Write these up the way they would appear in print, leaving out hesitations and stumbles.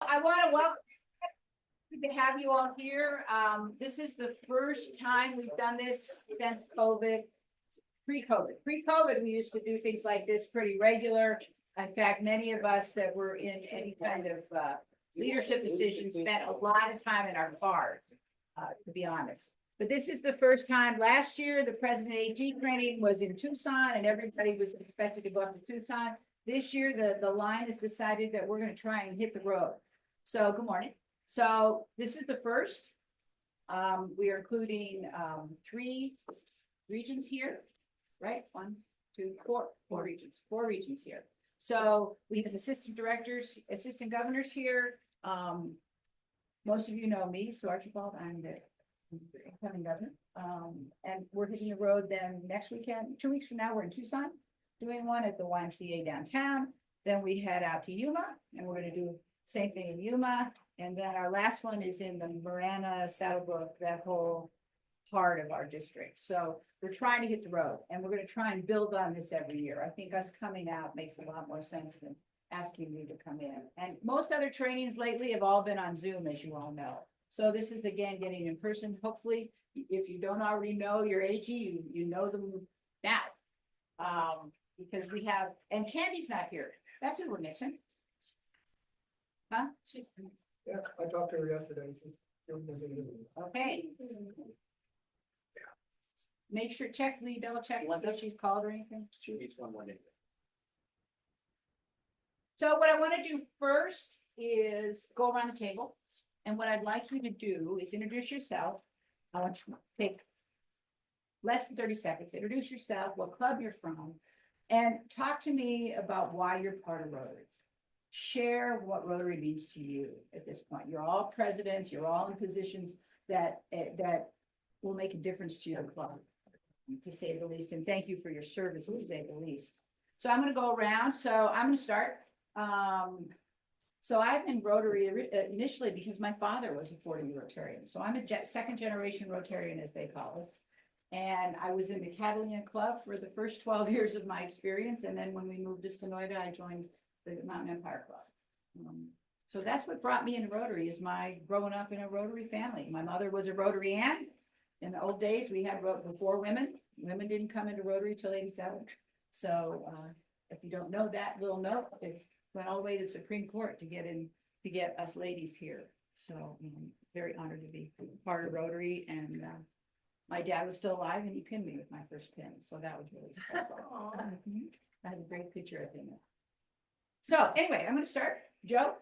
I want to welcome to have you all here. This is the first time we've done this since COVID, pre-COVID, we used to do things like this pretty regular. In fact, many of us that were in any kind of leadership positions spent a lot of time in our cars, to be honest. But this is the first time. Last year, the President AG training was in Tucson and everybody was expected to go up to Tucson. This year, the line has decided that we're going to try and hit the road. So good morning. So this is the first. We are including 3 regions here, right? 1, 2, 4 4 regions here. So we have assistant directors, assistant governors here. Most of you know me, so Archibald, I'm the incoming governor. And we're hitting the road then next weekend. 2 weeks from now, we're in Tucson, doing one at the YMCA downtown. Then we head out to Yuma, and we're going to do same thing in Yuma. And then our last one is in the Marana, Saddlebrook, that whole part of our district. So we're trying to hit the road, and we're going to try and build on this every year. I think us coming out makes a lot more sense than asking you to come in. And most other trainings lately have all been on Zoom, as you all know. So this is again getting in person. Hopefully, if you don't already know your AG, you know them now. Because we have, and Candy's not here. That's who we're missing. Huh? Yeah, I talked to her yesterday. Okay. Make sure, double check, see if she's called or anything. She needs one more name. So what I want to do first is go around the table. And what I'd like you to do is introduce yourself. I want you to take less than 30 seconds. Introduce yourself, what club you're from, and talk to me about why you're part of Rotary. Share what Rotary means to you at this point. You're all presidents, you're all in positions that will make a difference to your club, to say the least. And thank you for your service, to say the least. So I'm going to go around. So I'm going to start. So I've been Rotary initially because my father was a 40-year Rotarian. So I'm a second generation Rotarian, as they call us. And I was in the Catalina Club for the first 12 years of my experience. And then when we moved to Sonoyta, I joined the Mountain Empire Club. So that's what brought me into Rotary, is my growing up in a Rotary family. My mother was a Rotarian. In the old days, we had before women. Women didn't come into Rotary till 87. So if you don't know that, we'll know. It went all the way to the Supreme Court to get us ladies here. So very honored to be part of Rotary. And my dad was still alive, and he pinned me with my first pin. So that was really special. I have a great picture of him. So anyway, I'm going to start. Joe?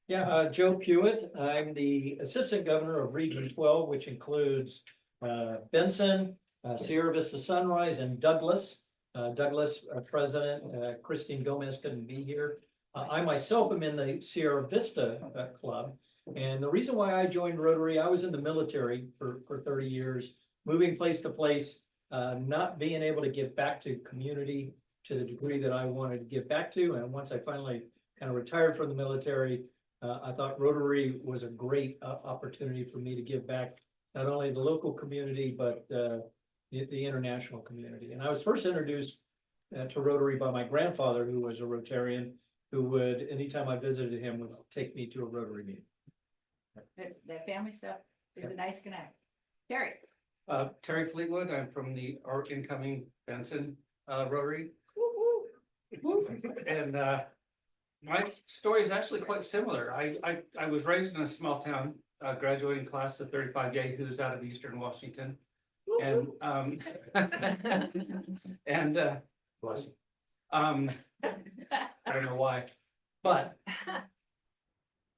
Yeah, Joe Pewitt. I'm the Assistant Governor of Region 12, which includes Benson, Sierra Vista Sunrise, and Douglas. Douglas, President, Christine Gomez couldn't be here. I myself am in the Sierra Vista Club. And the reason why I joined Rotary, I was in the military for 30 years, moving place to place, not being able to give back to community to the degree that I wanted to give back to. And once I finally kind of retired from the military, I thought Rotary was a great opportunity for me to give back, not only the local community, but the international community. And I was first introduced to Rotary by my grandfather, who was a Rotarian, who would, anytime I visited him, would take me to a Rotary meeting. That family stuff is a nice connect. Terry? Terry Fleetwood. I'm from the incoming Benson Rotary. And my story is actually quite similar. I was raised in a small town, graduating class of 35 Yahoos out of Eastern Washington. And bless you. I don't know why, but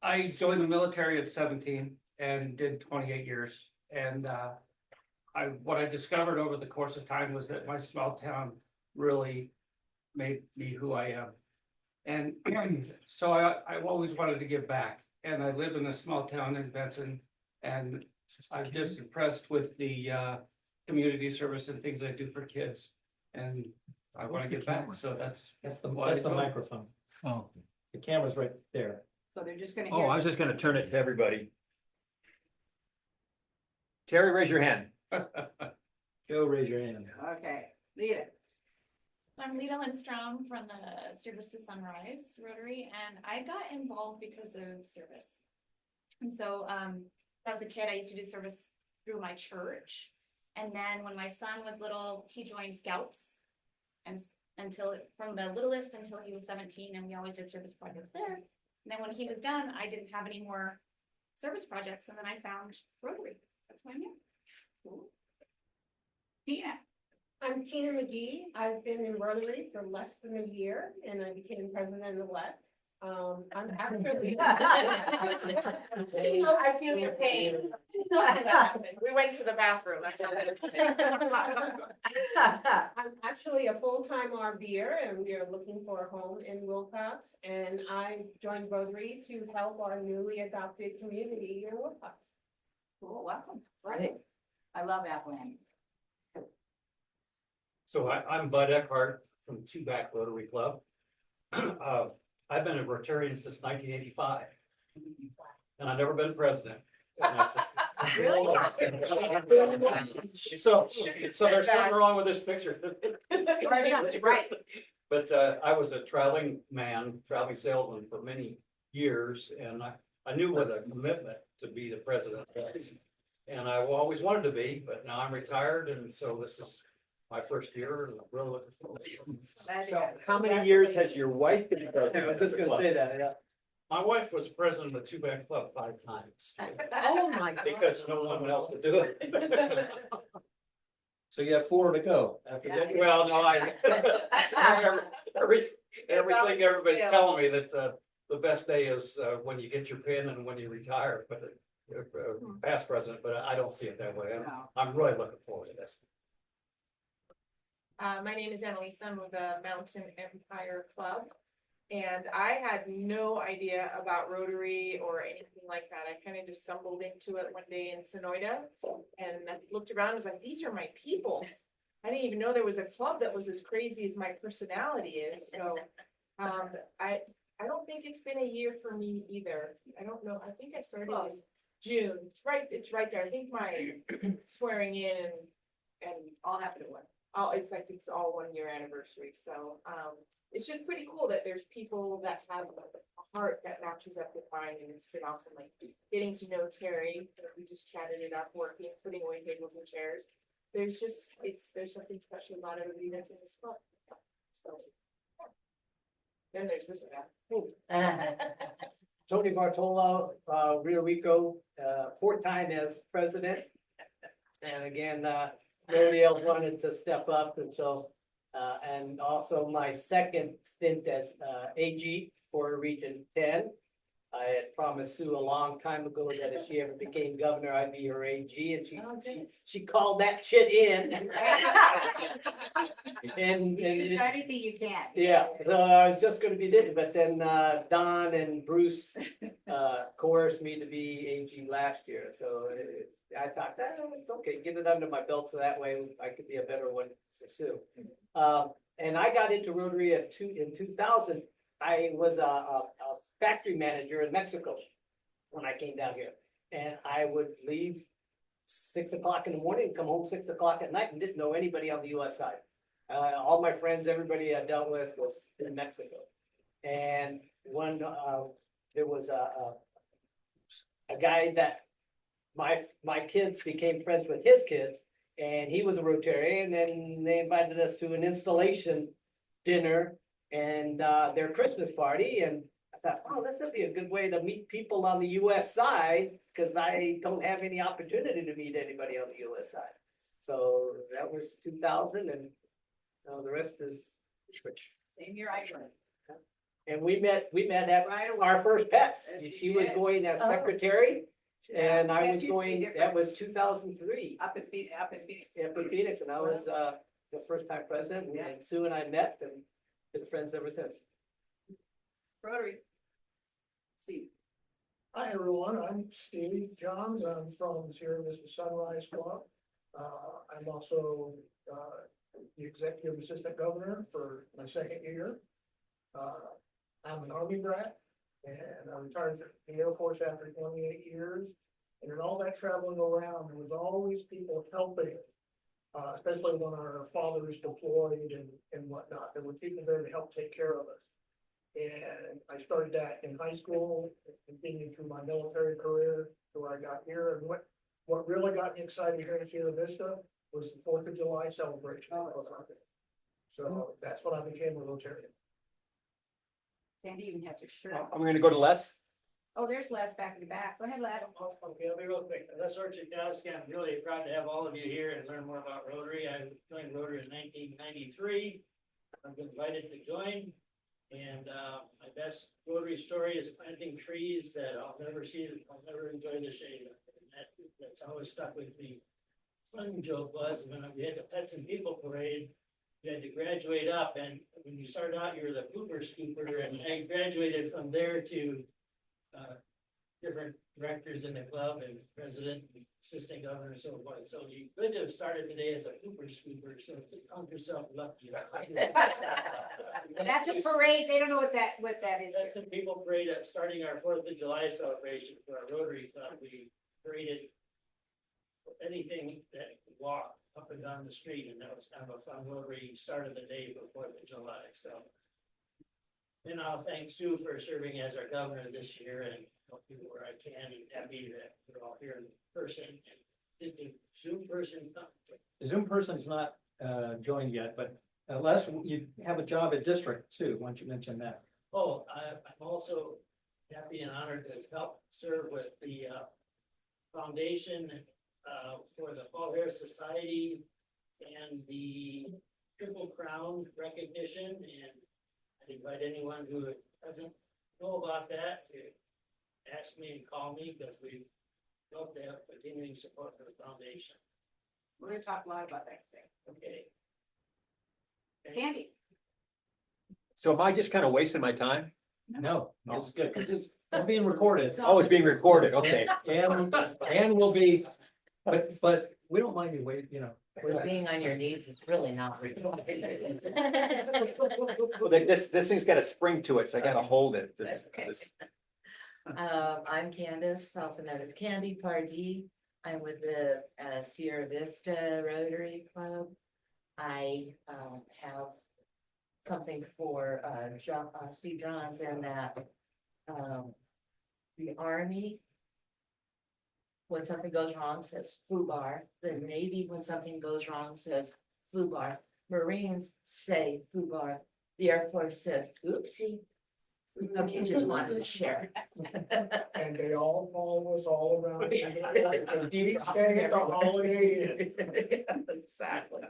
I joined the military at 17 and did 28 years. And what I discovered over the course of time was that my small town really made me who I am. And so I've always wanted to give back. And I live in a small town in Benson, and I'm just impressed with the community service and things I do for kids. And I want to give back. So that's the microphone. Oh. The camera's right there. So they're just going to hear. Oh, I was just gonna turn it to everybody. Terry, raise your hand. Joe, raise your hand. Okay, lead it. I'm Lita Lindstrom from the Service to Sunrise Rotary, and I got involved because of service. And so, when I was a kid, I used to do service through my church. And then when my son was little, he joined Scouts. And from the littlest until he was 17, and we always did service projects there. And then when he was done, I didn't have any more service projects, and then I found Rotary. That's why I'm here. Cool. Tina, I'm Tina McGee. I've been in Rotary for less than a year and I became president-elect. I'm actually. I feel your pain. We went to the bathroom, that's all. I'm actually a full-time RVer and we are looking for a home in Wilcox. And I joined Rotary to help our newly adopted community in Wilcox. cool, welcome. Right. I love Appalachians. So I'm Bud Eckhart from Two Back Rotary Club. I've been a Rotarian since 1985. And I've never been president. And that's it. Really? So there's something wrong with this picture. Right. But I was a traveling salesman for many years, and I knew what a commitment to be the president was. And I always wanted to be, but now I'm retired, and so this is my first year, and I'm really looking forward to it. So how many years has your wife been president? I was just gonna say that, yeah. My wife was president of the Two Back Club 5 times, Oh, my God. because no one else would do it. So you have 4 to go after that. Well, no, everything everybody's telling me that the best day is when you get your pin and when you retire, but past president, but I don't see it that way. No. I'm really looking forward to this. My name is Annalisa, I'm with the Mountain Empire Club. And I had no idea about Rotary or anything like that. I kind of just stumbled into it one day in Sonoyta and I looked around and was like, these are my people. I didn't even know there was a club that was as crazy as my personality is, so. I don't think it's been a year for me either. I don't know, I think I started in June, it's right there. I think my swearing in and All happened at once. it's all 1 year anniversary, so, it's just pretty cool that there's people that have a heart that matches up with mine, and it's been awesome, like, getting to know Terry, we just chatted it up, working, putting away tables and chairs. There's something special about everybody that's in this club, so. yeah. Then there's this guy. Tony Bartolo, Rio Rico, 4th time as president. And again, nobody else wanted to step up, and so, and also my second stint as AG for Region 10. I had promised Sue a long time ago that if she ever became governor, I'd be her AG, and she called that shit in. And You do anything you can. yeah, so I was just gonna be there, but then Don and Bruce coerced me to be AG last year, so I thought, it's okay, get it under my belt, so that way I could be a better one for Sue. And I got into Rotary in 2000. I was a factory manager in Mexico when I came down here, and I would leave 6 o'clock in the morning, come home 6 o'clock at night, and didn't know anybody on the US side. All my friends, everybody I dealt with was in Mexico. And there was a guy that my kids became friends with his kids, and he was a Rotarian, and they invited us to an installation dinner and their Christmas party. And I thought, oh, this would be a good way to meet people on the US side, because I don't have any opportunity to meet anybody on the US side. So that was 2000, and the rest is Same year I joined. and we met at our first pets. She was going as secretary, and I was going, that was 2003. Up in Phoenix. Up in Phoenix, and I was the first time president, and Sue and I met and been friends ever since. Rotary. Steve. Hi, everyone. I'm Steve Johns. I'm from Sierra Vista Sunrise Club. I'm also the executive assistant governor for my second year. I'm an Army brat, and I retired from the Air Force after 28 years. And in all that traveling around, there was always people helping especially when our fathers deployed and whatnot. There were people there to help take care of us. And I started that in high school, continued through my military career to where I got here. And what really got me excited here in Sierra Vista was the 4th of July celebration. So that's when I became a Rotarian. Sandy even has a shirt. I'm gonna go to Les. Oh, there's Les back in the back. Go ahead, Les. Okay, I'll be real quick. Les Orchakowski, I'm really proud to have all of you here and learn more about Rotary. I joined Rotary in 1993. I've been invited to join. And my best Rotary story is planting trees that I'll never see, I'll never enjoy the shade of. And that's always stuck with me. Fun joke was when we had the Pets and People Parade, you had to graduate up, and when you started out, you were the pooper scooper, and I graduated from there to different directors in the club and president, assistant governor, and so forth. So you could have started today as a pooper scooper, so count yourself lucky. That's a parade. They don't know what that is. That's a people parade, starting our 4th of July celebration for our Rotary Club. We paraded anything that could walk up and down the street, and that was kind of a fun Rotary start of the day for 4th of July, so. And I'll thank Sue for serving as our governor this year and help you where I can, and happy that we're all here in person. Did the Zoom person come? The Zoom person's not joined yet, but Les, you have a job at district too. Why don't you mention that? Oh, I'm also happy and honored to help serve with the foundation for the Paul Harris Society and the Triple Crown recognition, and I invite anyone who doesn't know about that to ask me and call me, because we love to have continuing support for the foundation. We're gonna talk a lot about that today. Okay. Candy. So am I just kind of wasting my time? No, this is good, because it's being recorded. Oh, it's being recorded, okay. And will be, but we don't mind you wait, you know. Being on your knees is really not required. Well, this thing's got a spring to it, so I gotta hold it. This. I'm Candace, also known as Candy Pardee. I'm with the Sierra Vista Rotary Club. I have something for Steve Johns in that the Army, when something goes wrong, says FUBAR. The Navy, when something goes wrong, says FUBAR. Marines say FUBAR. The Air Force says oopsie. Okay, just wanted to share. And they all follow us all around. Each day at the Holiday Inn. Exactly.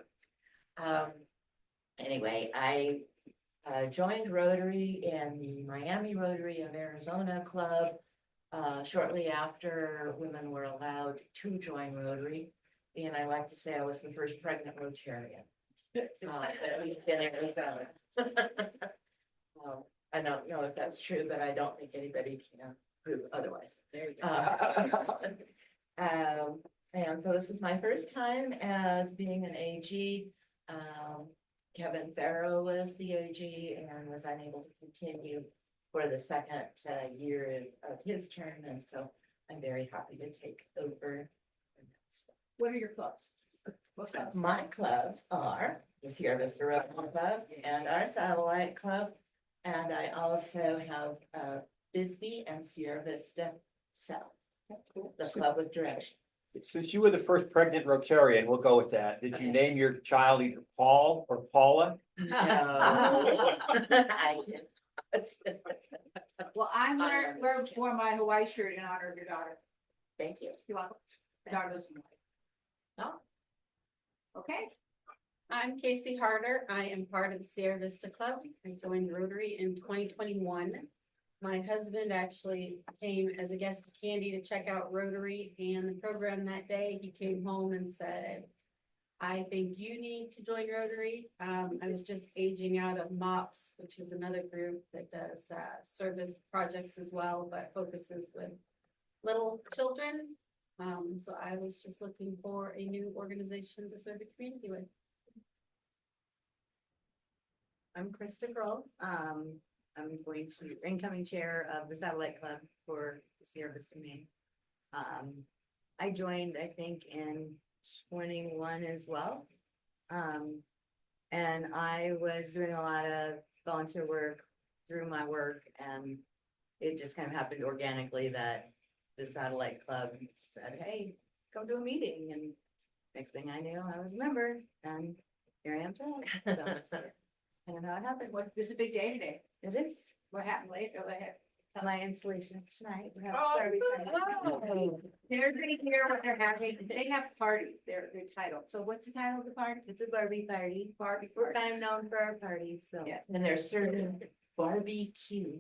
Anyway, I joined Rotary in the Miami Rotary of Arizona Club shortly after women were allowed to join Rotary. And I like to say I was the first pregnant Rotarian, at least in Arizona. I don't know if that's true, but I don't think anybody can prove otherwise. There you go. And so this is my first time as being an AG. Kevin Farrow was the AG and was unable to continue for the second year of his term, and so I'm very happy to take over. What are your clubs? What clubs? My clubs are the Sierra Vista Rotary Club and our satellite club, and I also have Bisbee and Sierra Vista South. The club with direction. Since you were the first pregnant Rotarian, we'll go with that. Did you name your child either Paul or Paula? No. I did. Well, I'm wearing my Hawaii shirt in honor of your daughter. Thank you. You're welcome. Your daughter lives in Hawaii. No? Okay. I'm Casey Harder. I am part of the Sierra Vista Club. I joined Rotary in 2021. My husband actually came as a guest of Candy to check out Rotary and the program that day. He came home and said, I think you need to join Rotary. I was just aging out of MOPS, which is another group that does service projects as well, but focuses with little children. So I was just looking for a new organization to serve the community with. I'm Krista Kroll. I'm going to incoming chair of the Satellite Club for the Sierra Vista, Maine. I joined, I think, in 21 as well. And I was doing a lot of volunteer work through my work, and it just kind of happened organically that the satellite club said, hey, come to a meeting, and next thing I knew, I was a member, and here I am today. So, kind of how it happened. This is a big day today. It is. What happened later? Go ahead. My installation is tonight. We have Oh, Barbie party. They're gonna hear what they're having. They have parties. They're titled. So what's the title of the party? It's a Barbie party. Barbie We're party. kind of known for our parties, so. Yes. And they're serving barbecue.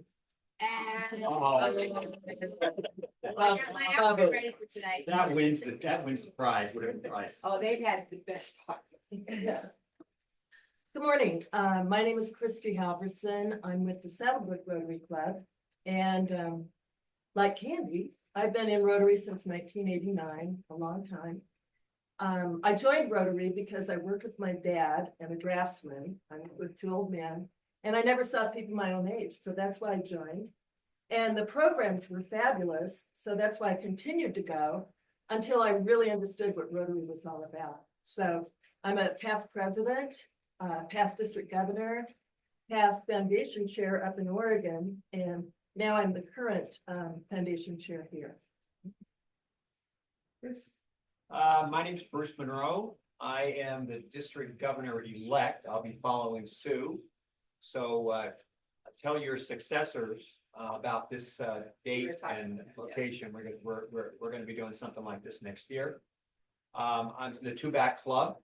And. Oh. I got my outfit ready for tonight. That wins the prize, whatever the prize. Oh, they've had the best part. Good morning. My name is Christy Halverson. I'm with the Saddlebrook Rotary Club. And like Candy, I've been in Rotary since 1989, a long time. I joined Rotary because I worked with my dad and a draftsman. I'm with two old men, and I never saw people my own age, so that's why I joined. And the programs were fabulous, so that's why I continued to go until I really understood what Rotary was all about. So I'm a past president, past district governor, past foundation chair up in Oregon, and now I'm the current foundation chair here. My name's Bruce Monroe. I am the district governor-elect. I'll be following Sue. So tell your successors about this date and location. We're going to be doing something like this next year. I'm from the Two-Back Club.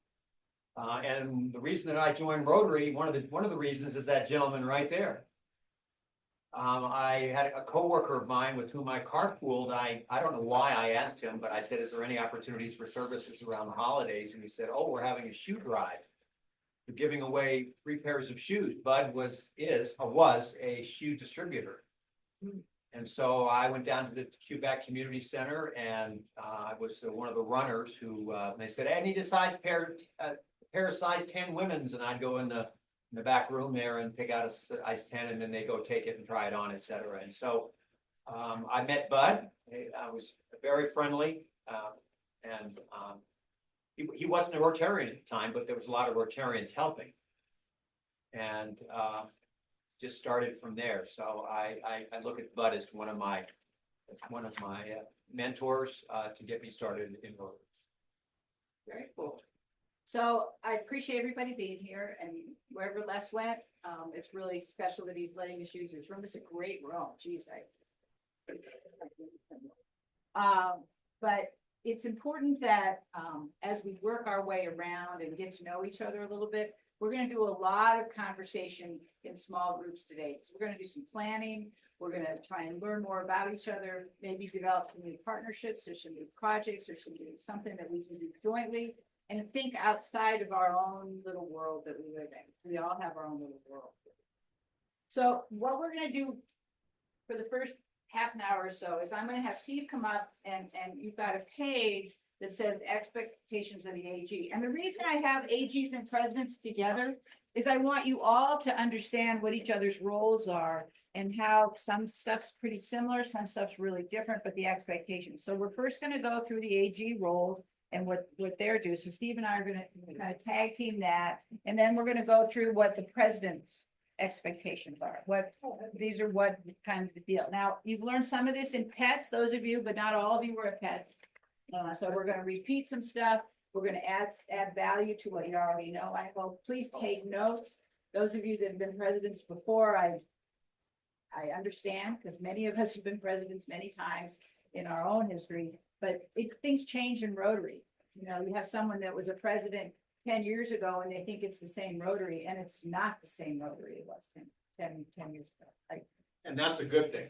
And the reason that I joined Rotary, one of the reasons is that gentleman right there. I had a coworker of mine with whom I carpooled. I don't know why I asked him, but I said, is there any opportunities for services around the holidays? And he said, oh, we're having a shoe drive. We're giving away 3 pairs of shoes. Bud was a shoe distributor. And so I went down to the Quebec Community Center, and I was one of the runners who, they said, I need a pair of size 10 women's, and I'd go in the back room there and pick out a size 10, and then they go take it and try it on, etc. And so I met Bud. I was very friendly, and he wasn't a Rotarian at the time, but there was a lot of Rotarians helping, and just started from there. So I look at Bud as one of my mentors to get me started in Rotary. Very cool. So I appreciate everybody being here, and wherever Les went, it's really special that he's letting us use his room. It's a great room. Geez, but it's important that as we work our way around and get to know each other a little bit, we're going to do a lot of conversation in small groups today. So we're going to do some planning. We're going to try and learn more about each other, maybe develop some new partnerships or some new projects or something that we can do jointly, and think outside of our own little world that we live in. We all have our own little world. So what we're going to do for the first half an hour or so is I'm going to have Steve come up, and you've got a page that says expectations of the AG. And the reason I have AGs and presidents together is I want you all to understand what each other's roles are and how some stuff's pretty similar, some stuff's really different, but the expectations. So we're first going to go through the AG roles and what they're doing. So Steve and I are going to kind of tag team that. And then we're going to go through what the president's expectations are. These are what kind of the deal. Now, you've learned some of this in pets, those of you, but not all of you were at pets. So we're going to repeat some stuff. We're going to add value to what you already know. I hope. Please take notes. Those of you that have been presidents before, I understand, because many of us have been presidents many times in our own history, but things change in Rotary. You know, you have someone that was a president 10 years ago and they think it's the same Rotary, and it's not the same Rotary it was 10 years ago. And that's a good thing.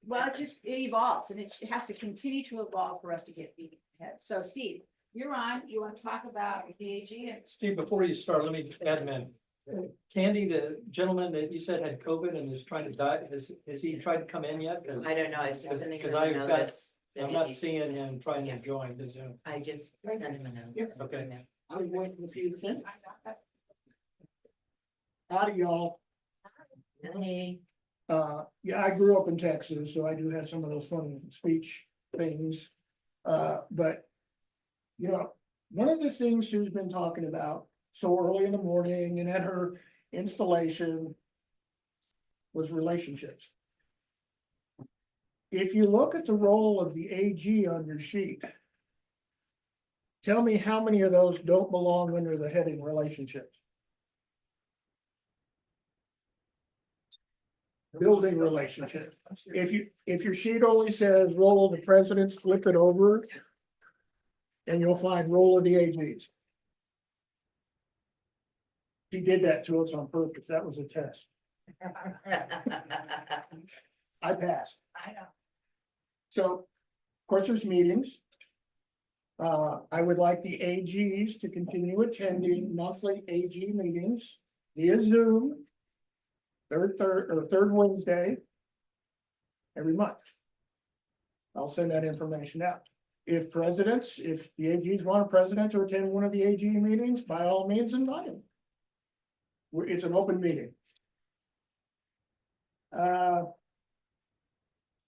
Well, it evolves, and it has to continue to evolve for us to get ahead. So Steve, you're on. You want to talk about the AG? And Steve, before you start, let me add in. Candy, the gentleman that you said had COVID and is trying to die, has he tried to come in yet? I don't know. It's just sending him a I've got, notice. I'm not seeing him trying to join the Zoom. I just sent him a note. Okay. I'm waiting for you to finish. Howdy, y'all. Hey. Yeah, I grew up in Texas, so I do have some of those funny speech things. But, you know, one of the things Sue's been talking about so early in the morning and at her installation was relationships. If you look at the role of the AG on your sheet, tell me how many of those don't belong under the heading relationships? Building relationships. If your sheet only says role of the presidents, flip it over. And you'll find role of the AGs. He did that to us on purpose. That was a test. I passed. I know. So, of course, there's meetings. I would like the AGs to continue attending monthly AG meetings via Zoom. Third Wednesday every month. I'll send that information out. If the AGs want a president to attend one of the AG meetings, by all means, invite him. It's an open meeting.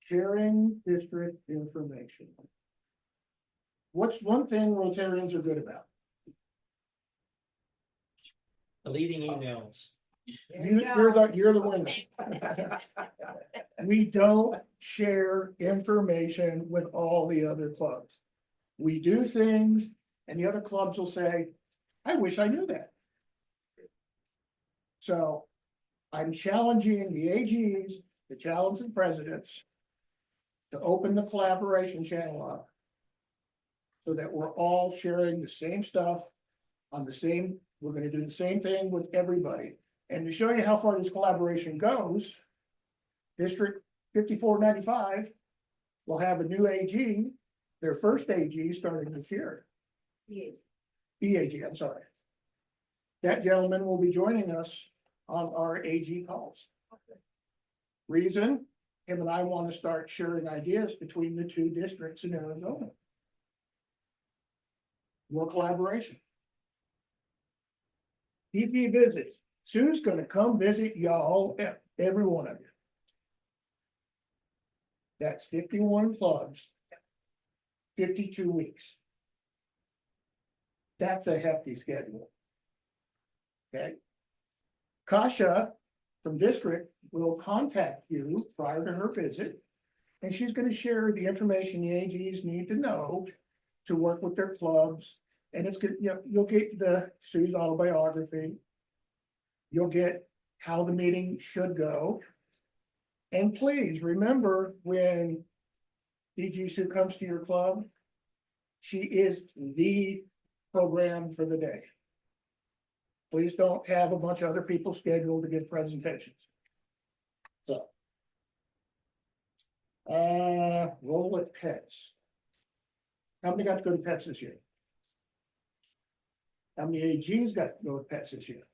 Sharing district information. What's one thing Rotarians are good about? Deleting emails. You're the winner. We don't share information with all the other clubs. We do things and the other clubs will say, I wish I knew that. So I'm challenging the AGs, the challenge the presidents to open the collaboration channel up so that we're all sharing the same stuff on the same, we're gonna do the same thing with everybody. And to show you how far this collaboration goes, District 5495 will have a new AG, their first AG starting this year. PE&AG, I'm sorry. That gentleman will be joining us on our AG calls. Reason, him and I want to start sharing ideas between the two districts in Arizona. More collaboration. PP visits. Sue's gonna come visit y'all, every one of you. That's 51 clubs, 52 weeks. That's a hefty schedule. Okay. Kasha from district will contact you prior to her visit. And she's going to share the information the AGs need to know to work with their clubs. And it's good, you'll get the Sue's autobiography. You'll get how the meeting should go. And please remember when DG Sue comes to your club, she is the program for the day. Please don't have a bunch of other people scheduled to give presentations. So. Roll at pets. How many got to go to pets this year? How many AGs got to go to pets this year?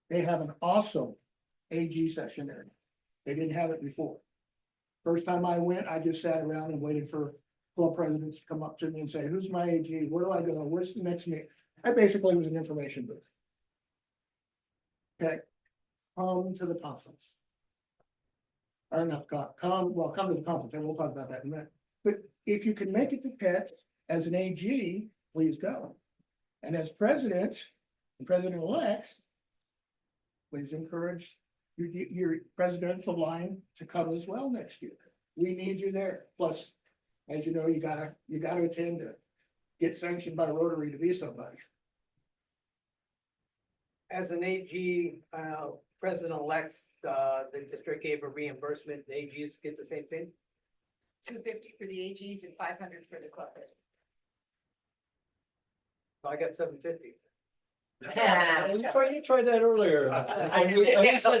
They have an awesome AG session there. They didn't have it before. First time I went, I just sat around and waited for club presidents to come up to me and say, who's my AG? Where do I go? Where's the next meeting? I basically was an information booth. Okay, come to the conference. Or not, come to the conference, and we'll talk about that in a minute. But if you can make it to PET as an AG, please go. And as president and president-elects, please encourage your presidential line to come as well next year. We need you there. Plus, as you know, you gotta attend to get sanctioned by Rotary to be somebody. As an AG, president-elects, the district gave a reimbursement, the AGs get the same thing? $250 for the AGs and $500 for the club president. I got $750. You tried that earlier. I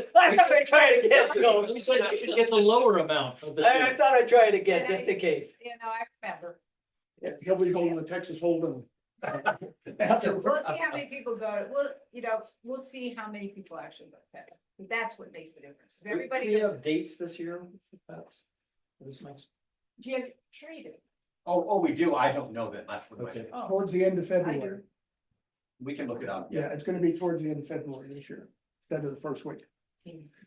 thought I'd try it again, Joe. You said you should get the lower amount. I thought I'd try it again, just in case. I remember. He'll be holding the Texas Hold'em. We'll see how many people go. We'll see how many people actually go to pets. That's what makes the difference. If everybody Do you goes, have dates this year? This next. do you have, sure you do. Oh, we do. I don't know that much. Okay. Towards the end of February. We can look it up. Yeah, it's gonna be towards the end of February this year, instead of the first week.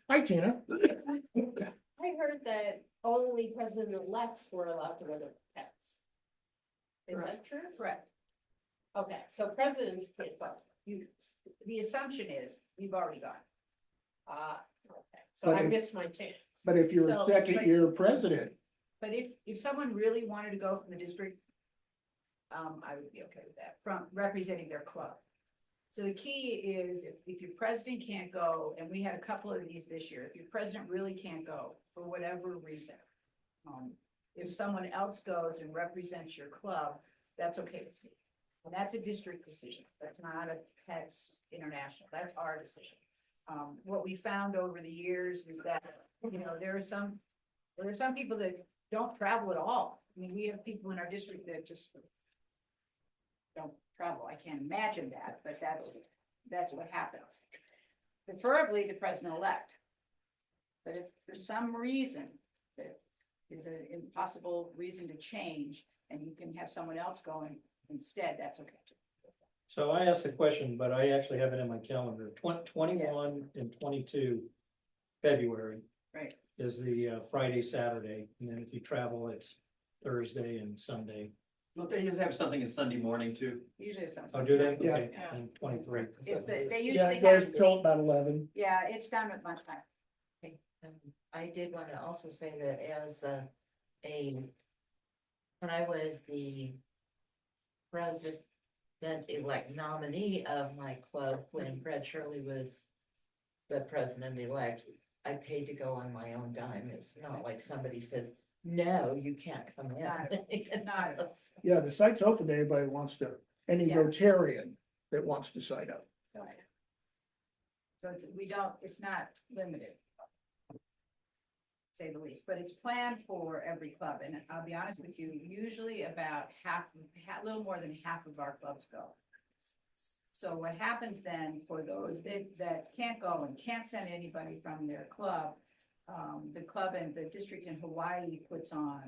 Hi, Tina. I heard that only president-elects were allowed to go to pets. Is that true? Correct. Okay, so presidents can't vote. The assumption is you've already gone. Okay, so But I if- missed my chance. But if you're a So, second but- year president, But if someone really wanted to go from the district, I would be okay with that, from representing their club. So the key is if your president can't go, and we had a couple of these this year, if your president really can't go for whatever reason, if someone else goes and represents your club, that's okay with me. And that's a district decision. That's not a Pets International. That's our decision. What we found over the years is that, there are some people that don't travel at all. I mean, we have people in our district that just don't travel. I can't imagine that, but that's what happens. Preferably the president-elect. But if for some reason that is an impossible reason to change and you can have someone else going instead, that's okay too. So I asked the question, but I actually have it in my calendar, 21 and 22 February. Right. Is the Friday, Saturday, and then if you travel, it's Thursday and Sunday. Don't they have something in Sunday morning too? Usually it's some. Oh, do they? Yeah. Okay, and 23. They yeah, usually it goes have, till about 11. yeah, it's done at lunchtime. I did want to also say that as when I was the president-elect nominee of my club, when Fred Shirley was the president-elect, I paid to go on my own dime. It's not like somebody says, no, you can't come in. Not at all. Yeah, the site's open to anybody who wants to, any Yeah. Rotarian that wants to sign up. So it's not limited. Say the least, but it's planned for every club, and I'll be honest with you, usually about a little more than half of our clubs go. So what happens then for those that can't go and can't send anybody from their club, the club and the district in Hawaii puts on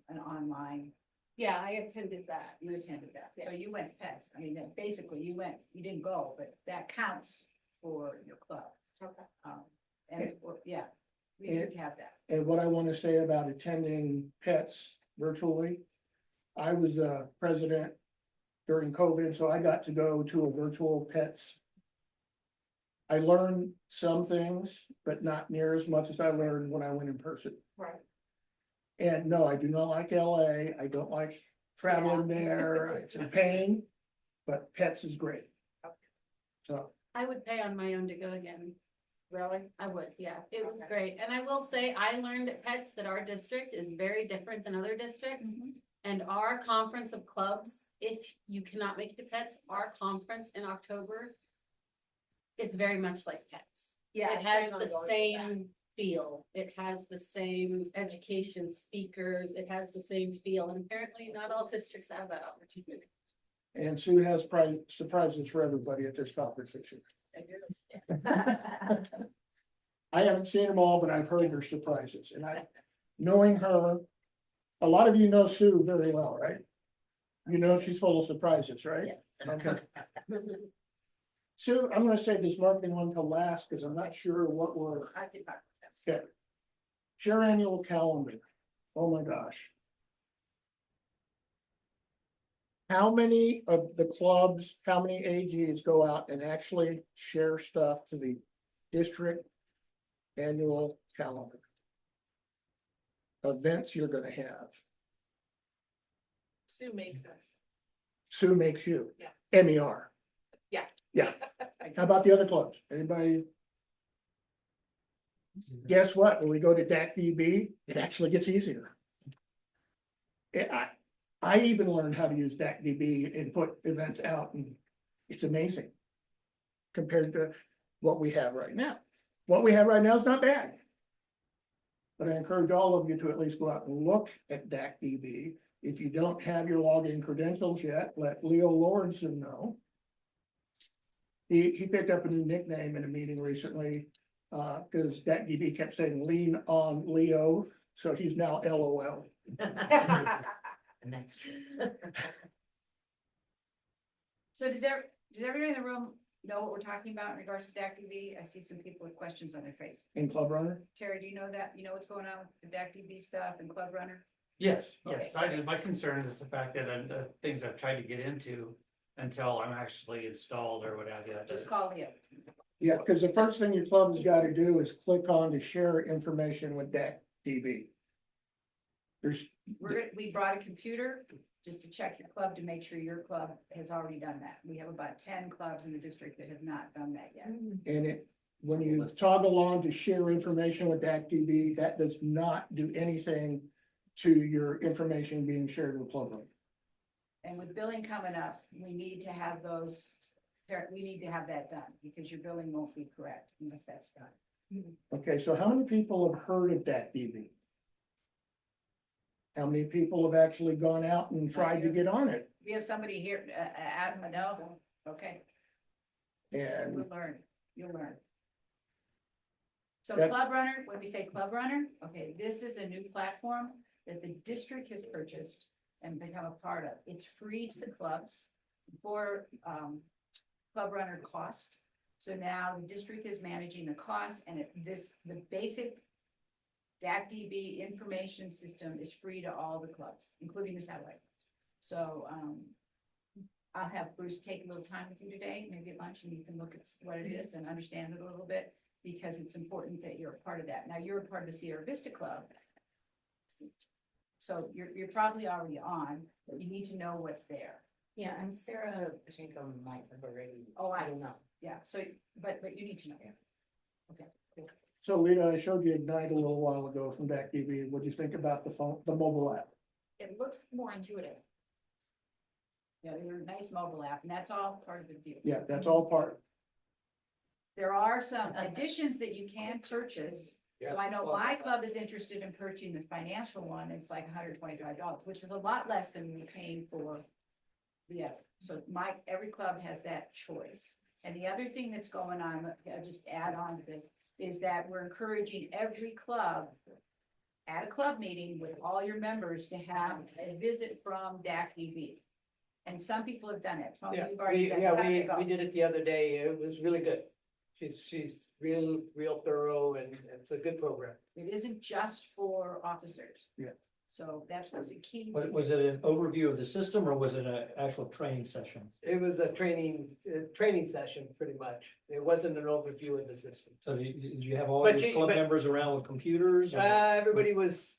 an online. Yeah, I attended that. You attended that, so you went to Pets. I mean, then basically you didn't go, but that counts for your club. Okay. Yeah, we should have that. And what I want to say about attending Pets virtually, I was president during COVID, so I got to go to a virtual Pets. I learned some things, but not near as much as I learned when I went in person. Right. And no, I do not like LA. I don't like traveling there. It's a pain, but Pets is great. So, I would pay on my own to go again. Really? I would, yeah, it was Okay. great. And I will say, I learned at Pets that our district is very different than other districts. And our conference of clubs, if you cannot make it to Pets, our conference in October is very much like Pets. Yeah. It I has plan on the going to that. same feel. It has the same education speakers. It has the same feel. And apparently not all districts have that opportunity. and Sue has surprises for everybody at this conference this year. I haven't seen them all, but I've heard their surprises, and knowing her, a lot of you know Sue very well, right? You know she's full of surprises, right? Okay. Sue, I'm gonna save this marketing one till last, because I'm not sure what we're, I can talk about that. okay. Share annual calendar, oh my gosh. How many of the clubs, how many AGs go out and actually share stuff to the district annual calendar? Events you're gonna have. Sue makes us. Sue makes you. Yeah. MER. Yeah. Yeah. How about the other clubs? Anybody? Guess what? When we go to DAC-DB, it actually gets easier. I even learned how to use DAC-DB and put events out, and it's amazing compared to what we have right now. What we have right now is not bad. But I encourage all of you to at least go out and look at DAC-DB. If you don't have your login credentials yet, let Leo Lawrenson know. He picked up a new nickname in a meeting recently, because DAC-DB kept saying lean on Leo, so he's now LOL. And that's true. So does everyone in the room know what we're talking about in regards to DAC-DB? I see some people with questions on their face. In Club Runner? Terry, do you know that? You know what's going on with the DAC-DB stuff and Club Runner? Yes, yes, I do. My concern is the fact that the things I've tried to get into until I'm actually installed or what have you. Just call him. Yeah, because the first thing your club's gotta do is click on to share information with that DB. There's, We brought a computer just to check your club to make sure your club has already done that. We have about 10 clubs in the district that have not done that yet. and it, when you toggle on to share information with that DB, that does not do anything to your information being shared with club. And with billing coming up, we need to have we need to have that done because your billing won't be correct unless that's done. Okay, so how many people have heard of that DB? How many people have actually gone out and tried to get on it? We have somebody here, Adam, no, okay, And you'll learn. So That's- Club Runner, when we say Club Runner, okay, this is a new platform that the district has purchased and become a part of. It's free to the clubs for Club Runner cost. So now the district is managing the cost and the basic DAC-DB information system is free to all the clubs, including the satellite. So I'll have Bruce take a little time with you today, maybe at lunch, and you can look at what it is and understand it a little bit, because it's important that you're a part of that. Now, you're a part of the Sierra Vista Club. So you're probably already on, but you need to know what's there. Yeah, and Sarah Pacheco might have already. Oh, I don't know. Yeah, so, but you need to know. Okay. so Lita, I showed you Ignite a little while ago from DAC-DB. What do you think about the mobile app? It looks more intuitive. Yeah, they're a nice mobile app, and that's all part of the deal. Yeah, that's all part. There are some additions that you can purchase. So I know my club is interested in purchasing the financial one. It's like $125, which is a lot less than we're paying for. Yes, so every club has that choice. And the other thing that's going on, I'll just add on to this, is that we're encouraging every club at a club meeting with all your members to have a visit from DAC-DB. And some people have done it. Tony, Yeah, you've already done it. How'd it go? we did it the other day. It was really good. She's real thorough and it's a good program. It isn't just for officers. Yeah. So that's what's a key. Was it an overview of the system or was it an actual training session? It was a training session, pretty much. It wasn't an overview of the system. So did you have all But your club members around with computers? or- Everybody was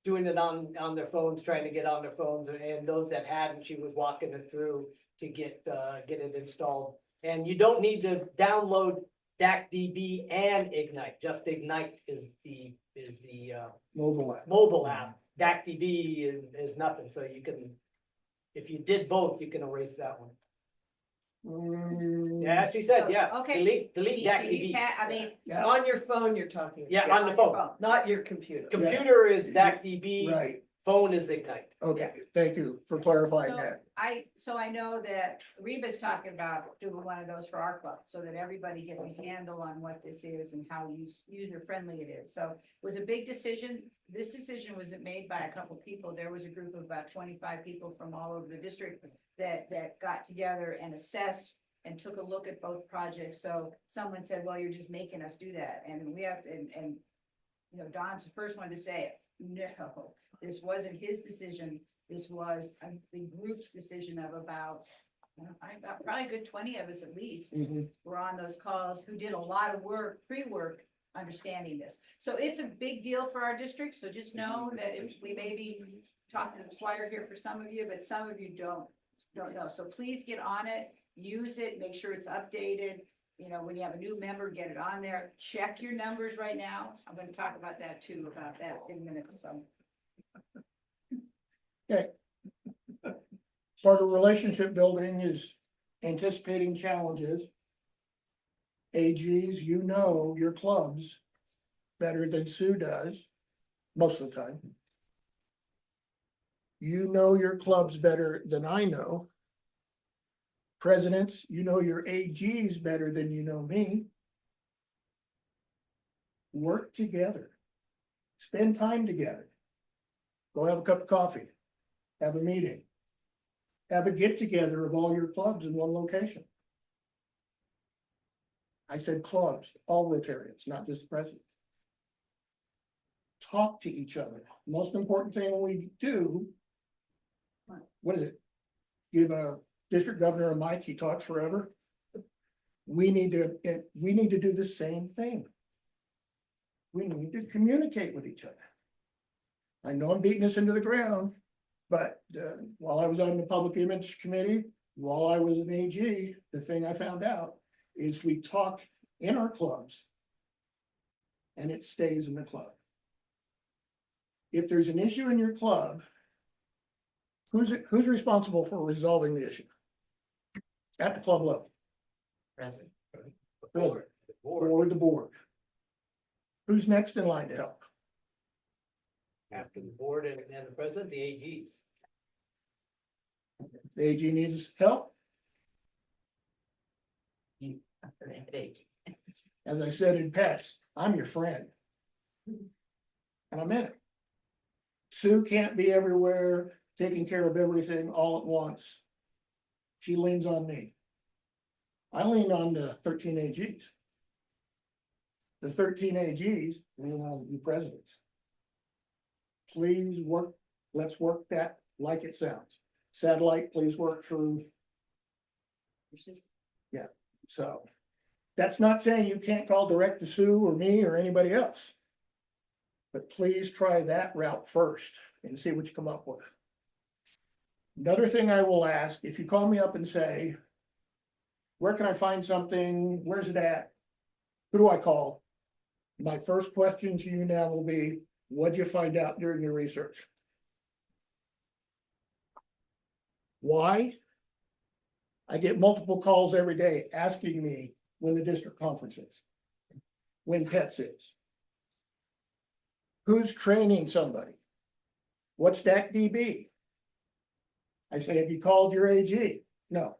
doing it on their phones, trying to get on their phones, and those that hadn't, she was walking it through to get it installed. And you don't need to download DAC-DB and Ignite, just Ignite is the Mobile app. DAC-DB is nothing, so you can, if you did both, you can erase that one. Yeah, as she said, yeah. Okay. Delete DAC-DB. I mean, Yeah. On your phone, you're talking. Yeah, on the your phone. Not your computer. Computer is DAC-DB, Right, phone is Ignite. okay, thank you for clarifying So that. I know that Reba's talking about doing one of those for our club, so that everybody gets a handle on what this is and how user friendly it is. So it was a big decision. This decision wasn't made by a couple people. There was a group of about 25 people from all over the district that got together and assessed and took a look at both projects. So someone said, well, you're just making us do that. And we have, and you know, Don's the first one to say, no, this wasn't his decision. This was the group's decision of about probably a good 20 of us at least were on those calls who did a lot of work, pre-work, understanding this. So it's a big deal for our district. So just know that we may be talking to the choir here for some of you, but some of you don't know. So please get on it, use it, make sure it's updated. You know, when you have a new member, get it on there. Check your numbers right now. I'm going to talk about that too, about that in a minute. So. Okay. Part of relationship building is anticipating challenges. AGs, you know your clubs better than Sue does, most of the time. You know your clubs better than I know. Presidents, you know your AGs better than you know me. Work together. Spend time together. Go have a cup of coffee. Have a meeting. Have a get together of all your clubs in one location. I said clubs, all Rotarians, not just the president. talk to each other. Most important thing we do. What is it? Give a district governor a mic, he talks forever. We need to do the same thing. We need to communicate with each other. I know I'm beating this into the ground, but while I was on the Public Image Committee, while I was an AG, the thing I found out is we talk in our clubs and it stays in the club. If there's an issue in your club, who's responsible for resolving the issue? At the club level. Present. Or the board. Who's next in line to help? After the board and the president, the AGs. The AG needs help. As I said in pets, I'm your friend. And I meant it. Sue can't be everywhere, taking care of everything all at once. She leans on me. I lean on the 13 AGs. The 13 AGs lean on you presidents. Please work, let's work that like it sounds. Satellite, please work through. Yeah, so that's not saying you can't call direct to Sue or me or anybody else. But please try that route first and see what you come up with. Another thing I will ask, if you call me up and say, where can I find something? Where's it at? Who do I call? My first question to you now will be, what'd you find out during your research? Why? I get multiple calls every day asking me when the district conference is, when PETS is. Who's training somebody? What's that DB? I say, have you called your AG? No.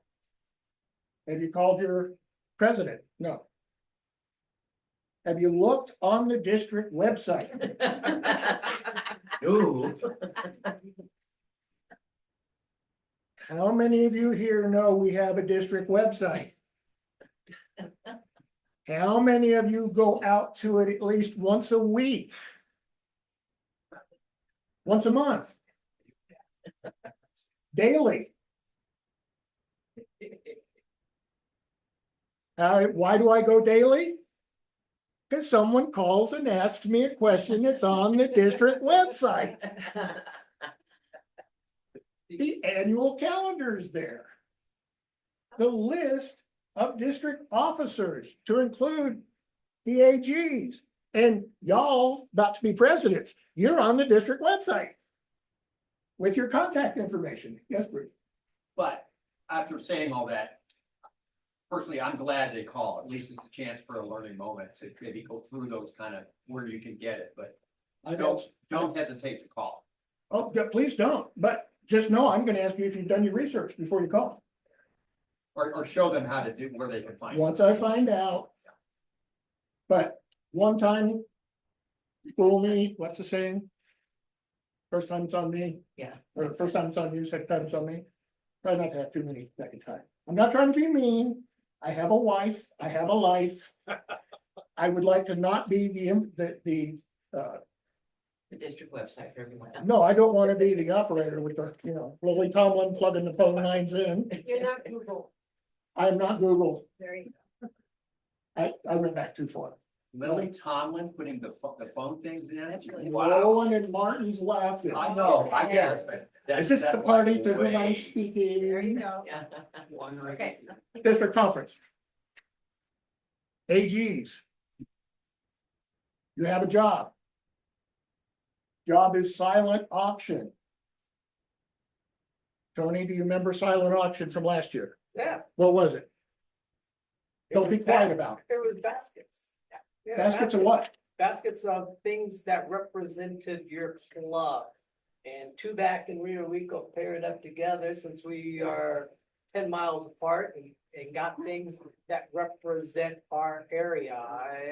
Have you called your president? No. Have you looked on the district website? No. How many of you here know we have a district website? How many of you go out to it at least once a week? Once a month? Daily? Why do I go daily? Because someone calls and asks me a question that's on the district website. The annual calendar is there. The list of district officers to include the AGs and y'all about to be presidents. You're on the district website with your contact information. Yes, Bruce. But after saying all that, personally, I'm glad they call. At least it's a chance for a learning moment to maybe go through those kind of where you can get it, but don't hesitate to call. Oh, please don't. But just know I'm going to ask you if you've done your research before you call. Or show them how to do where they can find it. Once I find out. But one time, fool me, what's the saying? First time it's on me. Yeah. Or the first time it's on you, second time it's on me. Try not to have too many second time. I'm not trying to be mean. I have a wife. I have a life. I would like to not be the district website for everyone else. no, I don't want to be the operator with the, Lily Tomlin plugging the phone lines in. You're not Google. I'm not Google. There you go. I went back too far. Lily Tomlin putting the phone things in. That's really Rowan and Martin's laughing. I know, I get it. but Is this the party to whom I'm way- speaking? There you go. Yeah. Okay. District conference. AGs. You have a job. Job is silent auction. Tony, do you remember silent auction from last year? Yeah. What was it? It Don't be was quiet about it. It was baskets. Yeah, Baskets of what? Baskets of things that represented your club. And two back in Rio Rico paired up together since we are 10 miles apart and got things that represent our area.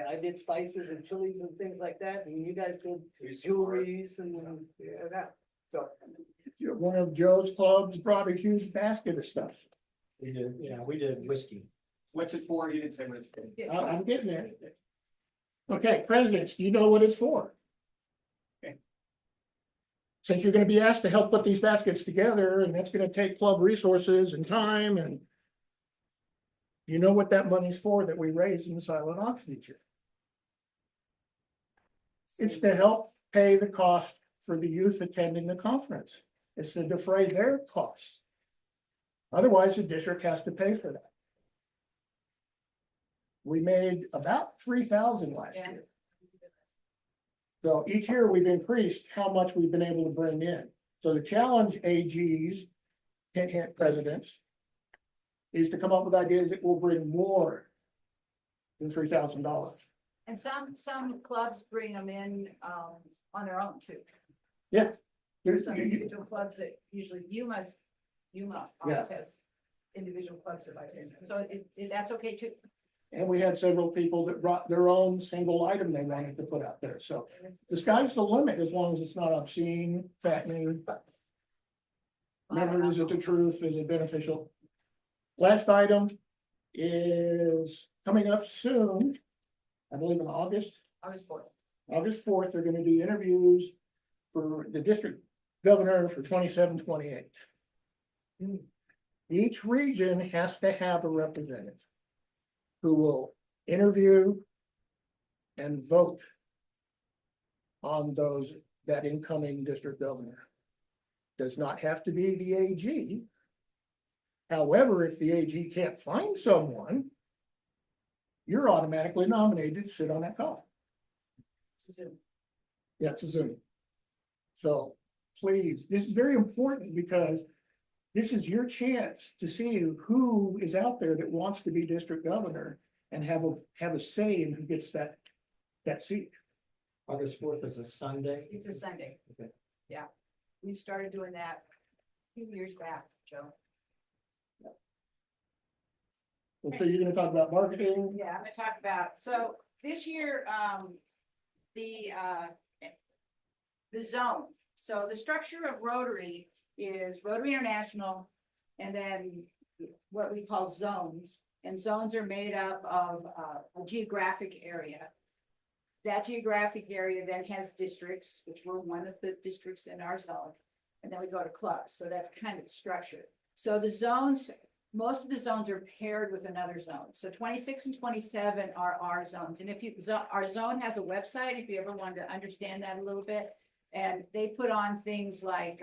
I did spices and chilies and things like that, and you guys did jewelries and that. So One of Joe's clubs brought a huge basket of stuff. We did, we did whiskey. What's it for? You didn't say what it's for. I'm getting there. Okay, presidents, do you know what it's for? since you're gonna be asked to help put these baskets together, and that's gonna take club resources and time, and you know what that money's for that we raised in the silent auction each year. It's to help pay the cost for the youth attending the conference. It's to defray their costs. Otherwise, the district has to pay for that. We made about 3,000 last year. So each year we've increased how much we've been able to bring in. So the challenge AGs, hint presidents, is to come up with ideas that will bring more than $3,000. And some clubs bring them in, on their own too. Yeah. There's some individual clubs that usually Yuma always has individual clubs that like this. So that's okay too. And we had several people that brought their own single item they wanted to put out there. So the sky's the limit as long as it's not obscene, fattening. Remember, is it the truth? Is it beneficial? Last item is coming up soon. I believe in August. August 4th, they're gonna do interviews for the district governor for 27-28. Each region has to have a representative who will interview and vote on that incoming district governor. Does not have to be the AG. However, if the AG can't find someone, you're automatically nominated to sit on that call. Yeah, it's a Zoom. So please, this is very important because this is your chance to see who is out there that wants to be district governor and have a say in who gets that seat. August 4th is a Sunday. It's a Sunday. Okay. Yeah, we started doing that a few years back, Joe. So you're gonna talk about marketing? Yeah, I'm gonna talk about, so this year, the zone. So the structure of Rotary is Rotary International and then what we call zones. And zones are made up of a geographic area. That geographic area then has districts, which we're one of the districts in our zone. And then we go to clubs. So that's kind of the structure. So the zones, most of the zones are paired with another zone. So 26 and 27 are our zones. And our zone has a website, if you ever wanted to understand that a little bit. And they put on things like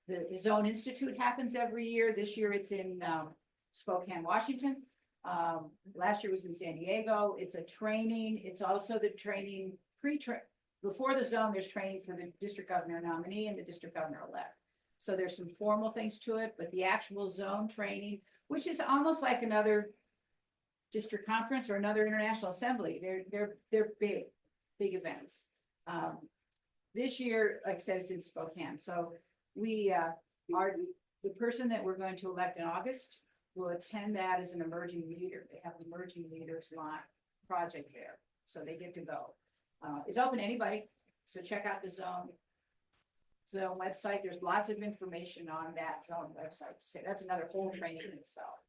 the Zone Institute happens every year. This year it's in Spokane, Washington. Last year was in San Diego. It's a training. It's also the training before the zone, there's training for the district governor nominee and the district governor elect. So there's some formal things to it, but the actual zone training, which is almost like another district conference or another international assembly. They're big events. This year, like I said, it's in Spokane. So we the person that we're going to elect in August will attend that as an emerging leader. They have an emerging leaders line project there. So they get to go. It's open to anybody. So check out the zone website. There's lots of information on that zone website. So that's another whole training in itself.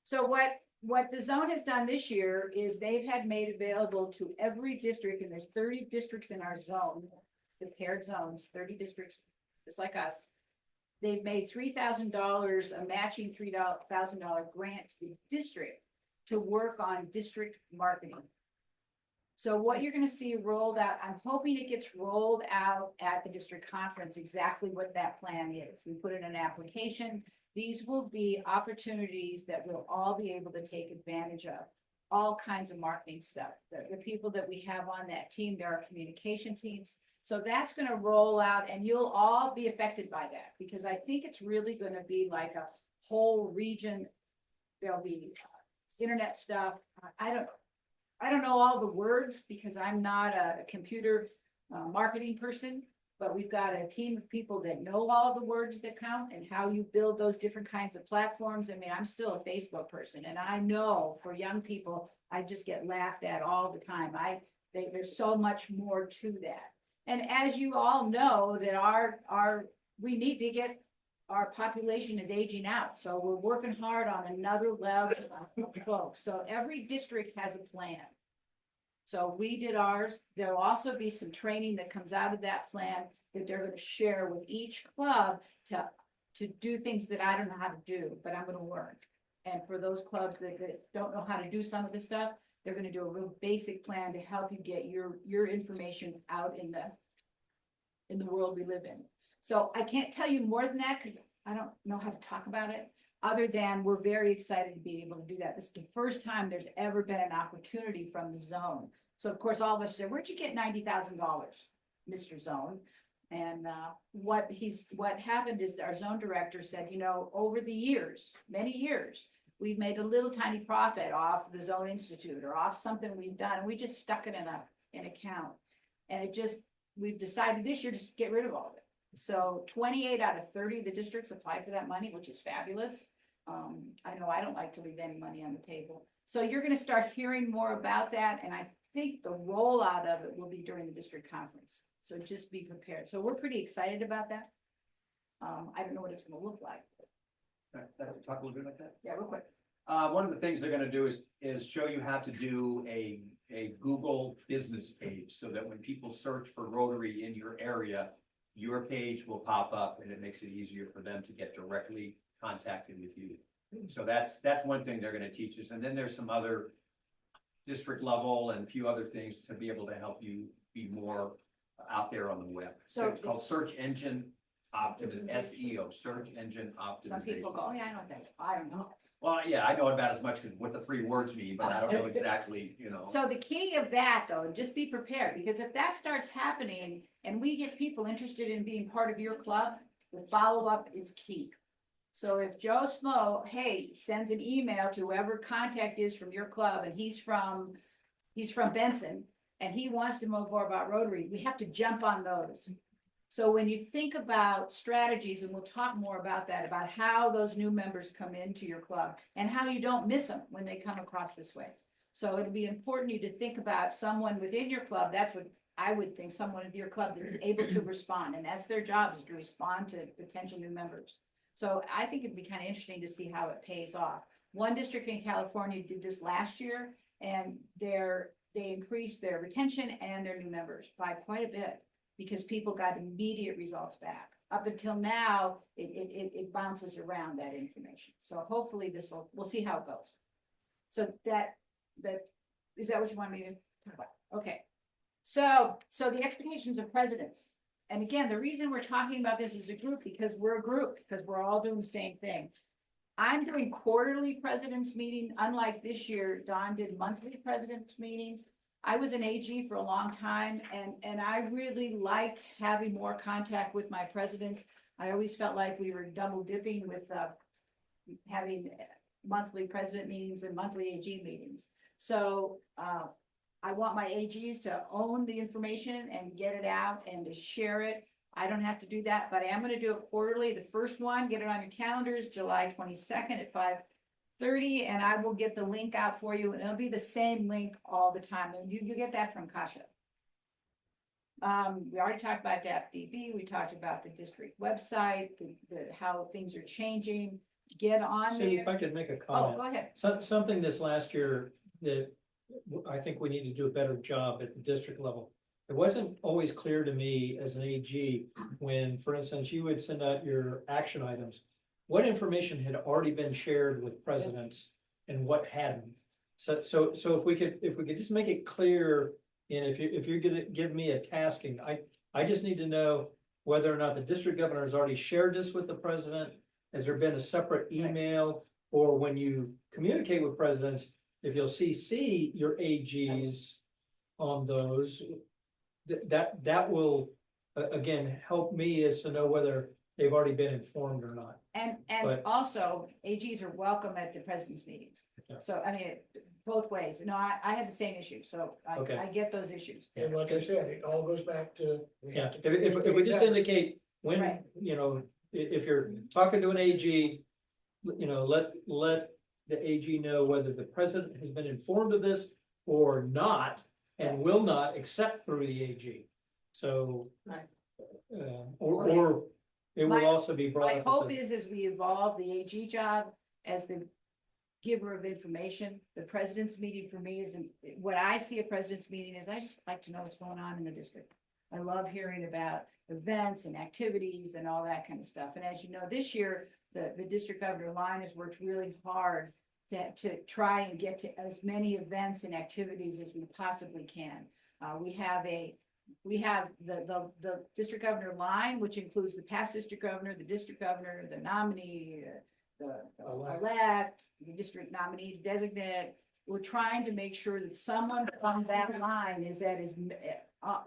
So what the zone has done this year is they've had made available to every district, and there's 30 districts in our zone, the paired zones, 30 districts, just like us. They've made $3,000, a matching $3,000 grant to the district to work on district marketing. So what you're going to see rolled out, I'm hoping it gets rolled out at the district conference, exactly what that plan is. We put in an application. These will be opportunities that we'll all be able to take advantage of. All kinds of marketing stuff. The people that we have on that team, there are communication teams. So that's going to roll out and you'll all be affected by that because I think it's really going to be like a whole region. There'll be internet stuff. I don't know all the words because I'm not a computer marketing person, but we've got a team of people that know all the words that count and how you build those different kinds of platforms. I mean, I'm still a Facebook person and I know for young people, I just get laughed at all the time. There's so much more to that. And as you all know that we need to get our population is aging out. So we're working hard on another level of folks. So every district has a plan. So we did ours. There'll also be some training that comes out of that plan that they're gonna share with each club to do things that I don't know how to do, but I'm gonna learn. And for those clubs that don't know how to do some of this stuff, they're gonna do a real basic plan to help you get your information out in the world we live in. So I can't tell you more than that, because I don't know how to talk about it, other than we're very excited to be able to do that. This is the first time there's ever been an opportunity from the zone. So of course, all of us said, where'd you get $90,000, Mr. Zone? And what happened is our zone director said, you know, over the years, many years, we've made a little tiny profit off the Zone Institute or off something we've done, and we just stuck it in an account. And we've decided this year just to get rid of all of it. So 28 out of 30 of the districts applied for that money, which is fabulous. I know I don't like to leave any money on the table. So you're gonna start hearing more about that, and I think the rollout of it will be during the district conference. So just be prepared. So we're pretty excited about that. I don't know what it's gonna look like. Talk a little bit about that. Yeah, real quick. One of the things they're gonna do is show you how to do a Google business page, so that when people search for Rotary in your area, your page will pop up, and it makes it easier for them to get directly contacted with you. So that's one thing they're gonna teach us, and then there's some other district level and a few other things to be able to help you be more out there on the web. So It's called search engine optimization, SEO, search engine Some people go, optimization. oh yeah, I know what that is. I don't know. Well, yeah, I know about as much as what the 3 words mean, but I don't know exactly, you know. So the key of that though, just be prepared, because if that starts happening and we get people interested in being part of your club, the follow-up is key. So if Joe Smo, hey, sends an email to whoever contact is from your club, and he's from Benson, and he wants to know more about Rotary, we have to jump on those. So when you think about strategies, and we'll talk more about that, about how those new members come into your club and how you don't miss them when they come across this way. So it'll be important you to think about someone within your club. That's what I would think, someone in your club that's able to respond, and that's their job, is to respond to potential new members. So I think it'd be kind of interesting to see how it pays off. One district in California did this last year, and they increased their retention and their new members by quite a bit, because people got immediate results back. Up until now, it bounces around, that information. So hopefully we'll see how it goes. So is that what you want me to talk about? Okay. So the expectations of presidents. And again, the reason we're talking about this as a group, because we're a group, because we're all doing the same thing. I'm doing quarterly presidents meeting, unlike this year, Don did monthly presidents meetings. I was an AG for a long time, and I really liked having more contact with my presidents. I always felt like we were double dipping with having monthly president meetings and monthly AG meetings. So I want my AGs to own the information and get it out and to share it. I don't have to do that, but I am going to do it quarterly. The first one, get it on your calendars, July 22nd at 5:30, and I will get the link out for you, and it'll be the same link all the time. And you get that from Kasha. We already talked about DAP-DB. We talked about the district website, how things are changing. Get on See, there. if I could make a Oh, comment. go ahead. Something this last year that I think we need to do a better job at the district level. It wasn't always clear to me as an AG when, for instance, you would send out your action items, what information had already been shared with presidents and what hadn't. So if we could just make it clear, and if you're gonna give me a tasking, I just need to know whether or not the district governor has already shared this with the president. Has there been a separate email, or when you communicate with presidents, if you'll CC your AGs on those, that will again help me as to know whether they've already been informed or not. And But- also, AGs are welcome at the president's meetings. Yeah. So, I mean, both ways. No, I have the same issue, so Okay. I get those issues. And like I said, it all goes back to. We Yeah, have to if we communicate just better. indicate when, Right. you know, if you're talking to an AG, you know, let the AG know whether the president has been informed of this or not, and will not, except through the AG. So, Right. or it will My- also be brought My up. hope is as we evolve the AG job as the giver of information, the president's meeting for me is, what I see a president's meeting is, I just like to know what's going on in the district. I love hearing about events and activities and all that kind of stuff. And as you know, this year, the district governor line has worked really hard to try and get to as many events and activities as we possibly can. We have the district governor line, which includes the past district governor, the district governor, the nominee, the elect, the district nominee designate. We're trying to make sure that someone from that line is at his,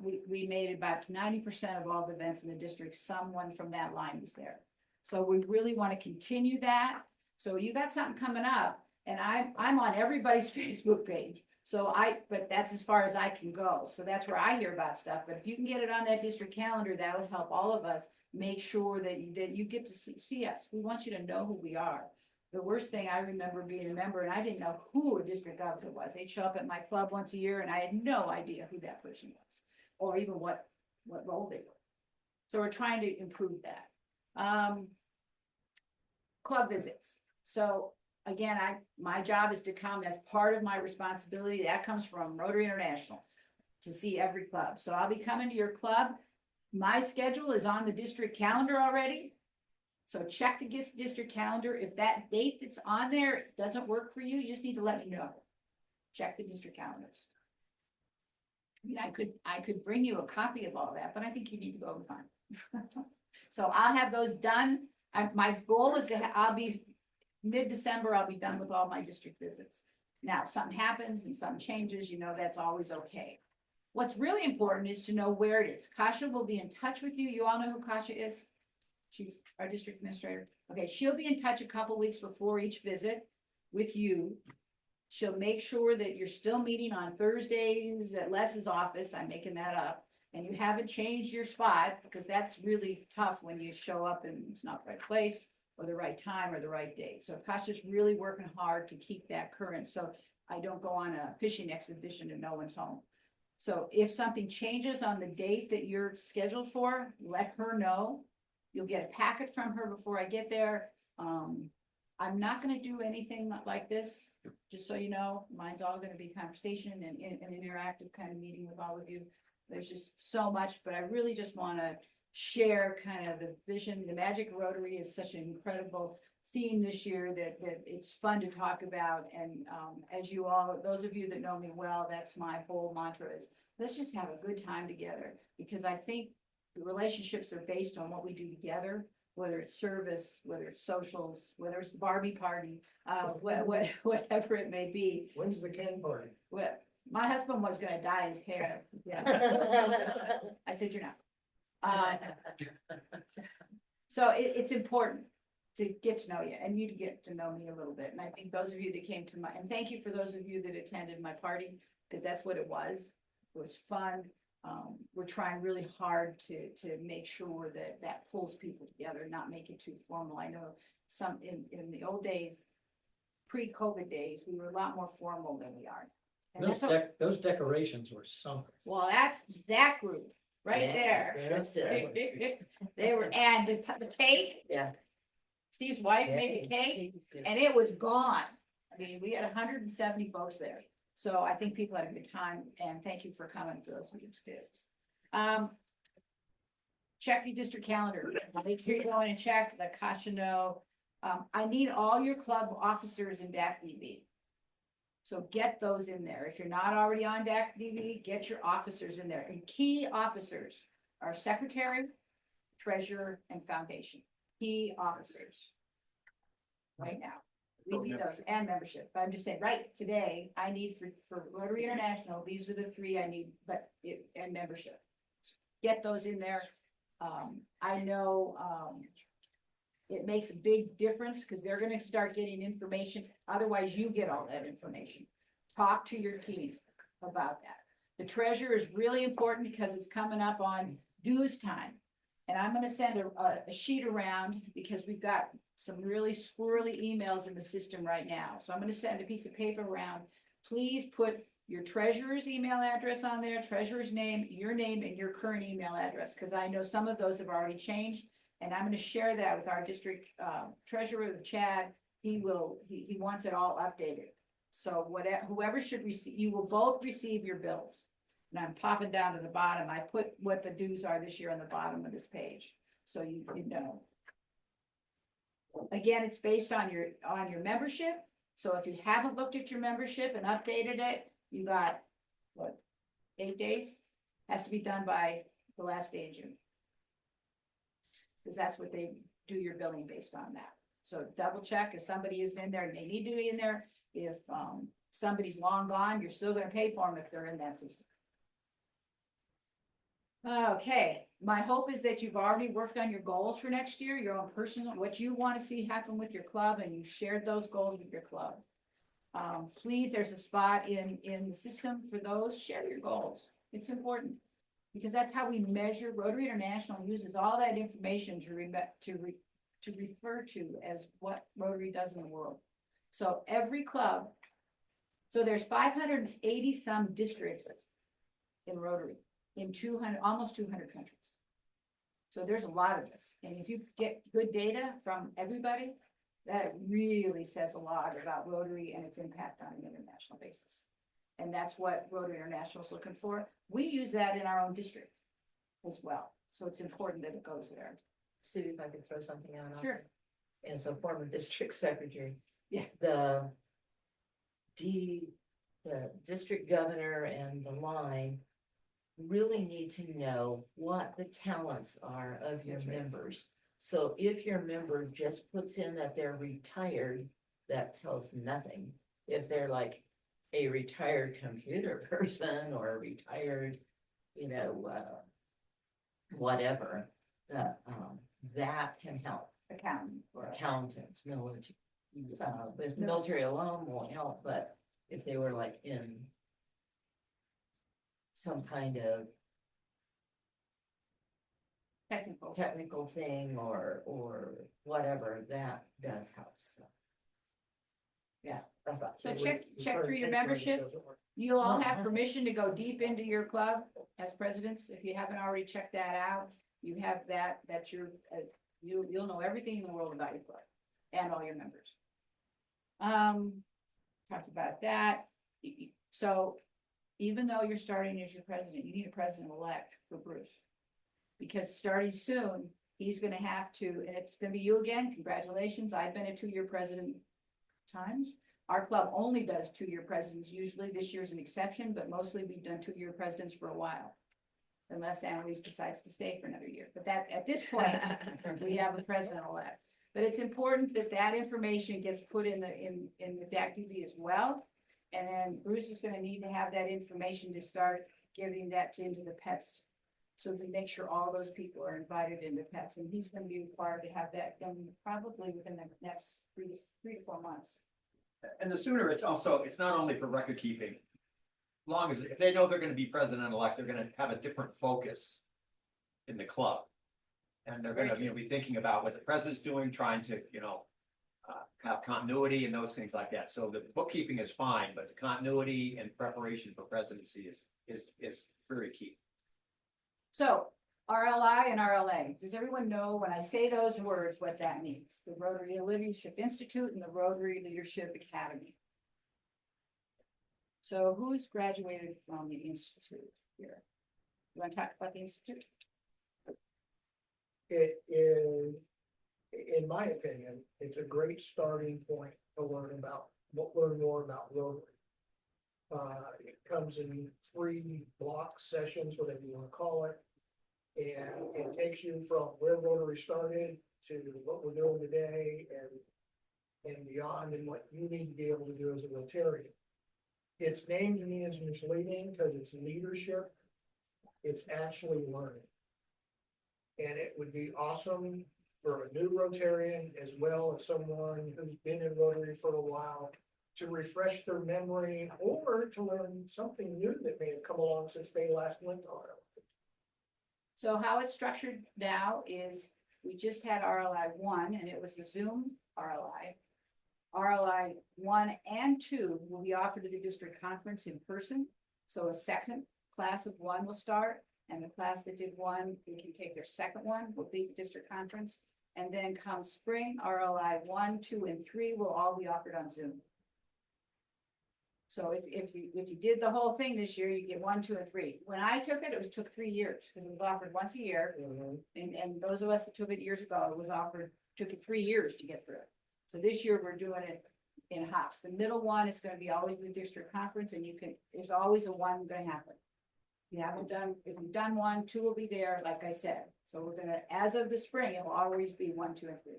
we made about 90% of all the events in the district, someone from that line was there. So we really want to continue that. So you got something coming up, and I'm on everybody's Facebook page. So but that's as far as I can go. So that's where I hear about stuff. But if you can get it on that district calendar, that would help all of us make sure that you get to see us. We want you to know who we are. The worst thing I remember being a member, and I didn't know who a district governor was. They'd show up at my club once a year, and I had no idea who that person was, or even what role they were. So we're trying to improve that. Club visits. So again, my job is to come. That's part of my responsibility. That comes from Rotary International to see every club. So I'll be coming to your club. My schedule is on the district calendar already. So check the district calendar. If that date that's on there doesn't work for you, you just need to let me know. Check the district calendars. I mean, I could bring you a copy of all that, but I think you need to go and find. So I'll have those done. My goal is I'll be mid-December, I'll be done with all my district visits. Now, if something happens and something changes, you know, that's always okay. What's really important is to know where it is. Kasha will be in touch with you. You all know who Kasha is? She's our district administrator. Okay, she'll be in touch a couple weeks before each visit with you. She'll make sure that you're still meeting on Thursdays at Les's office. I'm making that up. And you haven't changed your spot, because that's really tough when you show up and it's not the right place or the right time or the right date. So Kasha's really working hard to keep that current, so I don't go on a fishing expedition and no one's home. So if something changes on the date that you're scheduled for, let her know. You'll get a packet from her before I get there. I'm not going to do anything like this, just so you know. Mine's all going to be conversation and an interactive kind of meeting with all of you. There's just so much, but I really just want to share kind of the vision. The Magic Rotary is such an incredible theme this year that it's fun to talk about. And as you all, those of you that know me well, that's my whole mantra is, let's just have a good time together, because I think the relationships are based on what we do together, whether it's service, whether it's socials, whether it's the Barbie party, whatever it may be. When's the Ken party? Well, my husband was gonna dye his hair. Yeah. I said, you're not. So it's important to get to know you, and you to get to know me a little bit. And I think those of you that came to and thank you for those of you that attended my party, because that's what it was. It was fun. We're trying really hard to make sure that pulls people together, not make it too formal. I know some in the old days, pre-COVID days, we were a lot more formal than we are. And Those decorations were something. well, that's that group right there. Yes, They were, and the cake. Yeah. Steve's wife made a cake and it was gone. I mean, we had 170 folks there. So I think people had a good time, and thank you for coming for those of you who did. Check the district calendar. Make sure you go in and check, let Kasha know. I need all your club officers in DAC-DB. So get those in there. If you're not already on DAC-DB, get your officers in there. And key officers are secretary, treasurer, and foundation. Key officers right now. We need those, and membership. But I'm just saying, right today, I need for Rotary International, these are the three I need, and membership. Get those in there. I know it makes a big difference, because they're going to start getting information. Otherwise, you get all that information. Talk to your team about that. The treasurer is really important, because it's coming up on dues time. And I'm going to send a sheet around, because we've got some really squirrely emails in the system right now. So I'm going to send a piece of paper around. Please put your treasurer's email address on there, treasurer's name, and your current email address, because I know some of those have already changed. And I'm going to share that with our district treasurer, Chad. He wants it all updated. So whoever should receive, you will both receive your bills. And I'm popping down to the bottom. I put what the dues are this year on the bottom of this page, so you know. Again, it's based on your membership. So if you haven't looked at your membership and updated it, you got, what, 8 days? Has to be done by the last day of June. Because that's what they do your billing based on that. So double check if somebody isn't in there and they need to be in there. If somebody's long gone, you're still gonna pay for them if they're in that system. Okay, my hope is that you've already worked on your goals for next year, your own personal, what you want to see happen with your club, and you've shared those goals with your club. Please, there's a spot in the system for those, share your goals. It's important. Because that's how we measure. Rotary International uses all that information to refer to as what Rotary does in the world. So every club, so there's 580 some districts in Rotary in 200, almost 200 countries. So there's a lot of this. And if you get good data from everybody, that really says a lot about Rotary and its impact on an international basis. And that's what Rotary International is looking for. We use that in our own district as well. So it's important that it goes there. Sue, if I could throw something out. Sure. As a former district secretary. Yeah. The district governor and the line really need to know what the talents are of your members. So if your member just puts in that they're retired, that tells nothing. If they're like a retired computer person or a retired, whatever, that can help. Accountant. Or accountant, military. With military alone won't help, but if they were like in some kind of technical thing or whatever, that does help, so. Yeah. I thought- So check through your membership. You'll all have permission to go deep into your club as presidents. If you haven't already checked that out, you have that's your, you'll know everything in the world about your club and all your members. Talked about that. So even though you're starting as your president, you need a president-elect for Bruce. Because starting soon, he's gonna have to, and it's gonna be you again, congratulations. I've been a 2-year president times. Our club only does 2-year presidents usually. This year's an exception, but mostly we've done 2-year presidents for a while. Unless Annalise decides to stay for another year. But that, at this point, we have a president-elect. But it's important that that information gets put in the DAC-DB as well. And then Bruce is gonna need to have that information to start giving that into the pets. So we make sure all those people are invited into pets, and he's gonna be required to have that done probably within the next 3 to 4 months. And the sooner it's not only for record keeping. Long as, if they know they're gonna be president-elect, they're gonna have a different focus in the club. And they're gonna, be thinking about what the president's doing, trying to, have continuity and those things like that. So the bookkeeping is fine, but the continuity and preparation for presidency is very key. So RLI and RLA, does everyone know when I say those words, what that means? The Rotary Leadership Institute and the Rotary Leadership Academy. So who's graduated from the Institute here? You want to talk about the Institute? It is, in my opinion, it's a great starting point to learn more about Rotary. It comes in 3 block sessions, whatever you want to call it. And it takes you from where Rotary started to what we're doing today and beyond, and what you need to be able to do as a Rotarian. Its name to me is misleading because it's leadership. It's actually learning. And it would be awesome for a new Rotarian as well as someone who's been in Rotary for a while to refresh their memory or to learn something new that may have come along since they last went to RLI. So how it's structured now is we just had RLI 1 and it was a Zoom RLI. RLI 1 and 2 will be offered to the district conference in person. So a second class of 1 will start, and the class that did 1, they can take their second one, will be the district conference. And then come spring, RLI 1, 2, and 3 will all be offered on Zoom. So if you did the whole thing this year, you get 1, 2, and 3. When I took it, took 3 years, because it was offered once a year. And those of us that took it years ago, took it 3 years to get through it. So this year, we're doing it in hops. The middle one is gonna be always the district conference, and there's always a one gonna happen. If you've done 1, 2 will be there, like I said. So we're gonna, as of the spring, it'll always be 1, 2, and 3.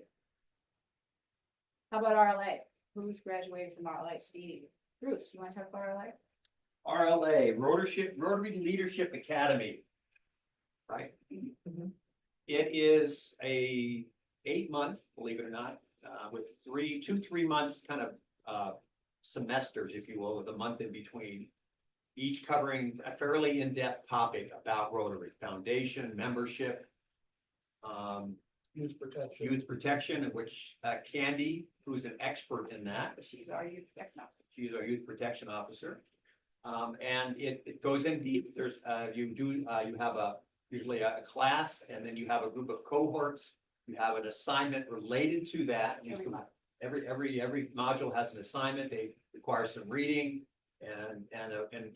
How about RLA? Who's graduated from RLA? Steve. Bruce, you wanna talk about RLA? RLA, Rotary Leadership Academy. Right? It is a 8-month, believe it or not, with 3 months kind of semesters, if you will, with a month in between, each covering a fairly in-depth topic about Rotary foundation, membership, Youth protection. youth protection, of which Candy, who's an expert in that. She's our youth protection officer. She's our youth protection officer. And it goes in deep. There's, you have usually a class, and then you have a group of cohorts. You have an assignment related to that. Every module has an assignment. They require some reading and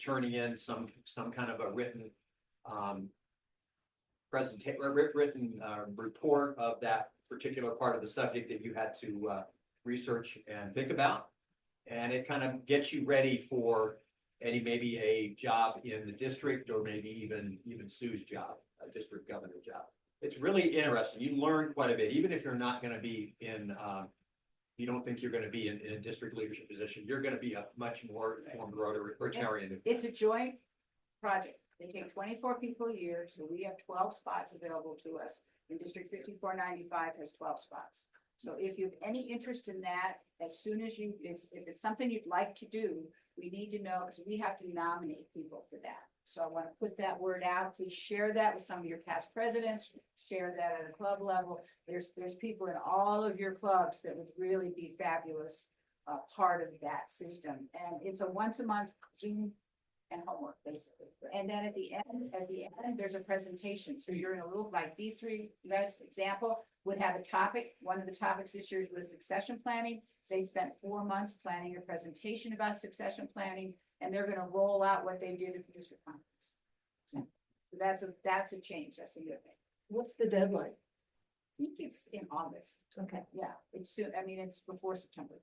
turning in some kind of a written report of that particular part of the subject that you had to research and think about. And it kind of gets you ready for maybe a job in the district, or maybe even Sue's job, a district governor job. It's really interesting. You learn quite a bit, even if you're not going to be in, you don't think you're going to be in a district leadership position. You're going to be a much more informed Rotarian. It's a joint project. They take 24 people a year, so we have 12 spots available to us. And District 5495 has 12 spots. So if you have any interest in that, as soon as if it's something you'd like to do, we need to know, because we have to nominate people for that. So I want to put that word out. Please share that with some of your past presidents, share that at a club level. There's people in all of your clubs that would really be fabulous part of that system. And it's a once a month Zoom and homework, basically. And then at the end, there's a presentation. So you're in a little, like these 3, you guys, example, would have a topic. One of the topics this year was succession planning. They spent 4 months planning a presentation about succession planning, and they're gonna roll out what they did at the district conference. So that's a change. That's a good thing. What's the deadline? I think it's in August. Okay. Yeah, it's soon. I mean, it's before September.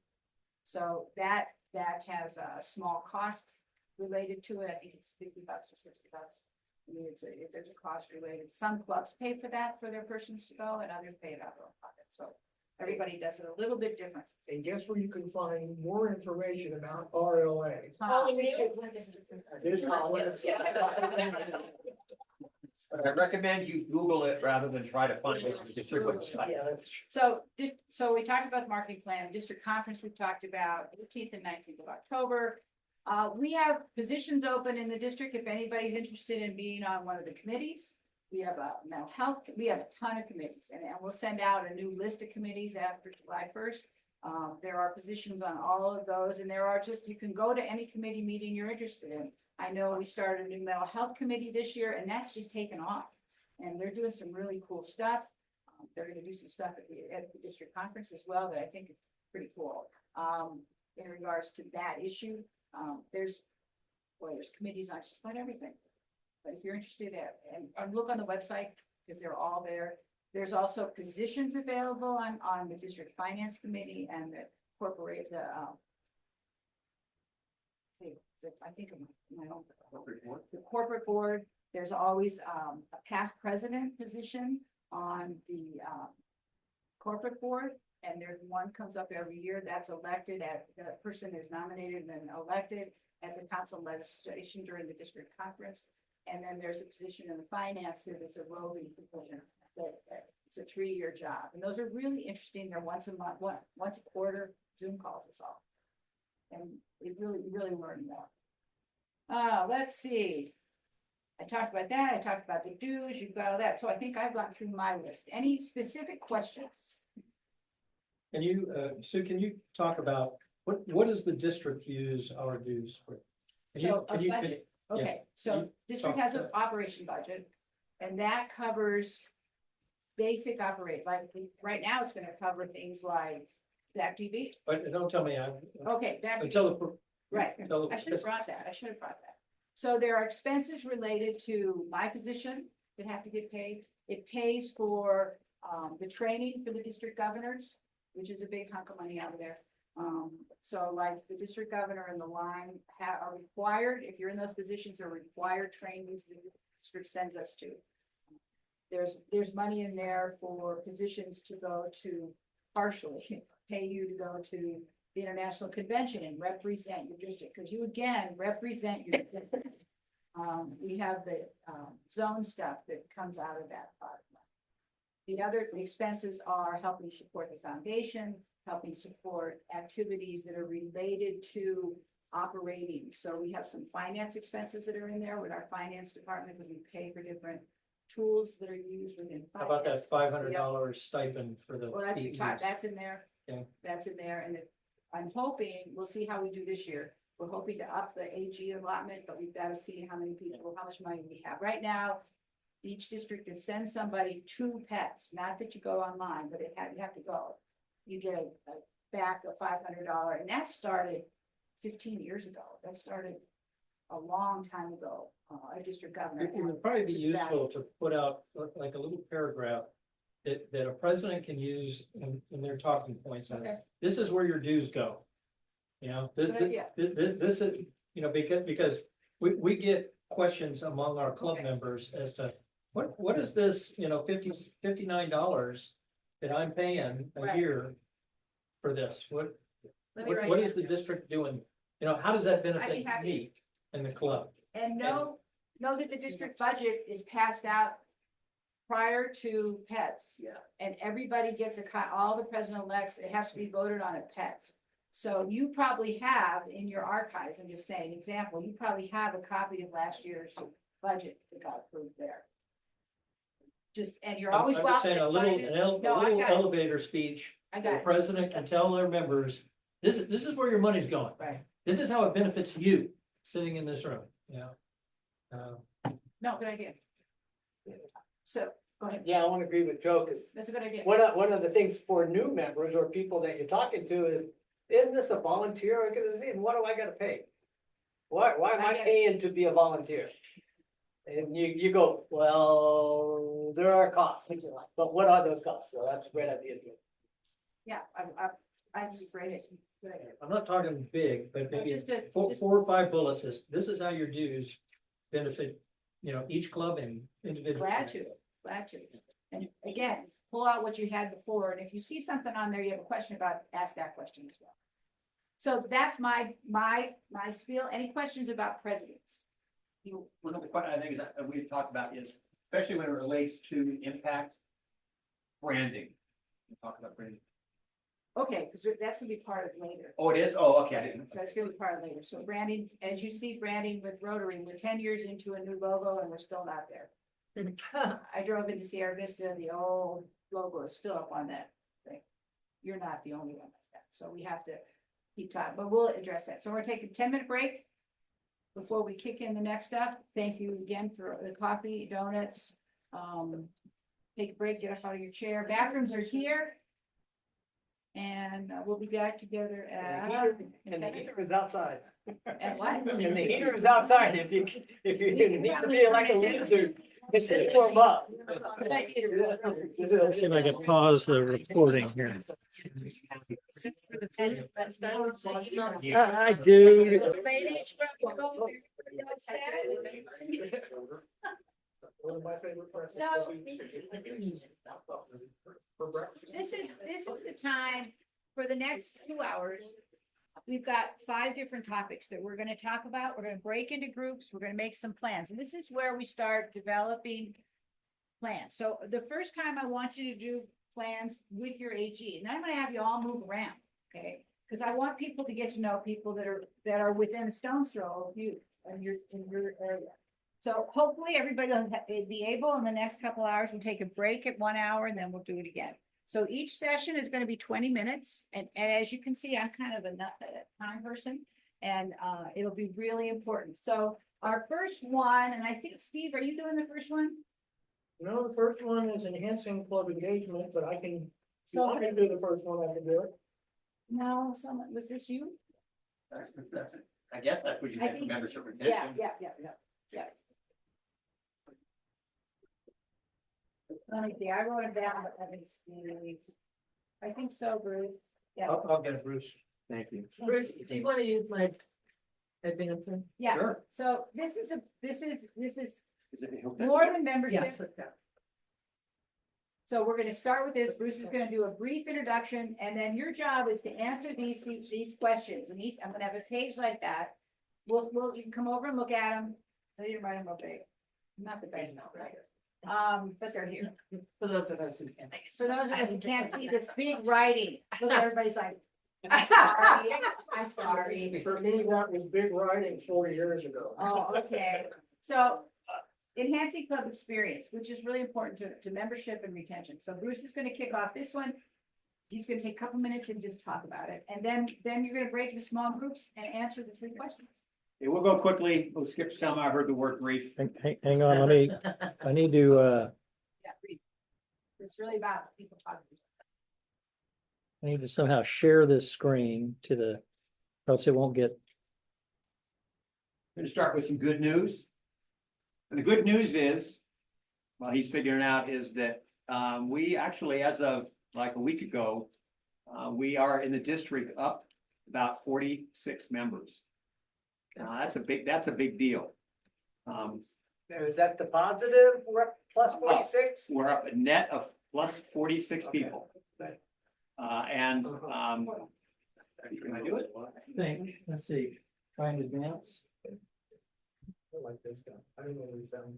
So that has a small cost related to it. I think it's $50 or $60. I mean, if there's a cost related, some clubs pay for that for their persons to go, and others pay it out of their own pocket. So everybody does it a little bit different. And guess where you can find more information about RLA? This website. I recommend you Google it rather than try to find it on the district website. So we talked about the marketing plan, district conference we've talked about, 18th and 19th of October. We have positions open in the district if anybody's interested in being on one of the committees. We have a mental health, we have a ton of committees, and we'll send out a new list of committees after July 1st. There are positions on all of those, and you can go to any committee meeting you're interested in. I know we started a new mental health committee this year, and that's just taken off. And they're doing some really cool stuff. They're gonna do some stuff at the district conference as well that I think is pretty cool. In regards to that issue, there's committees on just about everything. But if you're interested and look on the website, because they're all there. There's also positions available on the district finance committee and the I think of my own the corporate board. There's always a past president position on the corporate board, and there's one comes up every year that's elected the person is nominated and elected at the council legislation during the district conference. And then there's a position in the finance that is a roving position that it's a 3-year job. And those are really interesting. They're once a month, once a quarter Zoom calls us all. And we really learn more. Let's see. I talked about that. I talked about the dues. You've got all that. So I think I've gone through my list. Any specific questions? Can you, Sue, can you talk about what does the district use our dues for? Budget. Okay, so district has an operation budget, and that covers basic operate, like right now it's gonna cover things like the TV. But don't tell me Okay, until Right, Tell I should have brought that, I should have brought that. So there are expenses related to my position that have to get paid. It pays for, the training for the district governors, which is a big hunk of money out of there. So like the district governor and the line are required, if you're in those positions, are required trainings that the district sends us to. There's money in there for positions to go to partially pay you to go to the international convention and represent your district, because you again represent your district. We have the zone stuff that comes out of that part. The other expenses are helping support the foundation, helping support activities that are related to operating. So we have some finance expenses that are in there with our finance department, because we pay for different tools that are used within How about finance. that $500 stipend for the Well, PEs? that's in there. Okay. That's in there, and I'm hoping, we'll see how we do this year. We're hoping to up the AG allotment, but we've got to see how many people, how much money we have. Right now, each district that sends somebody 2 pets, not that you go online, but you have to go. You get a back of $500, and that started 15 years ago. That started a long time ago, a district governor. It would probably be useful to put out like a little paragraph that a president can use in their talking points. As, Okay. this is where your dues go. You know, Good idea. this is, you know, because we get questions among our club Okay. members as to what is this, you know, $59 that I'm paying a Right. year for this? Let me write What it is the down. district doing? You know, how does that I'd be benefit happy. me and the club? And know that the district budget is passed out prior to pets. Yeah. And everybody gets all the president-elects, it has to be voted on at pets. So you probably have in your archives, I'm just saying, example, you probably have a copy of last year's budget that got approved there. And you're always I'm just welcome saying to a little, find it. No, I got it. elevator speech. I The got it. president can tell their members, this is where your money's going. Right. This is how it benefits you sitting in this room, you know? No, good idea. So, go ahead. Yeah, I want to agree with Joe, because That's a good idea. one of the things for new members or people that you're talking to is, isn't this a volunteer organization? What do I gotta pay? Why am I I get it. paying to be a volunteer? And you go, well, there are costs, but what are those costs? So that's a great idea. Yeah, I just read it. Good idea. I'm not talking big, but maybe Just a- four or five bullets says, this is how your dues benefit, you know, each club and individual. Glad to. And again, pull out what you had before, and if you see something on there you have a question about, ask that question as well. So that's my spiel. Any questions about presidents? One of the questions I think that we've talked about is, especially when it relates to impact branding. We talk about branding. Okay, because that's gonna be part of later. Oh, it is? Oh, okay, I didn't. So it's gonna be part of later. So branding, as you see, branding with Rotary, we're 10 years into a new logo and we're still not there. I drove into Sierra Vista, the old logo is still up on that thing. You're not the only one like that, so we have to keep talking, but we'll address that. So we're taking a 10-minute break before we kick in the next stuff. Thank you again for the coffee, donuts. Take a break, get up out of your chair. Bathrooms are here. And we'll be back together at. And the heater is outside. And what? And the heater is outside if you need to be like a lizard. It's for above. Let's see if I can pause the recording here. I do. Ladies, One of my favorite parts. So- This is the time for the next 2 hours. We've got 5 different topics that we're gonna talk about. We're gonna break into groups. We're gonna make some plans. And this is where we start developing plans. So the first time I want you to do plans with your AG, and then I'm gonna have you all move around, okay? Because I want people to get to know people that are within a stone's throw of you in your area. So hopefully everybody will be able in the next couple hours. We'll take a break at 1 hour and then we'll do it again. So each session is going to be 20 minutes. And as you can see, I'm kind of a time person and it'll be really important. So our first one, and I think Steve, are you doing the first one? No, the first one is enhancing club engagement, but I can, if you So- want me to do the first one, I can do it. No, someone, was this you? I guess that's what you I get for think- membership Yeah, retention. yeah. Let me see, I wrote it down, but let me see. I think so, Bruce. Yeah, I'll get it, Bruce. Thank you. Bruce, do you want to use my advancer? yeah. Sure. So this is Is it okay? more than membership. Yes. So we're gonna start with this. Bruce is gonna do a brief introduction, and then your job is to answer these questions. And I'm gonna have a page like that. You can come over and look at them. I didn't write them real big. I'm not the best writer. But they're here. For those of us who can't. For those of us who can't see this big writing, look, everybody's like, I'm sorry, I'm sorry. For me, that was big writing 40 years ago. oh, okay. So enhancing club experience, which is really important to membership and retention. So Bruce is gonna kick off this one. He's gonna take a couple minutes and just talk about it. And then you're gonna break into small groups and answer the 3 questions. Okay, we'll go quickly. We'll skip some. I heard the word brief. Hang on, I need to, Yeah, brief. It's really about people talking. somehow share this screen to the, else it won't get, I'm going to start with some good news. And the good news is, while he's figuring out, is that we actually, as of like a week ago, we are in the district up about 46 members. That's a big deal. Is that the positive, we're up plus 46? We're up a net of plus 46 people. And can I do it? I think, let's see, trying to advance. I like this guy. I don't know what he's done.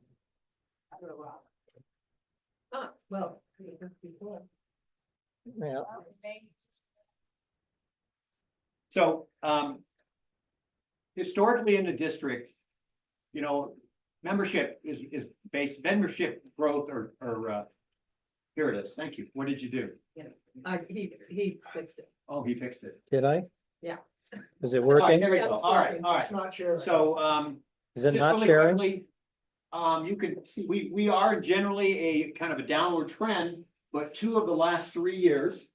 Well. Yeah, So, historically in the district, you know, membership is based, membership growth or, here it is. Thank you. What did you do? He fixed it. Oh, he fixed it. did I? Yeah. Is it All right, working? there we Yeah, go. it's All right, working. all right. It's not sharing. So, Is it just not really sharing? quickly, you can see, we are generally a kind of a downward trend, but 2 of the last 3 years,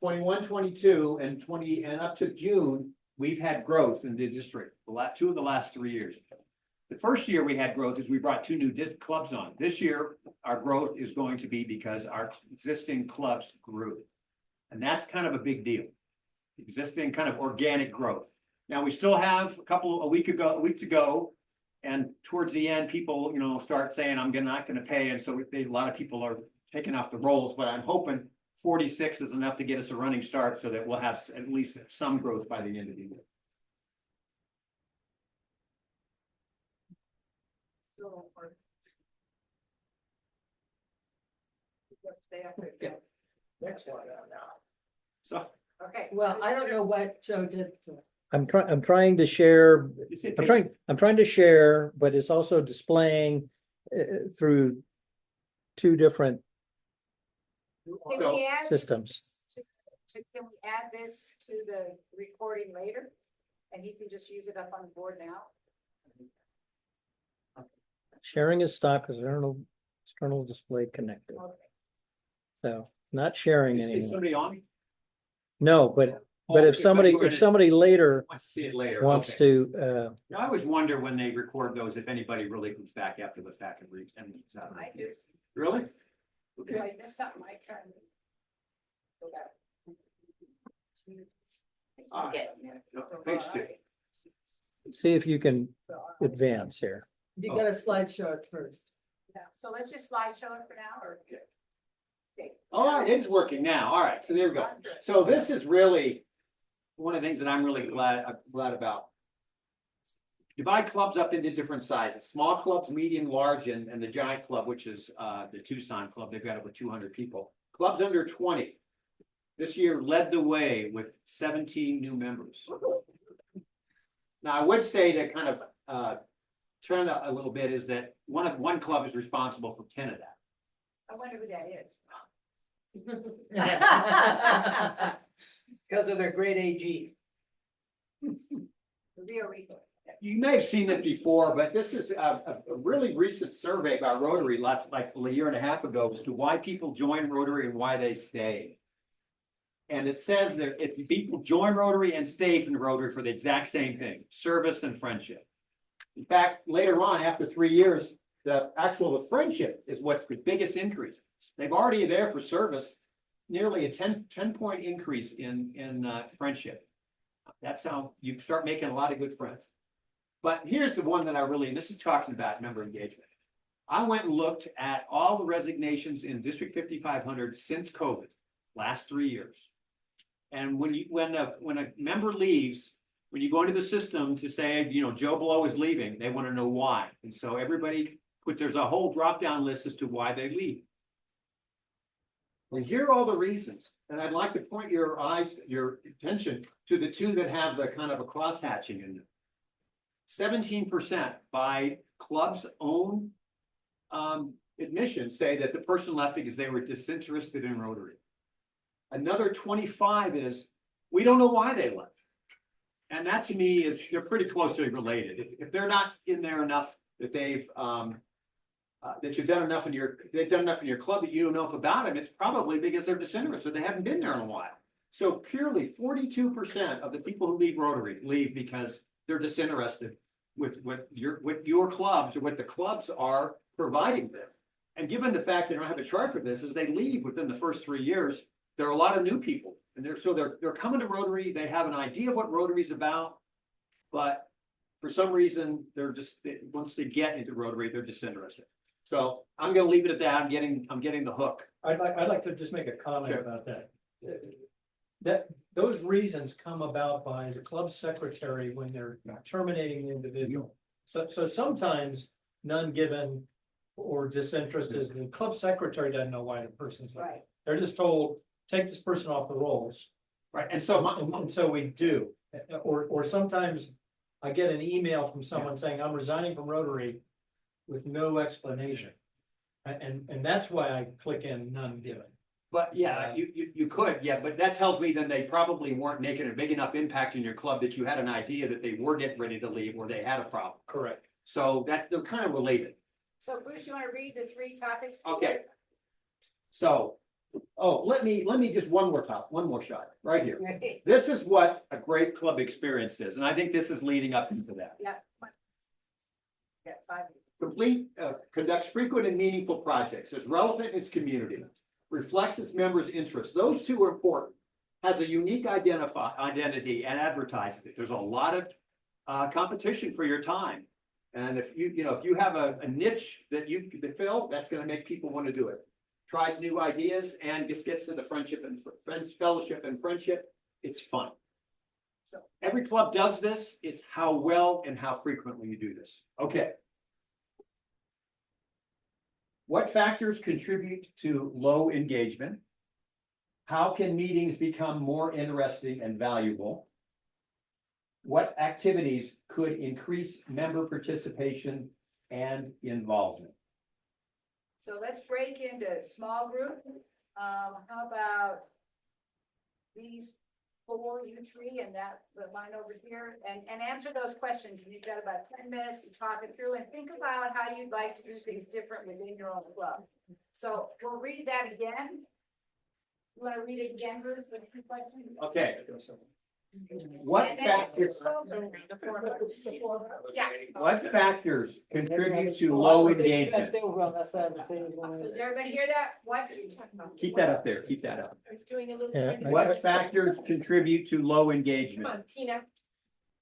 21, 22, and 20, and up to June, we've had growth in the district, 2 of the last 3 years. The first year we had growth is we brought 2 new clubs on. This year, our growth is going to be because our existing clubs grew. And that's kind of a big deal. Existing kind of organic growth. Now, we still have a week to go. And towards the end, people, start saying, I'm not gonna pay. And so a lot of people are taking off the rolls, but I'm hoping 46 is enough to get us a running start so that we'll have at least some growth by the end of the year. Next slide out now. So. Okay. Well, I don't know what Joe did to it. I'm trying to share, Is it- I'm trying to share, but it's also displaying through 2 different Can we add this systems. Can we add this to the recording later? And he can just use it up on the board now? Sharing is stopped because external display connected. Okay. So not sharing Is anymore. somebody on? No, but Okay, if somebody, we're gonna- if somebody later Want to see it later. wants Okay. to, I always wonder when they record those, if anybody really comes back after the fact and I do. Really? If Okay. I miss something, I try and go back. All right. Page 2. see if you can advance here. You got a slideshow at first. Yeah, so let's just slideshow it for now, or? Okay. All right, it's working now. All right, so there we go. So this is really one of the things that I'm really glad about. Divide clubs up into different sizes, small clubs, medium, large, and the giant club, which is the Tucson club. They've got over 200 people. Clubs under 20. This year led the way with 17 new members. Now, I would say to kind of turn that a little bit is that one club is responsible for 10 of that. I wonder who that is. Because of their great AG. The real Rico. You may have seen this before, but this is a really recent survey about Rotary like a year and a half ago as to why people join Rotary and why they stay. And it says that if people join Rotary and stay from Rotary for the exact same thing, service and friendship. In fact, later on, after 3 years, the friendship is what's the biggest increase. They've already there for service, nearly a 10 point increase in friendship. That's how you start making a lot of good friends. But here's the one that I really, and this is talking about member engagement. I went and looked at all the resignations in District 5500 since COVID, last 3 years. And when a member leaves, when you go into the system to say, you know, Joe Blow is leaving, they want to know why. And so everybody there's a whole drop-down list as to why they leave. Well, here are all the reasons. And I'd like to point your attention to the two that have the kind of a cross-hatching in them. 17% by club's own admission say that the person left because they were disinterested in Rotary. Another 25 is, we don't know why they left. And that to me is, they're pretty closely related. If they're not in there enough that they've, that you've done enough they've done enough in your club that you don't know about them, it's probably because they're disinterested. They haven't been there in a while. So purely 42% of the people who leave Rotary leave because they're disinterested with what your clubs or what the clubs are providing them. And given the fact they don't have a chart for this, as they leave within the first 3 years, there are a lot of new people, and they're coming to Rotary. They have an idea of what Rotary's about, but for some reason once they get into Rotary, they're disinterested. So I'm going to leave it at that. I'm getting the hook. I'd like to just make a comment about that. That those reasons come about by the club secretary when they're terminating the individual. So sometimes none given or disinterest is the club secretary doesn't know why the person's there. Right. They're just told, take this person off the rolls. Right. And so and so we do. Or sometimes I get an email from someone saying, I'm resigning from Rotary with no explanation. And that's why I click in none given. But yeah, you could, yeah, but that tells me then they probably weren't making a big enough impact in your club that you had an idea that they were getting ready to leave or they had a problem. Correct. So that they're kind of related. So Bruce, you want to read the 3 topics? Okay. So, let me just one more shot right here. This is what a great club experience is, and I think this is leading up into that. Yeah. Yeah, 5. Conducts frequent and meaningful projects, is relevant in its community, reflects its members' interests. Those two are important. Has a unique identity and advertises it. There's a lot of competition for your time. And if you have a niche that you fill, that's going to make people want to do it. Tries new ideas and just gets to the fellowship and friendship. It's fun. So every club does this. It's how well and how frequently you do this. Okay. What factors contribute to low engagement? How can meetings become more interesting and valuable? What activities could increase member participation and involvement? So let's break into small group. How about these 4, you 3, and that line over here, and answer those questions. You've got about 10 minutes to talk it through and think about how you'd like to do things different within your own club. So we'll read that again. You want to read it again, Bruce, with 2 questions? Okay. What factors contribute to low engagement? So did everybody hear that? What? Keep that up there. Keep that up. I was doing a little. What factors contribute to low Come engagement? on, Tina.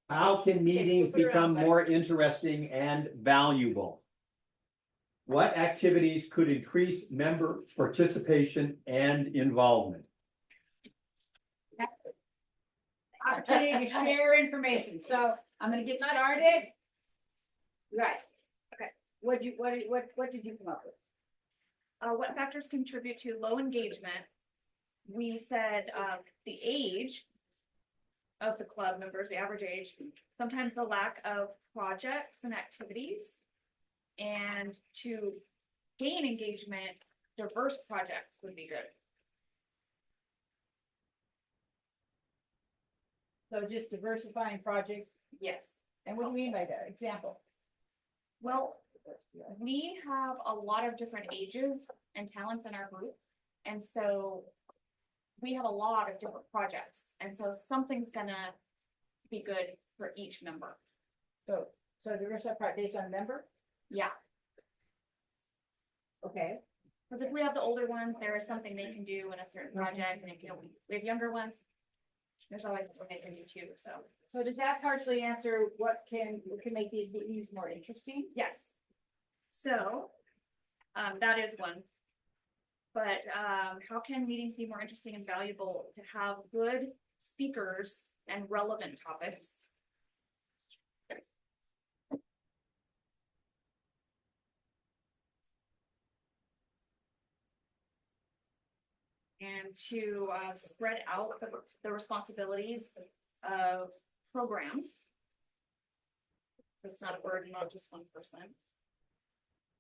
How can meetings become more interesting and valuable? What activities could increase member participation and involvement? Opportunity to share information. So I'm gonna get started. You guys, Okay. what did you come up with? What factors contribute to low engagement? We said the age of the club members, the average age, sometimes the lack of projects and activities. And to gain engagement, diverse projects would be good. So just diversifying projects. Yes. And what do you mean by that? Example. Well, we have a lot of different ages and talents in our group. And so we have a lot of different projects, and so something's gonna be good for each member. So the rest of part based on member? Yeah, Okay, because if we have the older ones, there is something they can do in a certain project, and if we have younger ones, there's always something they can do too, so. so does that partially answer what can make these meetings more interesting? Yes. So, that is one. But, how can meetings be more interesting and valuable? To have good speakers and relevant topics. And to, spread out the responsibilities of programs. So it's not a burden on just one person.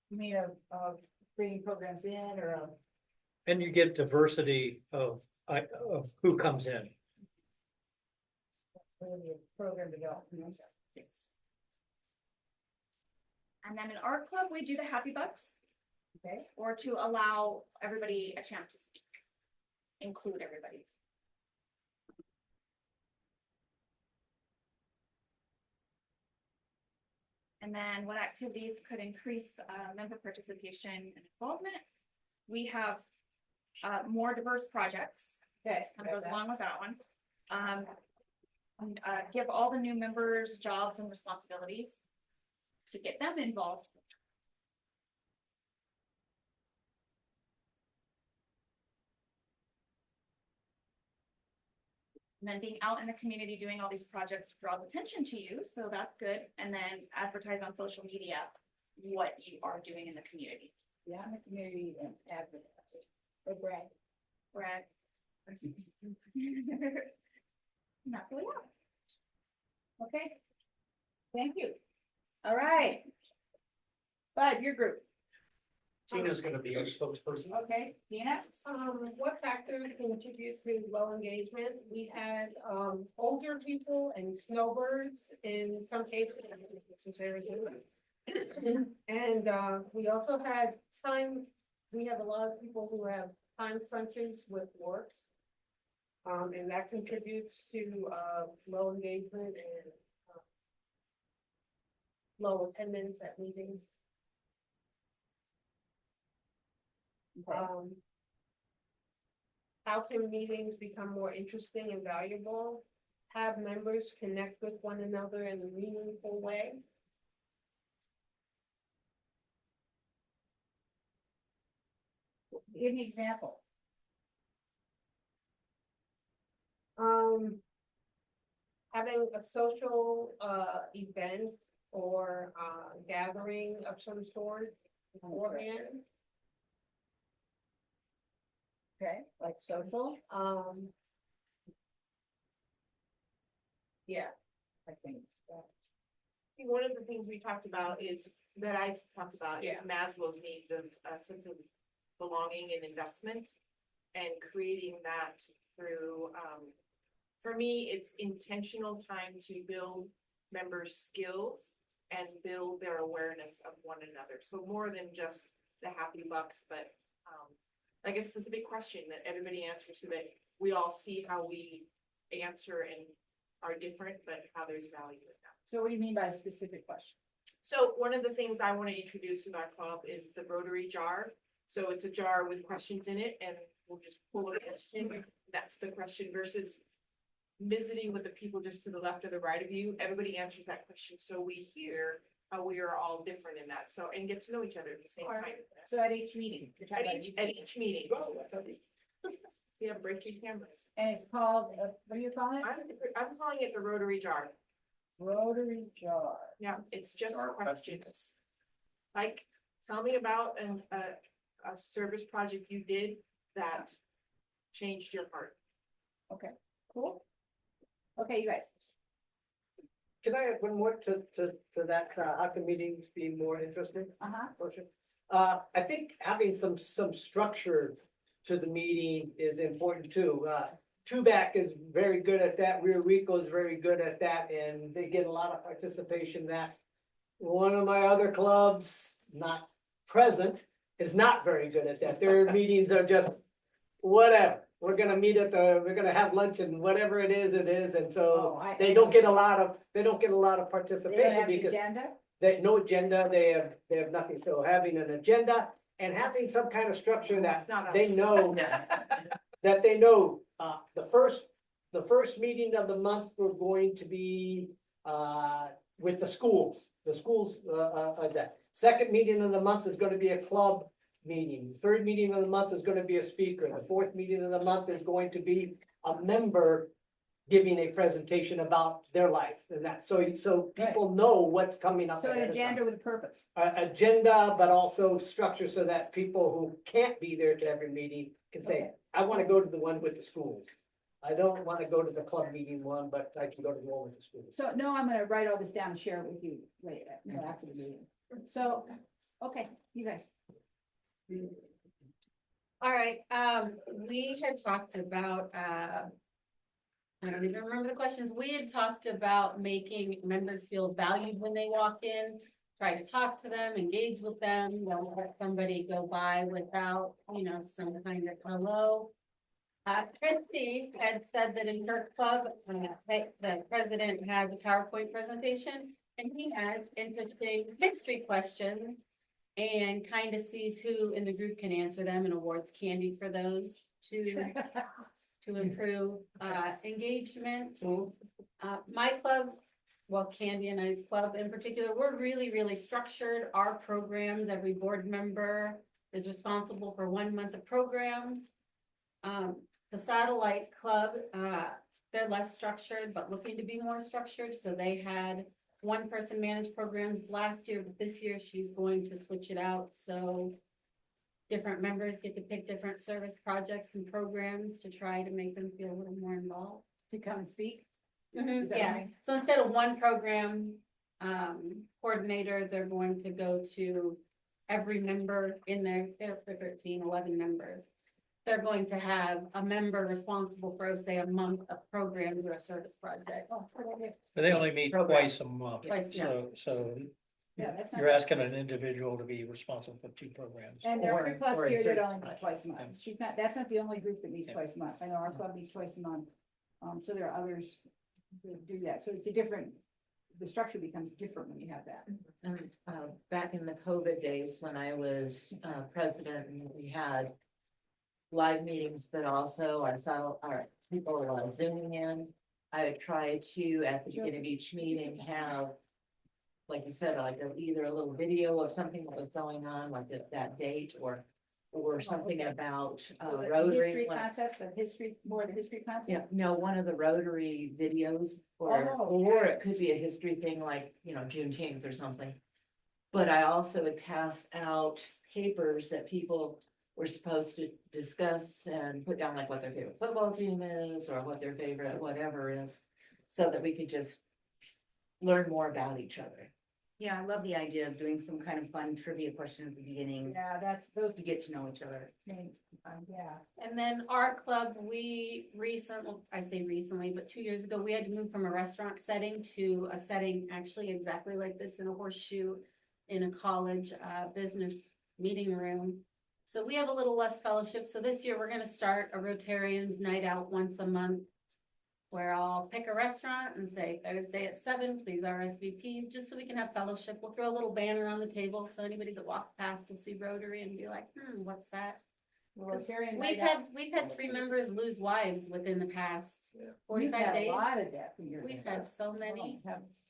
You mean of bringing programs in or of? And you get diversity of who comes in. That's really a program development. And then in our club, we do the happy bucks. Okay. Or to allow everybody a chance to speak. Include everybody. And then what activities could increase member participation and involvement? We have more diverse projects. Okay. Kind of goes along with that one. And, give all the new members jobs and responsibilities to get them involved. And then being out in the community doing all these projects draws attention to you, so that's good. And then advertise on social media what you are doing in the community. Yeah, in the community and advertise or brag. Brag. And that's what we have. Okay. Thank you. All right. Bud, your group. Tina's gonna be our spokesperson. Okay, Dina? What factors contribute to low engagement? We had, older people and snowbirds in some cases, this is Arizona. And, we also had we have a lot of people who have time crunches with work. And that contributes to, low engagement and, low attendance at meetings. How can meetings become more interesting and valuable? Have members connect with one another in a meaningful way. Give me an example. Having a social, event or, gathering of some sort beforehand. Okay, like social? Yeah. I think. One of the things we talked about is, that I talked about is Yeah. Maslow's needs of a sense of belonging and investment. And creating that through, for me, it's intentional time to build members' skills and build their awareness of one another. So more than just the happy bucks, but like a specific question that everybody answers so that we all see how we answer and are different, but how there's value in that. So what do you mean by a specific question? So one of the things I want to introduce with our club is the Rotary jar. So it's a jar with questions in it, and we'll just pull a question. That's the question versus visiting with the people just to the left or the right of you. Everybody answers that question, so we hear how we are all different in that. So, and get to know each other at the same time. So at each meeting? you're talking about At each meeting. Yeah, break your cameras. And it's called, what do you call it? I'm calling it the Rotary jar. Rotary jar. Yeah, it's just questions. Like, tell me about a service project you did that changed your heart. Okay, cool. Okay, you guys. Can I add one more to that, how can meetings be more interesting? Portion? I think having some structure to the meeting is important too. Tubac is very good at that, Rio Rico is very good at that, and they get a lot of participation that. One of my other clubs, not present, is not very good at that. Their meetings are just whatever. we're gonna meet we're gonna have lunch and whatever it is, and so Oh, they don't get a lot of They participation don't have an because agenda? no agenda, they have nothing, so having an agenda and having some kind of structure It's that not they us. know, that they know, the first meeting of the month, we're going to be, with the schools, that. Second meeting of the month is gonna be a club meeting, the third meeting of the month is gonna be a speaker, the fourth meeting of the month is going to be a member giving a presentation about their life and that, so people know what's coming up. So an ahead of time. agenda with a purpose. Agenda, but also structure so that people who can't be there to every meeting can say, Okay. I wanna go to the one with the schools. I don't wanna go to the club meeting one, but I can go to the one with the schools. So no, I'm gonna write all this down and share it with you later, after the meeting. So, okay, you guys. All right, we had talked about, I don't even remember the questions. We had talked about making members feel valued when they walk in. Try to talk to them, engage with them, don't let somebody go by without, some kind of hello. Christy had said that in her club, the president has a PowerPoint presentation and he has interesting history questions and kind of sees who in the group can answer them and awards candy for those to improve engagement. My club, well, Candy and I's club in particular, we're really, really structured. Our programs, every board member is responsible for 1 month of programs. The satellite club, they're less structured, but looking to be more structured. So they had one person manage programs last year, but this year she's going to switch it out. So different members get to pick different service projects and programs to try to make them feel a little more involved. To come and speak? Mhm, Is that yeah, right? so instead of one program coordinator, they're going to go to every member in there for 13, 11 members. They're going to have a member responsible for, say, a month of programs or a service project. Oh, good idea. But they only meet Program. twice a month, Twice, yeah. so Yeah, that's not. you're asking an individual to be responsible for 2 programs. And there are other clubs or a here that service only meet project. twice a month. that's not the only group that meets Yeah. twice a month. I know our club meets twice a month. So there are others who do that. So it's the structure becomes different when you have that. And back in the COVID days, when I was president, and we had live meetings, but also our people zooming in. I would try to, at the beginning of each meeting, have, like you said, like either a little video of something that was going on, like that date, or something about So the Rotary. history concept, more of the history concept. Yeah, no, one of the Rotary videos, or Oh, okay. it could be a history thing like, Juneteenth or something. But I also would pass out papers that people were supposed to discuss and put down like what their favorite football team is, or what their favorite whatever is, so that we could just learn more about each other. Yeah, I love the idea of doing some kind of fun trivia question at the beginning Yeah, that's those. to get to know each other. Yeah. And then our club, I say recently, but 2 years ago, we had to move from a restaurant setting to a setting actually exactly like this in a horseshoe in a college business meeting room. So we have a little less fellowship. So this year, we're gonna start a Rotarians night out once a month, where I'll pick a restaurant and say Thursday at 7, please RSVP, just so we can have fellowship. We'll throw a little banner on the table, so anybody that walks past will see Rotary and be like, what's that? Rotarian We've night out. had 3 members lose wives within the past We've 45 had days. a lot of that. We've had so many, Oh, heavens.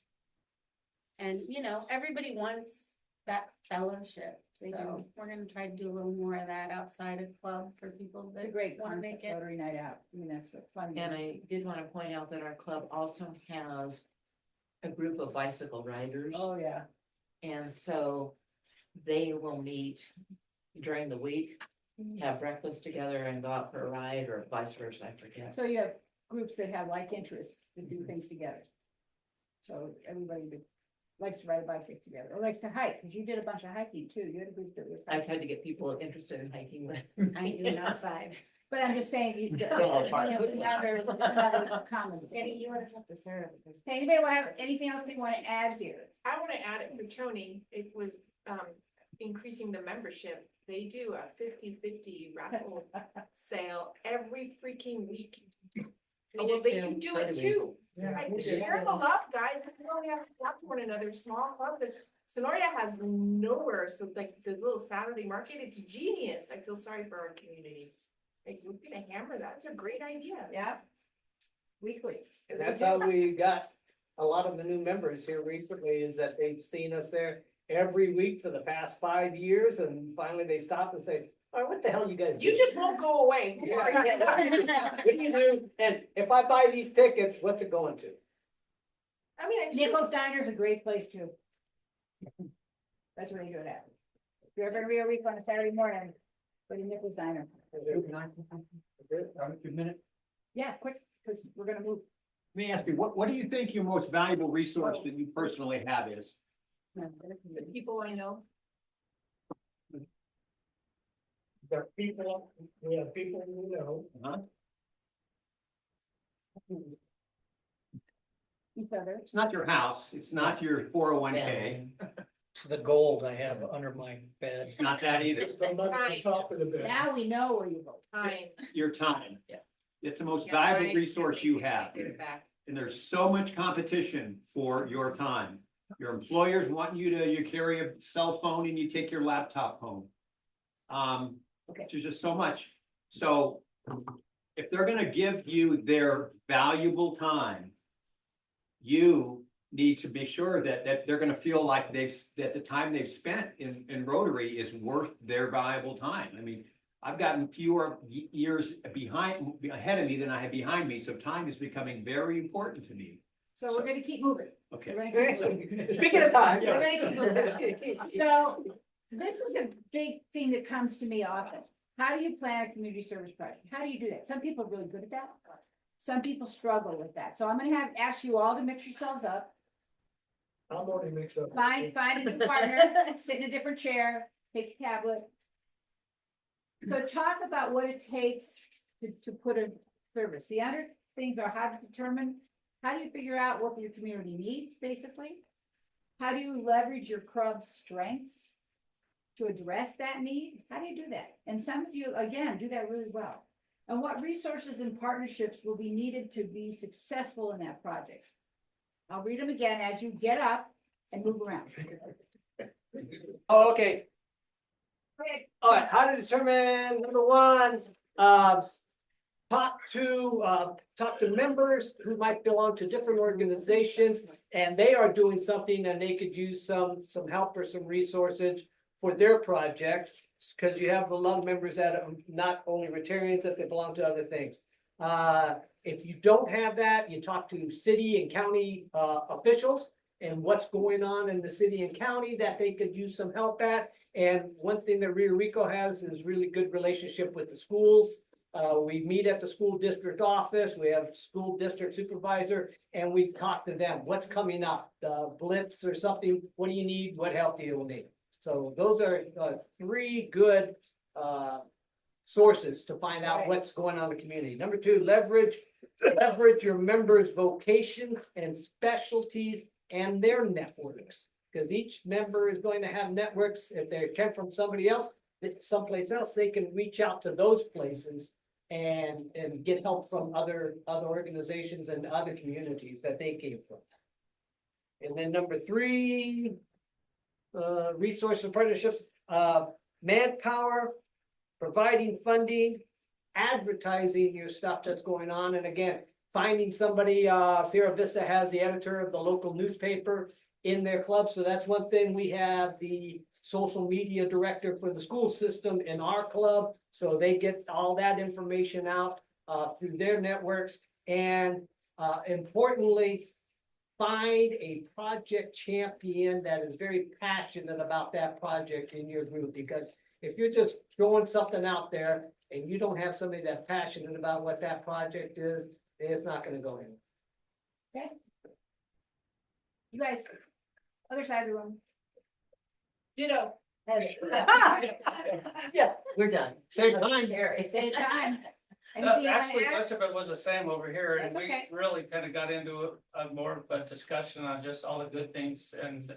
and everybody wants that fellowship. They So do. we're gonna try to do a little more of that outside of club for people It's a that great wanna concept, make it. Rotary night out. I mean, that's a fun. And I did want to point out that our club also has a group of bicycle riders. Oh, yeah. And so they will meet during the week, have breakfast together and go out for a ride, or vice versa, I forget. So you have groups that have like interests to do things together. So everybody that likes to ride a bike together, or likes to hike, because you did a bunch of hiking too. You had a group that was. I tried to get people interested in hiking with. I ain't doing outside. But I'm just saying. Oh, fine. It's another common. Eddie, you wanna talk to Sarah because. Hey, anybody want to have anything else they want to add here? I wanna add it for Tony, it was, increasing the membership. they do a 50-50 raffle sale every freaking week. We Well, do they too. can do So it do we. too. Yeah, Right, we do. share the love, guys. You know, we have to talk to one another, small club, but Sonoria has nowhere, so like the little Saturday market, it's genius. I feel sorry for our community. Like, we're gonna hammer that. It's a great idea. Yeah. Weekly. And that's how we got a lot of the new members here recently, is that they've seen us there every week for the past 5 years, and finally they stop and say, "Oh, what the hell you guys do?" You just won't go away. Who are you? What do you do? And if I buy these tickets, what's it going to? I mean, I just. Nichols Diner's a great place too. That's where they do it at. If you're ever real week on a Saturday morning, go to Nichols Diner. Good minute. Yeah, quick, because we're gonna move. Let me ask you, what do you think your most valuable resource that you personally have is? The people I know. The people, we have people we know. Huh? Each other. It's not your house, it's not your 401k, It's the gold I have under my bed. it's not that either. The money on top of the bed. Now we know where you go. Time. Your time. Yeah. It's the most Yeah, valuable time. resource you have. Get it back. And there's so much competition for your time. Your employers want you carry a cell phone and you take your laptop home. Okay. There's just so much. So if they're gonna give you their valuable time, you need to be sure that they're gonna feel like that the time they've spent in Rotary is worth their valuable time. I mean, I've gotten fewer years ahead of me than I have behind me, so time is becoming very important to me. So we're gonna keep moving. Okay. We're gonna keep moving. Speaking of time. We're gonna keep moving. So this is a big thing that comes to me often. How do you plan a community service project? How do you do that? Some people are really good at that. Some people struggle with that. So I'm gonna ask you all to mix yourselves up. I'm already mixed up. Find a new partner, sit in a different chair, take a tablet. So talk about what it takes to put a service. The other things are how do you figure out what your community needs, basically? How do you leverage your club's strengths to address that need? How do you do that? And some of you, again, do that really well. And what resources and partnerships will be needed to be successful in that project? I'll read them again as you get up and move around. Oh, okay. All right, how to determine, number one, talk to members who might belong to different organizations, and they are doing something and they could use some help or some resources for their projects, because you have a lot of members that are not only Rotarians, that they belong to other things. If you don't have that, you talk to city and county officials and what's going on in the city and county that they could use some help at. And one thing that Rio Rico has is really good relationship with the schools. We meet at the school district office, we have school district supervisor, and we talk to them, what's coming up, the blitz or something, what do you need, what help do you need? So those are three good sources to find out what's going on in the community. Number two, leverage your members' vocations and specialties and their networks. Because each member is going to have networks. If they come from somebody else, someplace else, they can reach out to those places and get help from other organizations and other communities that they came from. And then number three, resource and partnerships, manpower, providing funding, advertising your stuff that's going on. And again, finding somebody, Sierra Vista has the editor of the local newspaper in their club. So that's one thing. We have the social media director for the school system in our club. So they get all that information out through their networks. And importantly, find a project champion that is very passionate about that project in your group. Because if you're just throwing something out there and you don't have somebody that's passionate about what that project is, it's not going to go in. Okay. You guys, other side of the room. Ditto. Yeah, we're done. Same time. Terry. Same time. Anything you wanna Actually, add? much of it was the same over here, and That's we okay. really kind of got into a more of a discussion on just all the good things and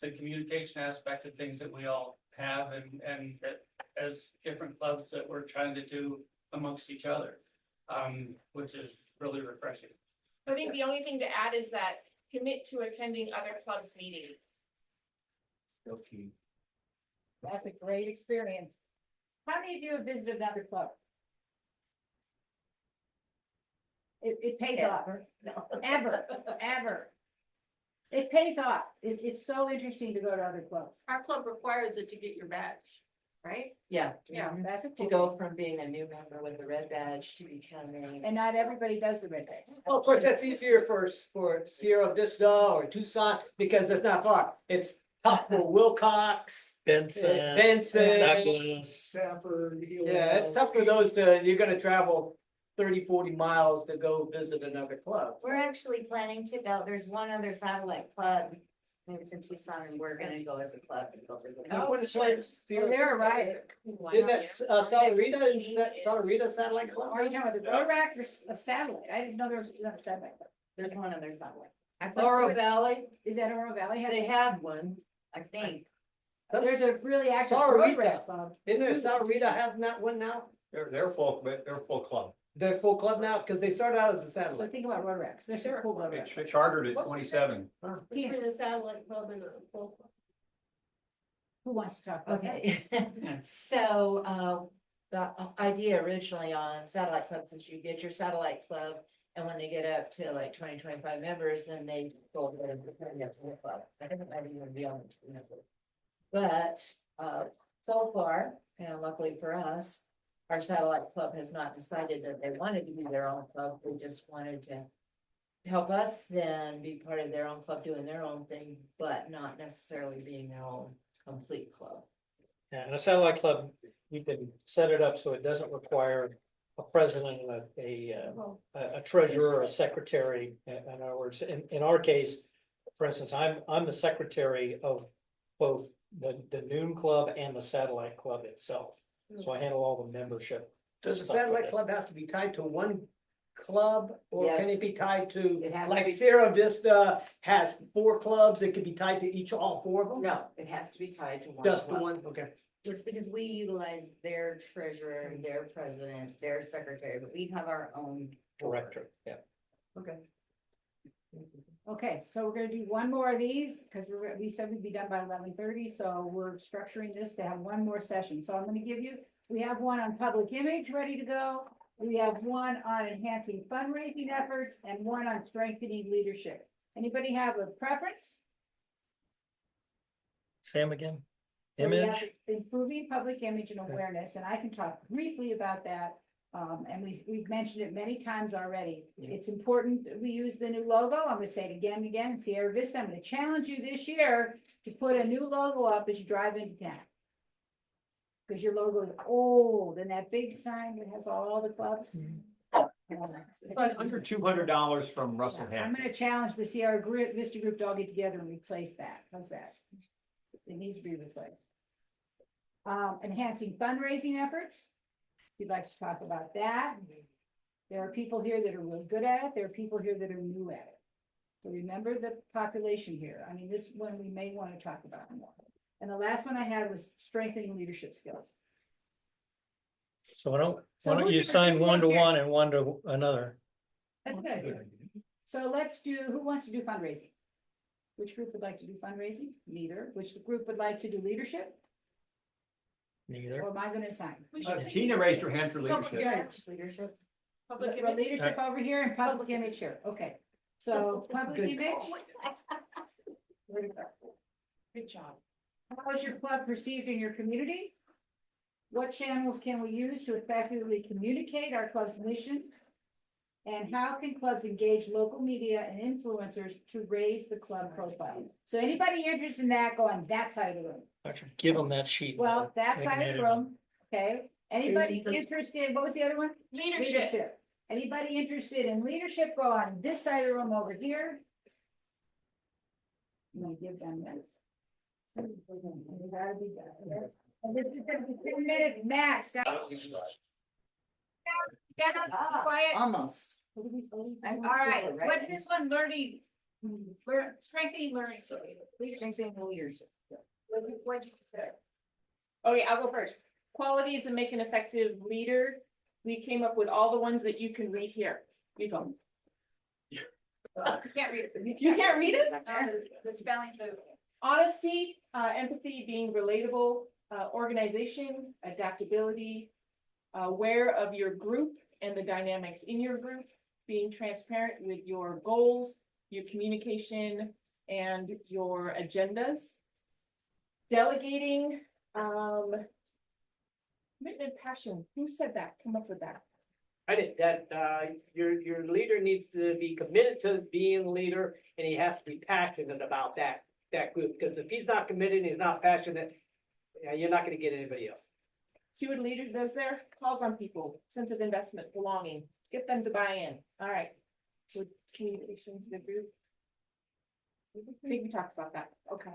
the communication aspect of things that we all have and that as different clubs that we're trying to do amongst each other, which is really refreshing. I think the only thing to add is that commit to attending other clubs' meetings. Okay. That's a great experience. How many of you have visited another club? It pays off, ever. It pays off. It's so interesting to go to other clubs. Our club requires it to get your badge, right? Yeah. Yeah, that's a To cool go thing. from being a new member with the red badge to becoming. And not everybody does the red badge. Well, of course, that's easier for Sierra Vista or Tucson because it's not far. It's tough for Wilcox, Benson, Benson. Douglas. Safford. Yeah, it's tough for those you're gonna travel 30, 40 miles to go visit another club. We're actually planning to go, there's one other satellite club, it's in Tucson, and we're gonna go as a club and go visit. And what is like Sierra They're Vista? right. Isn't that Salarita, Salarita Satellite Club? Are you talking about the Rotary or a satellite? I didn't know there was a satellite. There's one other satellite. I thought Oro there was- Valley, Is that Oro Valley? they have one. I think. There's a really active Salarita. Rotary club. Isn't there Salarita having that one now? They're full club. They're full club now, because they started out as a So satellite. think about Rotary, because there's some cool Rotary. It's chartered at 27. Between a satellite club and a full club. Who wants to talk about that? Okay, so, the idea originally on satellite clubs is you get your satellite club. And when they get up to like 20, 25 members, then they go over and become a full club. I think it might even be on the team. But, so far, and luckily for us, our satellite club has not decided that they wanted to be their own club. They just wanted to help us and be part of their own club, doing their own thing, but not necessarily being their own complete club. Yeah, and a satellite club, you can set it up so it doesn't require a president, a treasurer, a secretary. In other words, in our case, for instance, I'm the secretary of both the Noon Club and the Satellite Club itself. So I handle all the membership. Does the stuff with satellite it. club have to be tied to one club? Or can Yes. it be tied to, It has to like be- Sierra Vista has 4 clubs, it could be tied to all 4 of them? No, it has to be tied to one. Just the club. one, okay. It's because we utilize their treasurer, their president, their secretary, but we have our own. Director, yeah. Okay. Okay, so we're gonna do one more of these, because we said we'd be done by 11:30, so we're structuring this to have one more session. So I'm gonna give you, we have one on public image ready to go. We have one on enhancing fundraising efforts and one on strengthening leadership. Anybody have a preference? Sam again? So we have Image? Improving public image and awareness, and I can talk briefly about that. And we've mentioned it many times already. It's important that we use the new logo. I'm gonna say it again and again. Sierra Vista, I'm gonna challenge you this year to put a new logo up as you drive into town. Because your logo is old, and that big sign that has all the clubs. It's like under $200 from Russell I'm Hampton. gonna challenge the Sierra Vista group to all get together and replace that. How's that? It needs to be replaced. Enhancing fundraising efforts. If you'd like to talk about that. There are people here that are really good at it. There are people here that are new at it. So remember the population here. I mean, this one we may want to talk about more. And the last one I had was strengthening leadership skills. So why don't who's you gonna sign do one to volunteer? one and one to another? That's a good idea. So let's do, who wants to do fundraising? Which group would like to do fundraising? Neither. Which group would like to do leadership? Neither. Or am I gonna assign? Tina raised her hand for leadership. Leadership. Public Well, image. leadership over here and public image here. Okay. So public Good image. call. Where'd it go? Good job. How is your club perceived in your community? What channels can we use to effectively communicate our club's mission? And how can clubs engage local media and influencers to raise the club profile? So anybody interested in that, go on that side of the room. Actually, give them that sheet. Well, that They can side of edit the room, okay? Anybody interested, what was the other one? Leadership. Anybody interested in leadership, go on this side of the room over here. I'm gonna give them this. You gotta be done. And this is gonna be 10 minutes max. Guys. Get up, quiet. Almost. All right, what's this one, learning, strengthening learning, leadership. Leadership. What'd you say? Okay, I'll go first. Qualities and make an effective leader. We came up with all the ones that you can read here. You go. You can't read it. You can't read it? The spelling, the Honesty, empathy, being relatable, organization, adaptability, aware of your group and the dynamics in your group, being transparent with your goals, your communication, and your agendas. Delegating, commitment, passion. Who said that? Come up with that. I did that, your leader needs to be committed to being a leader, and he has to be passionate about that group, because if he's not committed and he's not passionate, yeah, you're not gonna get anybody else. See what a leader does there? Calls on people, sense of investment, belonging, get them to buy in. All right. With communication to the group. I think we talked about that. Okay.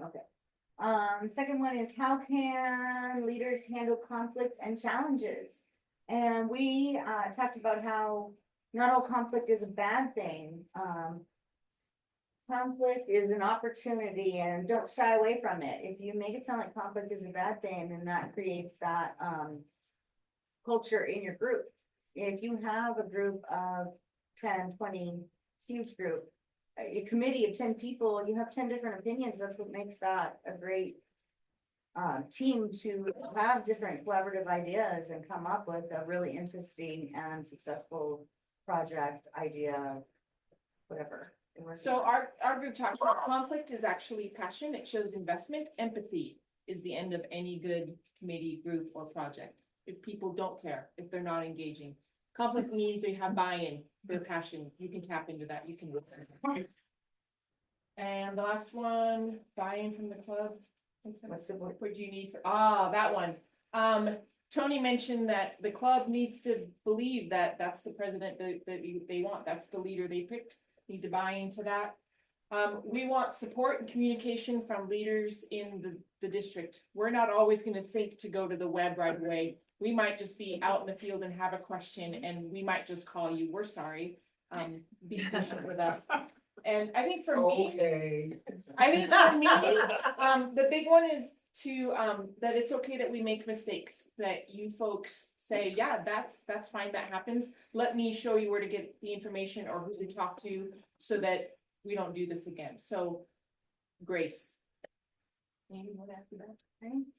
Second one is how can leaders handle conflict and challenges? And we talked about how not all conflict is a bad thing. Conflict is an opportunity, and don't shy away from it. If you make it sound like conflict is a bad thing, then that creates that culture in your group. If you have a group of 10, 20, huge group, a committee of 10 people, you have 10 different opinions. That's what makes that a great team, to have different collaborative ideas and come up with a really interesting and successful project idea, whatever. So our group talks about conflict is actually passion. It shows investment. Empathy is the end of any good committee, group, or project. If people don't care, if they're not engaging. Conflict means they have buy-in, their passion. You can tap into that. You can. And the last one, buy-in from the club. What's the word? What do you need for, that one. Tony mentioned that the club needs to believe that that's the president that they want. That's the leader they picked. Need to buy into that. We want support and communication from leaders in the district. We're not always going to think to go to the web right away. We might just be out in the field and have a question, and we might just call you. We're sorry. Be patient with us. And I think for me, the big one is to that it's okay that we make mistakes. That you folks say, yeah, that's fine. That happens. Let me show you where to get the information or who to talk to, so that we don't do this again. So, grace. Maybe what after that?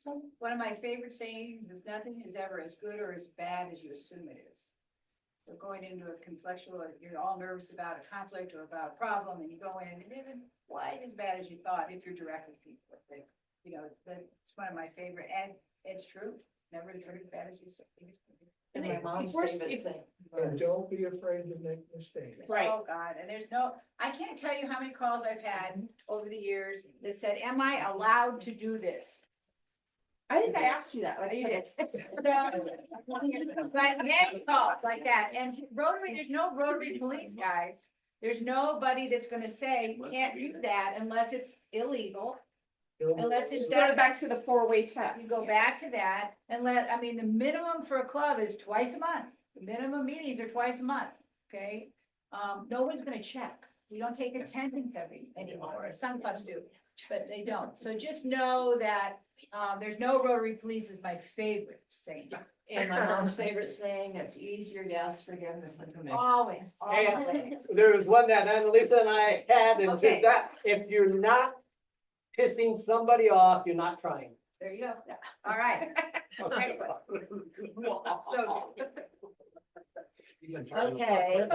So one of my favorite sayings is nothing is ever as good or as bad as you assume it is. So going into a conflictual, you're all nervous about a conflict or about a problem, and you go in and it isn't quite as bad as you thought if you're direct with people. You know, that's one of my favorite, and it's true. Never as bad as you think it's gonna be. And my mom's favorite saying And was, don't be afraid to make mistakes. Right. Oh, God, and I can't tell you how many calls I've had over the years that said, am I allowed to do this? I think I asked you that. You did. But many calls like that, and Rotary, there's no Rotary police, guys. There's nobody that's gonna say, can't do that unless it's illegal. Unless it's. Just go back to the 4-way test. You go back to that and the minimum for a club is twice a month. The minimum meetings are twice a month, okay? No one's gonna check. We don't take attendance anymore. Some clubs do, but they don't. So just know that, there's no Rotary police is my favorite saying. And my mom's favorite saying, it's easier to ask forgiveness than permission. Always, Hey, always. there was one that Annalisa and I had, and Okay. that, if you're not pissing somebody off, you're not trying. There you go. All right. Okay. So, Okay,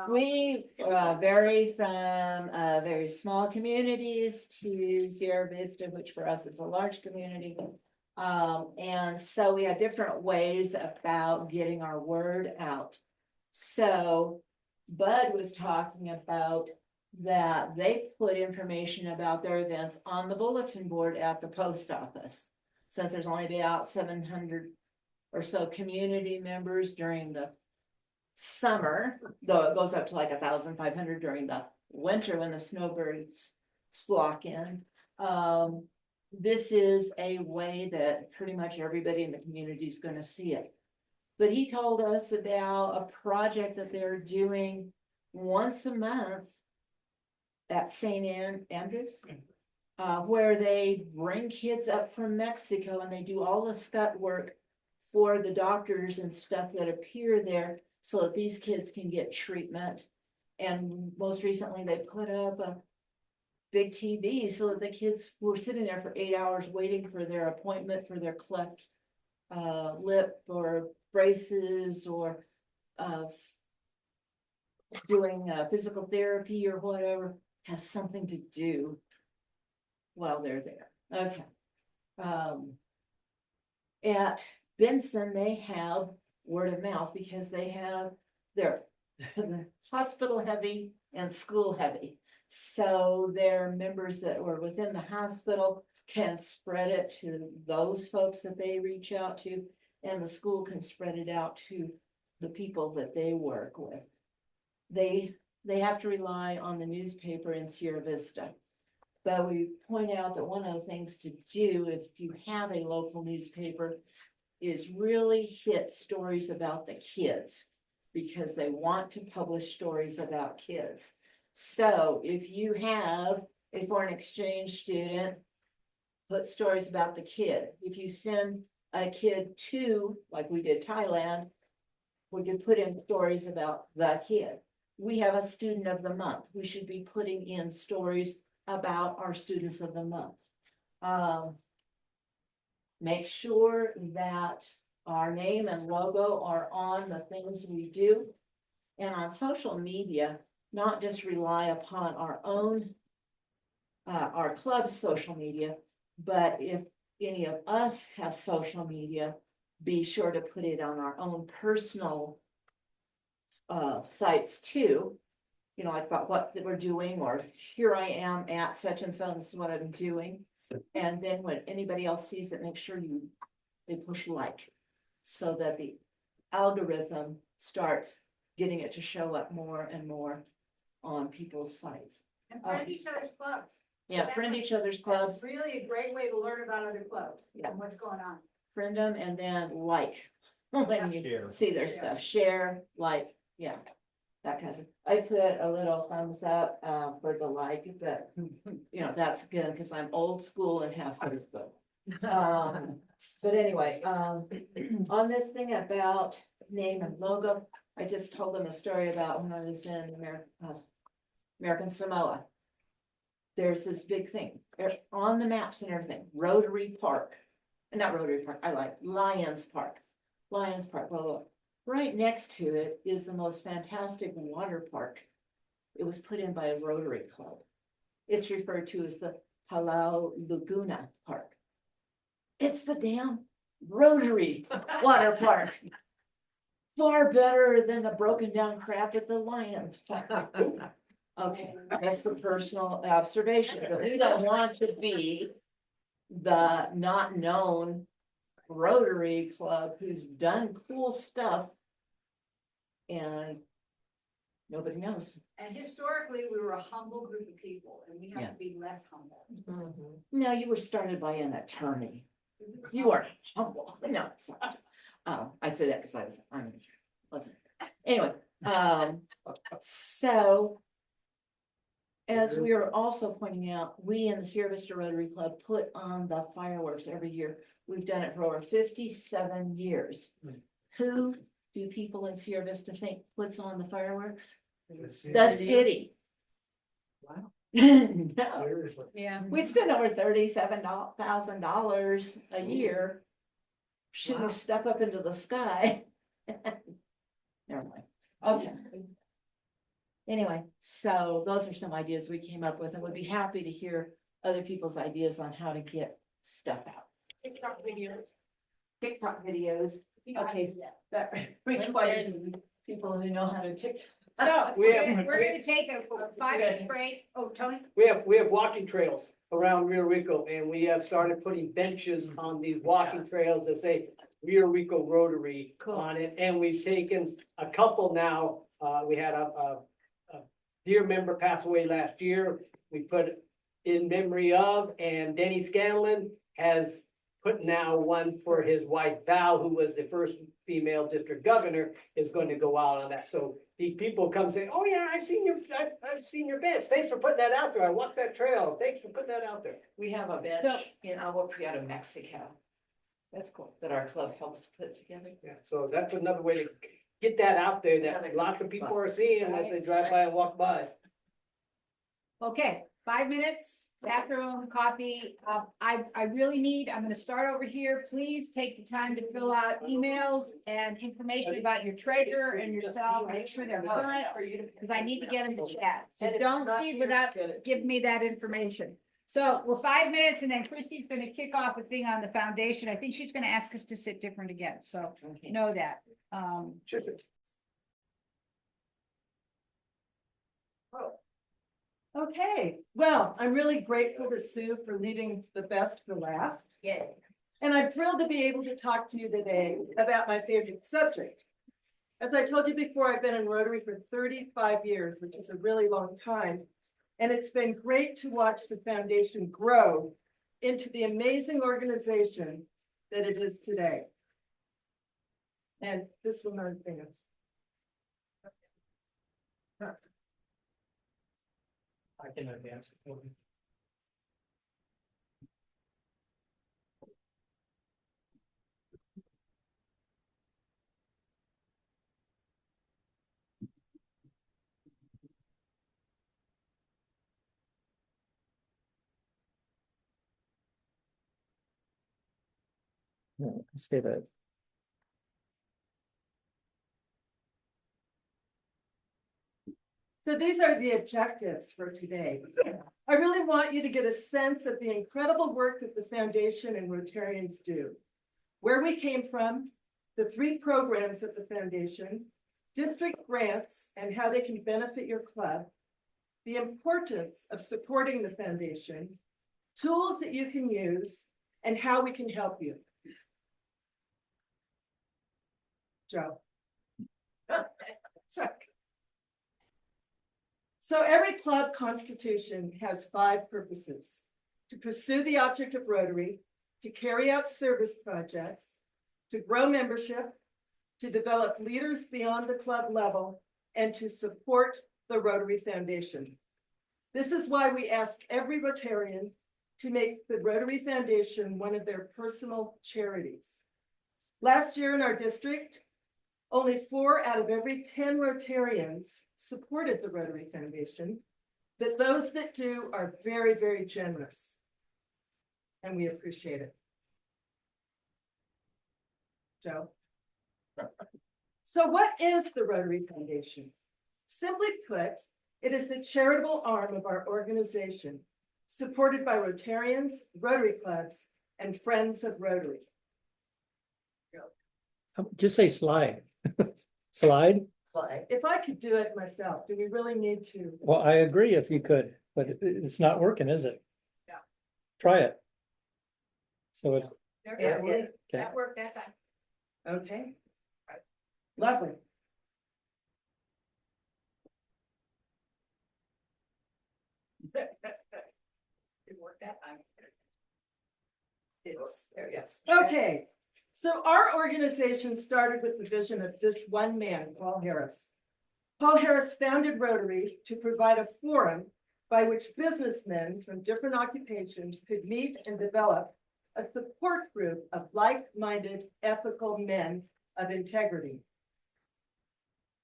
we vary from very small communities to Sierra Vista, which for us is a large community. And so we have different ways about getting our word out. So Bud was talking about that they put information about their events on the bulletin board at the post office. Since there's only about 700 or so community members during the summer, though it goes up to like 1,500 during the winter when the snowbirds flock in. This is a way that pretty much everybody in the community is going to see it. But he told us about a project that they're doing once a month at St. Andrews. where they bring kids up from Mexico and they do all the scut work for the doctors and stuff that appear there so that these kids can get treatment. And most recently, they put up a big TV so that the kids were sitting there for 8 hours waiting for their appointment for their cleft lip or braces or doing physical therapy or whatever, have something to do while they're there. Okay. At Benson, they have word of mouth because they have their hospital heavy and school heavy. So their members that were within the hospital can spread it to those folks that they reach out to, and the school can spread it out to the people that they work with. They have to rely on the newspaper in Sierra Vista. But we point out that one of the things to do if you have a local newspaper is really hit stories about the kids, because they want to publish stories about kids. So if you have a foreign exchange student, put stories about the kid. If you send a kid to, like we did Thailand, we could put in stories about the kid. We have a student of the month. We should be putting in stories about our students of the month. Make sure that our name and logo are on the things we do. And on social media, not just rely upon our own, our club's social media, but if any of us have social media, be sure to put it on our own personal sites too. You know, like about what we're doing, or here I am at such and so, this is what I'm doing. And then when anybody else sees it, make sure they push like, so that the algorithm starts getting it to show up more and more on people's sites. And friend each other's clubs. Yeah, friend each other's clubs. That's really a great way to learn about other clubs Yeah. and what's going on. Friend them and then like, when you Share. see their stuff, share, like, yeah. That kind of thing. I put a little thumbs up for the like, but you know, that's good because I'm old school and have Facebook. But anyway, on this thing about name and logo, I just told them a story about when I was in American Samoa. There's this big thing on the maps and everything, Rotary Park, not Rotary Park, I like Lions Park, blah, blah, blah. Right next to it is the most fantastic water park. It was put in by a Rotary Club. It's referred to as the Palau Laguna Park. It's the damn Rotary Water Park. Far better than the broken down crap at the Lions Park. Okay, that's the personal observation, but we don't want to be the not known Rotary Club who's done cool stuff and nobody knows. And historically, we were a humble group of people and we have to be less humble. No, you were started by an attorney. You are humble. No, it's not. I say that because I wasn't. Anyway, so as we are also pointing out, we in the Sierra Vista Rotary Club put on the fireworks every year. We've done it for over 57 years. Who do people in Sierra Vista think puts on the fireworks? The city. Wow. No, Seriously. Yeah. we spend over $37,000 a year shooting Wow. stuff up into the sky. Never mind. Okay. Anyway, so those are some ideas we came up with, and we'd be happy to hear other people's ideas on how to get stuff out. TikTok videos. TikTok videos. Okay, that requires people who know how to TikTok. So, We we're gonna take a 5-minute break. Oh, Tony? We have walking trails around Rio Rico, and we have started putting benches on these walking trails that say Rio Rico Rotary on it, and we've taken a couple now. We had a dear member pass away last year. We put in memory of, and Denny Scanlon has put now one for his wife Val, who was the first female district governor, is going to go out on that. So these people come say, oh yeah, I've seen your bench. Thanks for putting that out there. I walked that trail. Thanks for putting that out there. We have a bench So- in Agua Prieta, Mexico, That's cool. that our club helps put together. Yeah, so that's another way to get that out there that Another lots of people are seeing as they drive by and walk by. Okay, 5 minutes, bathroom, coffee. I really need, I'm gonna start over here. Please take the time to fill out emails and information about your treasurer and yourself. Make sure they're current, because I need to get them to chat. So don't leave without giving me that information. So we're 5 minutes, and then Christie's gonna kick off a thing on the foundation. I think she's gonna ask us to sit different again, so know that. Okay, well, I'm really grateful to Sue for leaving the best for last. Yay. And I'm thrilled to be able to talk to you today about my favorite subject. As I told you before, I've been in Rotary for 35 years, which is a really long time. And it's been great to watch the foundation grow into the amazing organization that it is today. And this will not advance. I can advance it. Let's say that. So these are the objectives for today. I really want you to get a sense of the incredible work that the foundation and Rotarians do, where we came from, the 3 programs of the foundation, district grants and how they can benefit your club, the importance of supporting the foundation, tools that you can use, and how we can help you. Joe. Sorry. So every club constitution has 5 purposes: to pursue the object of Rotary, to carry out service projects, to grow membership, to develop leaders beyond the club level, and to support the Rotary Foundation. This is why we ask every Rotarian to make the Rotary Foundation one of their personal charities. Last year in our district, only 4 out of every 10 Rotarians supported the Rotary Foundation, but those that do are very, very generous. And we appreciate it. Joe? So what is the Rotary Foundation? Simply put, it is the charitable arm of our organization, supported by Rotarians, Rotary clubs, and Friends of Rotary. Just say slide. Slide? Slide. If I could do it myself, do we really need to? Well, I agree if you could, but it's not working, is it? Yeah. Try it. So it, They're Yeah, good. okay. That worked that time. Okay. Lovely. It worked that time. It's There, yes. okay. So our organization started with the vision of this one man, Paul Harris. Paul Harris founded Rotary to provide a forum by which businessmen from different occupations could meet and develop a support group of like-minded, ethical men of integrity.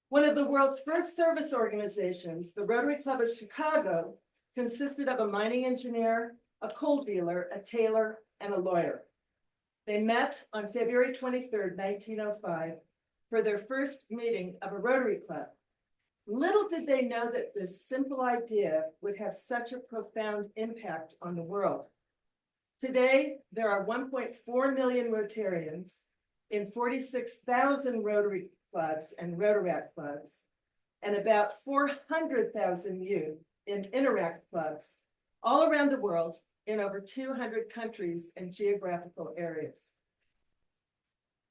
One of the world's first service organizations, the Rotary Club of Chicago, consisted of a mining engineer, a coal dealer, a tailor, and a lawyer. They met on February 23rd, 1905, for their first meeting of a Rotary Club. Little did they know that this simple idea would have such a profound impact on the world. Today, there are 1.4 million Rotarians in 46,000 Rotary clubs and Rotaract clubs, and about 400,000 youth in Interact clubs all around the world in over 200 countries and geographical areas.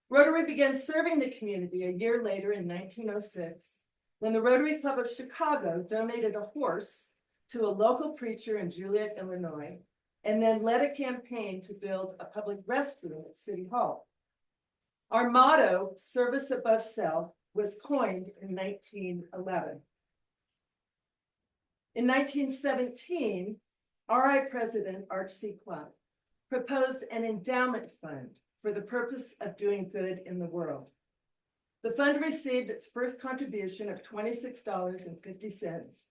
Rotary began serving the community a year later in 1906, when the Rotary Club of Chicago donated a horse to a local preacher in Joliet, Illinois, and then led a campaign to build a public restroom at City Hall. Our motto, service above self, was coined in 1911. In 1917, RI President Arch C. Clark proposed an endowment fund for the purpose of doing good in the world. The fund received its first contribution of $26.50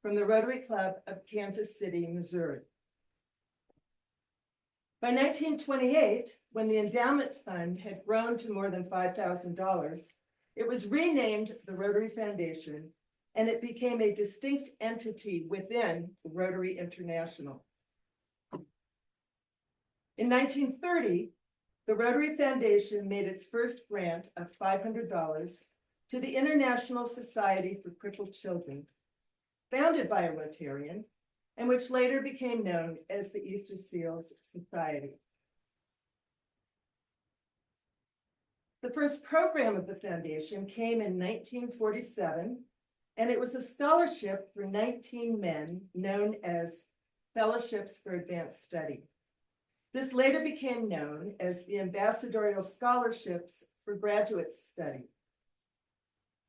from the Rotary Club of Kansas City, Missouri. By 1928, when the endowment fund had grown to more than $5,000, it was renamed the Rotary Foundation, and it became a distinct entity within Rotary International. In 1930, the Rotary Foundation made its first grant of $500 to the International Society for Crippled Children, founded by a Rotarian, and which later became known as the Easter Seals Society. The first program of the foundation came in 1947, and it was a scholarship for 19 men known as Fellowships for Advanced Study. This later became known as the Ambassadorial Scholarships for Graduate Study.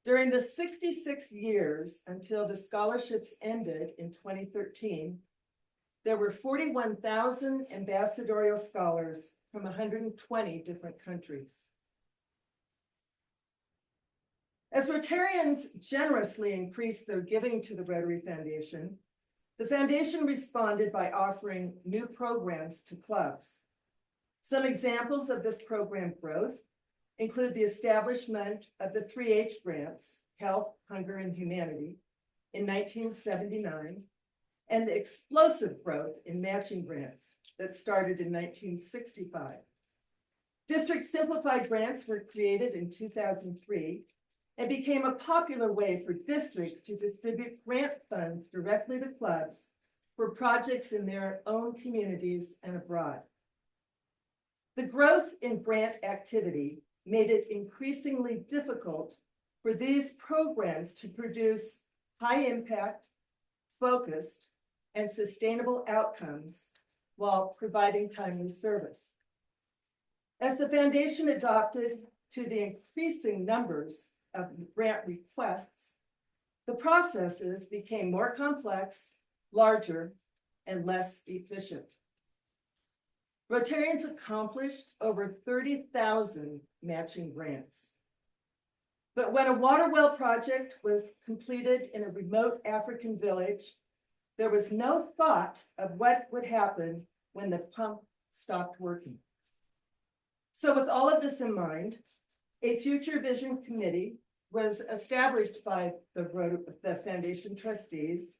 During the 66 years until the scholarships ended in 2013, there were 41,000 ambassadorial scholars from 120 different countries. As Rotarians generously increased their giving to the Rotary Foundation, the foundation responded by offering new programs to clubs. Some examples of this program growth include the establishment of the 3H grants, Health, Hunger, and Humanity, in 1979, and the explosive growth in matching grants that started in 1965. District simplified grants were created in 2003 and became a popular way for districts to distribute grant funds directly to clubs for projects in their own communities and abroad. The growth in grant activity made it increasingly difficult for these programs to produce high impact, focused, and sustainable outcomes while providing timely service. As the foundation adopted to the increasing numbers of grant requests, the processes became more complex, larger, and less efficient. Rotarians accomplished over 30,000 matching grants. But when a water well project was completed in a remote African village, there was no thought of what would happen when the pump stopped working. So with all of this in mind, a Future Vision Committee was established by the foundation trustees.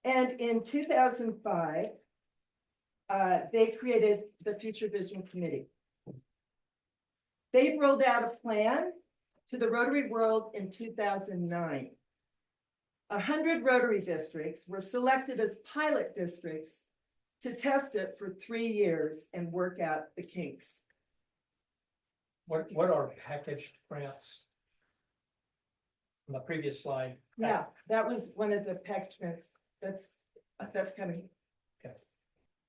And in 2005, they created the Future Vision Committee. They rolled out a plan to the Rotary world in 2009. 100 Rotary districts were selected as pilot districts to test it for 3 years and work out the kinks. What are packaged grants? On the previous slide. Yeah, that was one of the packaged grants. That's coming. Okay.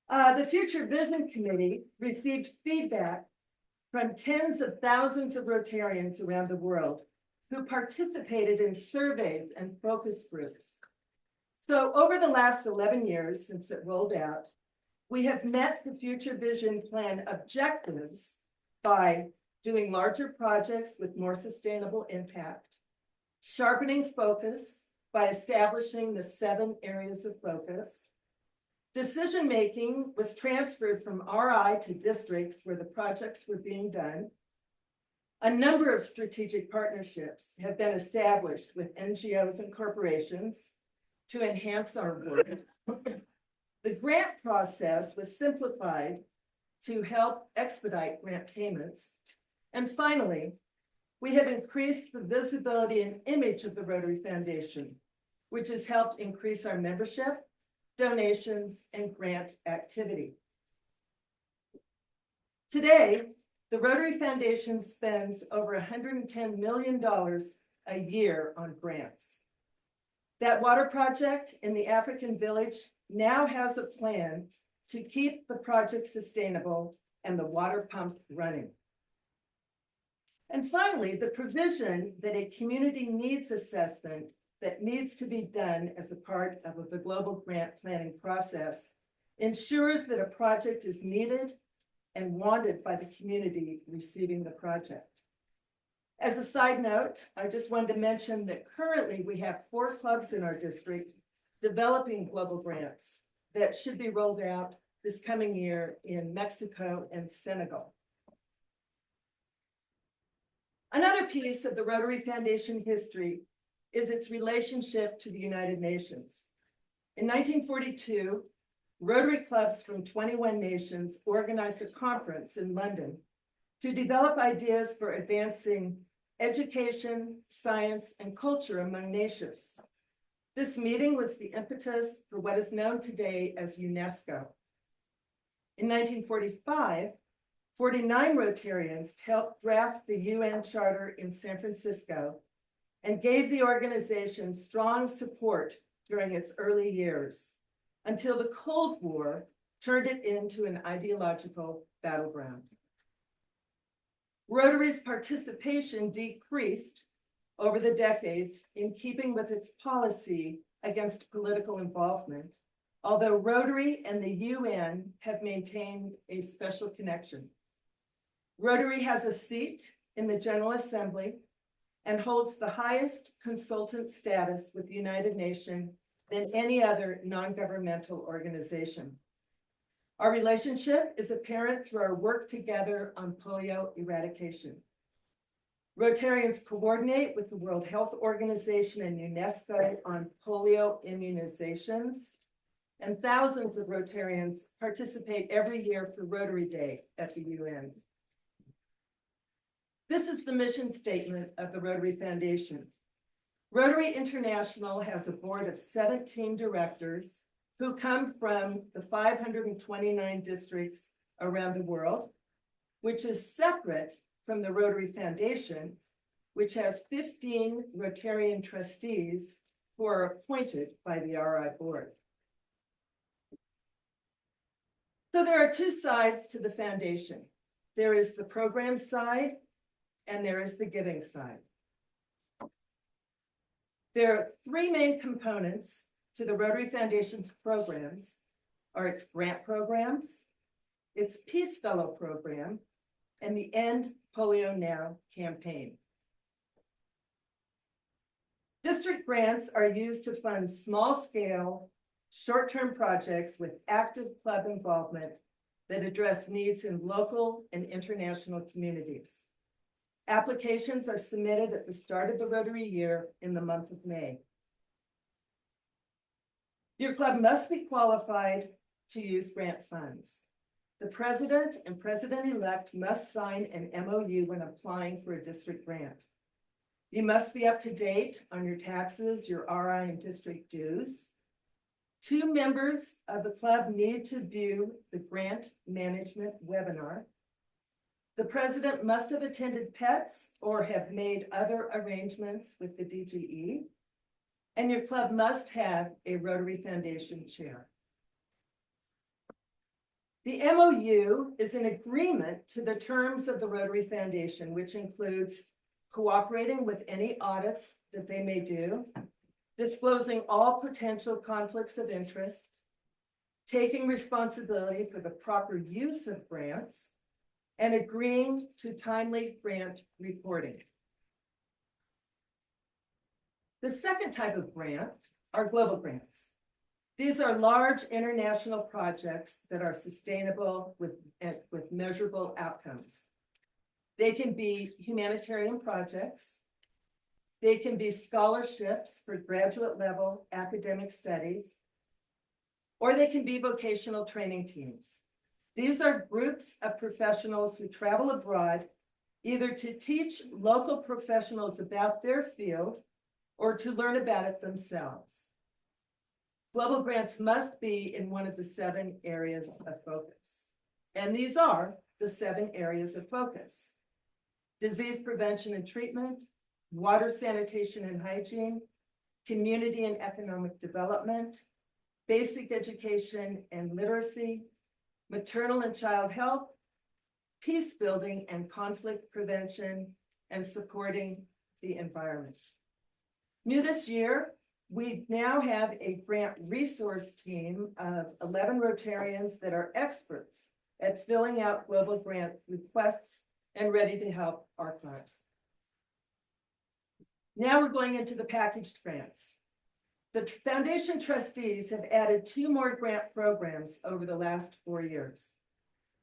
The Future Vision Committee received feedback from tens of thousands of Rotarians around the world who participated in surveys and focus groups. So over the last 11 years since it rolled out, we have met the Future Vision Plan objectives by doing larger projects with more sustainable impact, sharpening focus by establishing the 7 areas of focus. Decision-making was transferred from RI to districts where the projects were being done. A number of strategic partnerships have been established with NGOs and corporations to enhance our work. The grant process was simplified to help expedite grant payments. And finally, we have increased the visibility and image of the Rotary Foundation, which has helped increase our membership, donations, and grant activity. Today, the Rotary Foundation spends over $110 million a year on grants. That water project in the African village now has a plan to keep the project sustainable and the water pump running. And finally, the provision that a community needs assessment that needs to be done as a part of the global grant planning process ensures that a project is needed and wanted by the community receiving the project. As a side note, I just wanted to mention that currently we have 4 clubs in our district developing global grants that should be rolled out this coming year in Mexico and Senegal. Another piece of the Rotary Foundation history is its relationship to the United Nations. In 1942, Rotary clubs from 21 nations organized a conference in London to develop ideas for advancing education, science, and culture among nations. This meeting was the impetus for what is known today as UNESCO. In 1945, 49 Rotarians helped draft the UN Charter in San Francisco and gave the organization strong support during its early years, until the Cold War turned it into an ideological battleground. Rotary's participation decreased over the decades in keeping with its policy against political involvement, although Rotary and the UN have maintained a special connection. Rotary has a seat in the General Assembly and holds the highest consultant status with the United Nations than any other non-governmental organization. Our relationship is apparent through our work together on polio eradication. Rotarians coordinate with the World Health Organization and UNESCO on polio immunizations, and thousands of Rotarians participate every year for Rotary Day at the UN. This is the mission statement of the Rotary Foundation. Rotary International has a board of 17 directors who come from the 529 districts around the world, which is separate from the Rotary Foundation, which has 15 Rotarian trustees who are appointed by the RI board. So there are 2 sides to the foundation. There is the program side and there is the giving side. There are 3 main components to the Rotary Foundation's programs, are its grant programs, its Peace Fellow program, and the End Polio Now campaign. District grants are used to fund small-scale, short-term projects with active club involvement that address needs in local and international communities. Applications are submitted at the start of the Rotary year in the month of May. Your club must be qualified to use grant funds. The president and president-elect must sign an MOU when applying for a district grant. You must be up to date on your taxes, your RI and district dues. 2 members of the club need to view the grant management webinar. The president must have attended PETS or have made other arrangements with the DGE. And your club must have a Rotary Foundation chair. The MOU is an agreement to the terms of the Rotary Foundation, which includes cooperating with any audits that they may do, disclosing all potential conflicts of interest, taking responsibility for the proper use of grants, and agreeing to timely grant reporting. The second type of grant are global grants. These are large international projects that are sustainable with measurable outcomes. They can be humanitarian projects. They can be scholarships for graduate level academic studies, or they can be vocational training teams. These are groups of professionals who travel abroad, either to teach local professionals about their field or to learn about it themselves. Global grants must be in one of the 7 areas of focus. And these are the 7 areas of focus: disease prevention and treatment, water sanitation and hygiene, community and economic development, basic education and literacy, maternal and child health, peace building and conflict prevention, and supporting the environment. New this year, we now have a grant resource team of 11 Rotarians that are experts at filling out global grant requests and ready to help our clubs. Now we're going into the packaged grants. The foundation trustees have added 2 more grant programs over the last 4 years.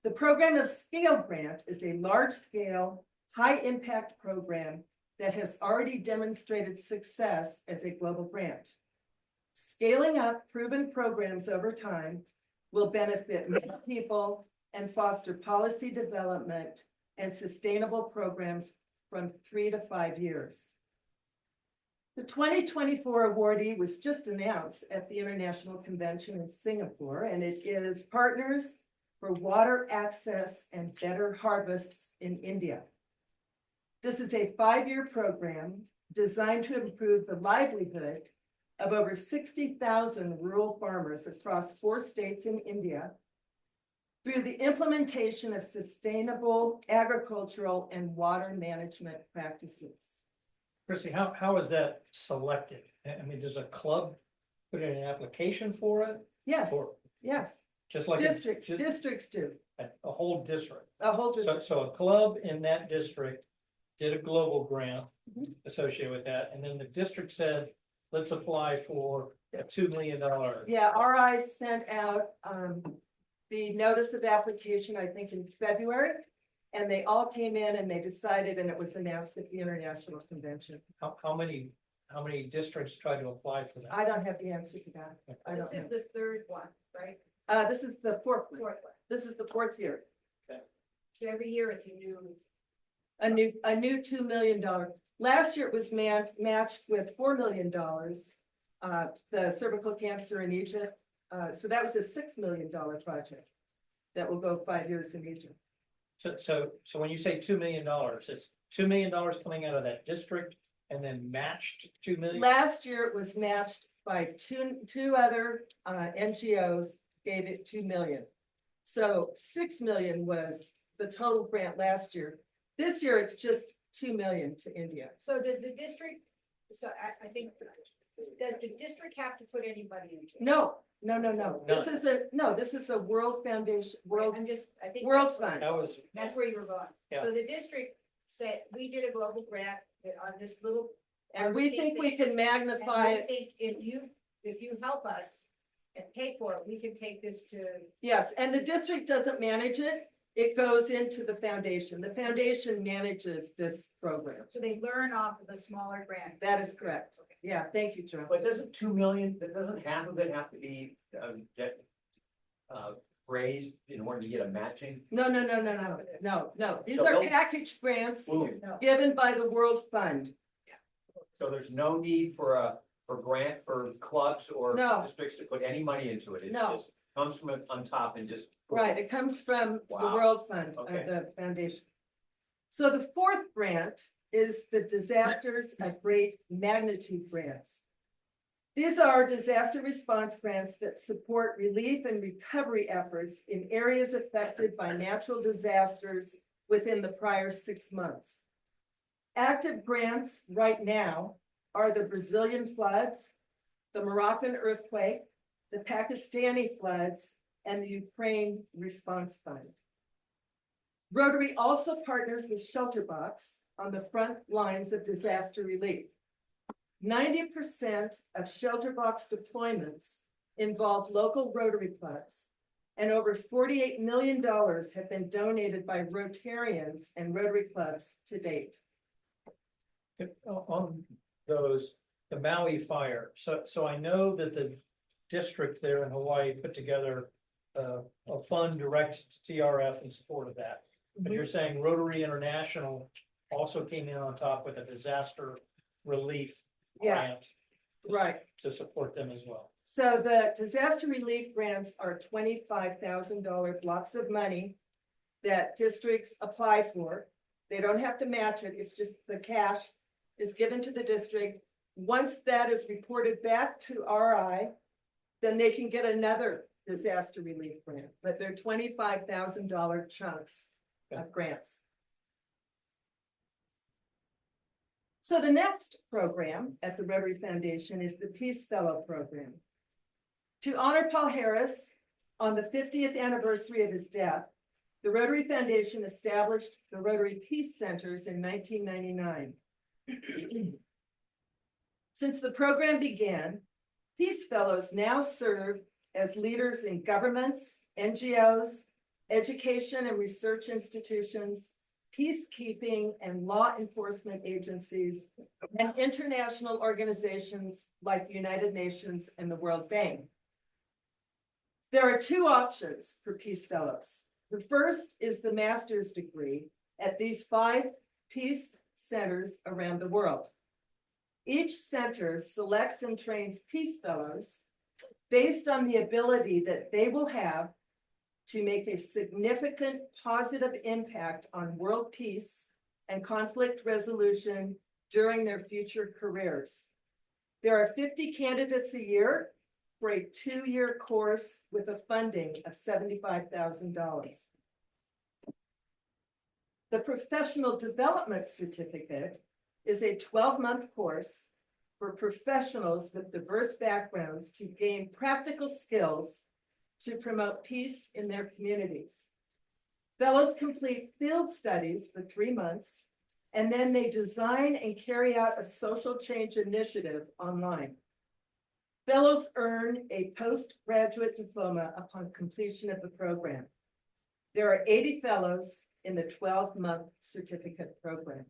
The program of Scale Grant is a large-scale, high-impact program that has already demonstrated success as a global grant. Scaling up proven programs over time will benefit many people and foster policy development and sustainable programs from 3 to 5 years. The 2024 awardee was just announced at the International Convention in Singapore, and it is Partners for Water Access and Better Harvests in India. This is a 5-year program designed to improve the livelihood of over 60,000 rural farmers across 4 states in India through the implementation of sustainable agricultural and water management practices. Chrissy, how is that selected? I mean, does a club put in an application for it? Yes, Or yes, just like districts do, a whole district? a whole district. So a club in that district did a global grant Mhm. associated with that, and then the district said, let's apply for a $2 million. Yeah, RI sent out the notice of application, I think in February, and they all came in and they decided, and it was announced at the International Convention. How many districts tried to apply for that? I don't have the answer to that. I This don't is know. the third one, right? This is the fourth one. Fourth one. This is the 4th year. So every year it's a new. A new $2 million. Last year it was matched with $4 million. The cervical cancer in Egypt. So that was a $6 million project that will go 5 years in Egypt. So when you say $2 million, it's $2 million coming out of that district and then matched 2 million? Last year it was matched by two other NGOs, gave it 2 million. So 6 million was the total grant last year. This year it's just 2 million to India. So does the district, so I think, does the district have to put any money into it? No. This is a World Foundation, I'm just, I think. World Fund. That's where you were going. Yeah. So the district said, we did a global grant on this little. And we think we can magnify And it. we think if you help us and pay for it, we can take this to. Yes, and the district doesn't manage it. It goes into the foundation. The foundation manages this program. So they learn off of the smaller grant. That is correct. Yeah, thank you, Joe. But doesn't 2 million, doesn't half of it have to be, raised in order to get a matching? No. These So are they'll- packaged grants Ooh. given by the World Fund. So there's no need for a, grant for clubs or No. districts to put any money into it? It No. just comes from on top and just. Right, it comes from the Wow. World Fund of Okay. the foundation. So the 4th grant is the Disasters of Great Magnitude Grants. These are disaster response grants that support relief and recovery efforts in areas affected by natural disasters within the prior 6 months. Active grants right now are the Brazilian floods, the Moroccan earthquake, the Pakistani floods, and the Ukraine Response Fund. Rotary also partners with Shelterbox on the front lines of disaster relief. 90% of Shelterbox deployments involve local Rotary clubs, and over $48 million have been donated by Rotarians and Rotary clubs to date. On those, the Maui fire, so I know that the district there in Hawaii put together a fund direct to TRF in support of that. But you're saying Rotary International also came in on top with a disaster relief grant. Right. To support them as well. So the disaster relief grants are $25,000 blocks of money that districts apply for. They don't have to match it. It's just the cash is given to the district. Once that is reported back to RI, then they can get another disaster relief grant, but they're $25,000 chunks of grants. So the next program at the Rotary Foundation is the Peace Fellow Program. To honor Paul Harris on the 50th anniversary of his death, the Rotary Foundation established the Rotary Peace Centers in 1999. Since the program began, Peace Fellows now serve as leaders in governments, NGOs, education and research institutions, peacekeeping and law enforcement agencies, and international organizations like the United Nations and the World Bank. There are two options for Peace Fellows. The first is the master's degree at these 5 peace centers around the world. Each center selects and trains Peace Fellows based on the ability that they will have to make a significant positive impact on world peace and conflict resolution during their future careers. There are 50 candidates a year for a 2-year course with a funding of $75,000. The Professional Development Certificate is a 12-month course for professionals with diverse backgrounds to gain practical skills to promote peace in their communities. Fellows complete field studies for 3 months, and then they design and carry out a social change initiative online. Fellows earn a postgraduate diploma upon completion of the program. There are 80 fellows in the 12-month certificate program.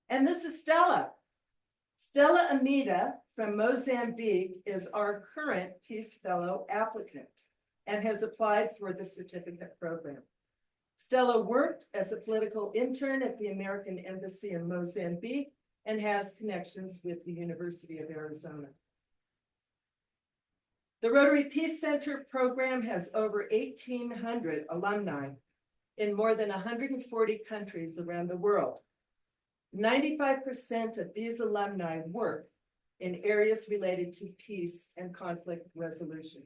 And this is Stella. Stella Amida from Mozambique is our current Peace Fellow applicant and has applied for the certificate program. Stella worked as a political intern at the American Embassy in Mozambique and has connections with the University of Arizona. The Rotary Peace Center program has over 1,800 alumni in more than 140 countries around the world. 95% of these alumni work in areas related to peace and conflict resolution.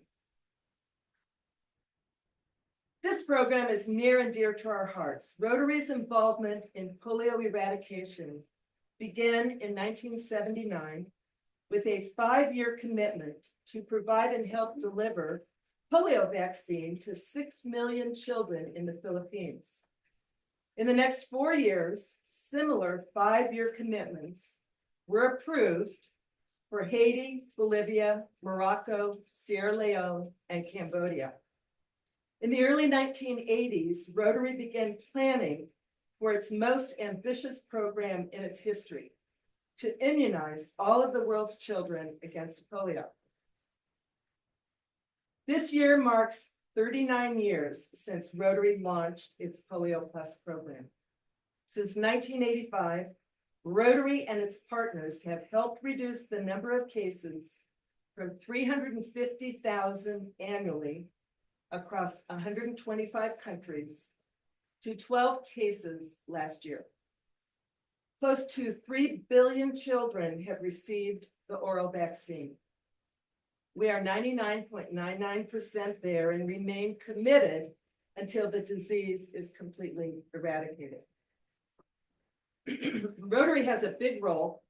This program is near and dear to our hearts. Rotary's involvement in polio eradication began in 1979 with a 5-year commitment to provide and help deliver polio vaccine to 6 million children in the Philippines. In the next 4 years, similar 5-year commitments were approved for Haiti, Bolivia, Morocco, Sierra Leone, and Cambodia. In the early 1980s, Rotary began planning for its most ambitious program in its history, to immunize all of the world's children against polio. This year marks 39 years since Rotary launched its Polio Plus program. Since 1985, Rotary and its partners have helped reduce the number of cases from 350,000 annually across 125 countries to 12 cases last year. Close to 3 billion children have received the oral vaccine. We are 99.99% there and remain committed until the disease is completely eradicated. Rotary has a big role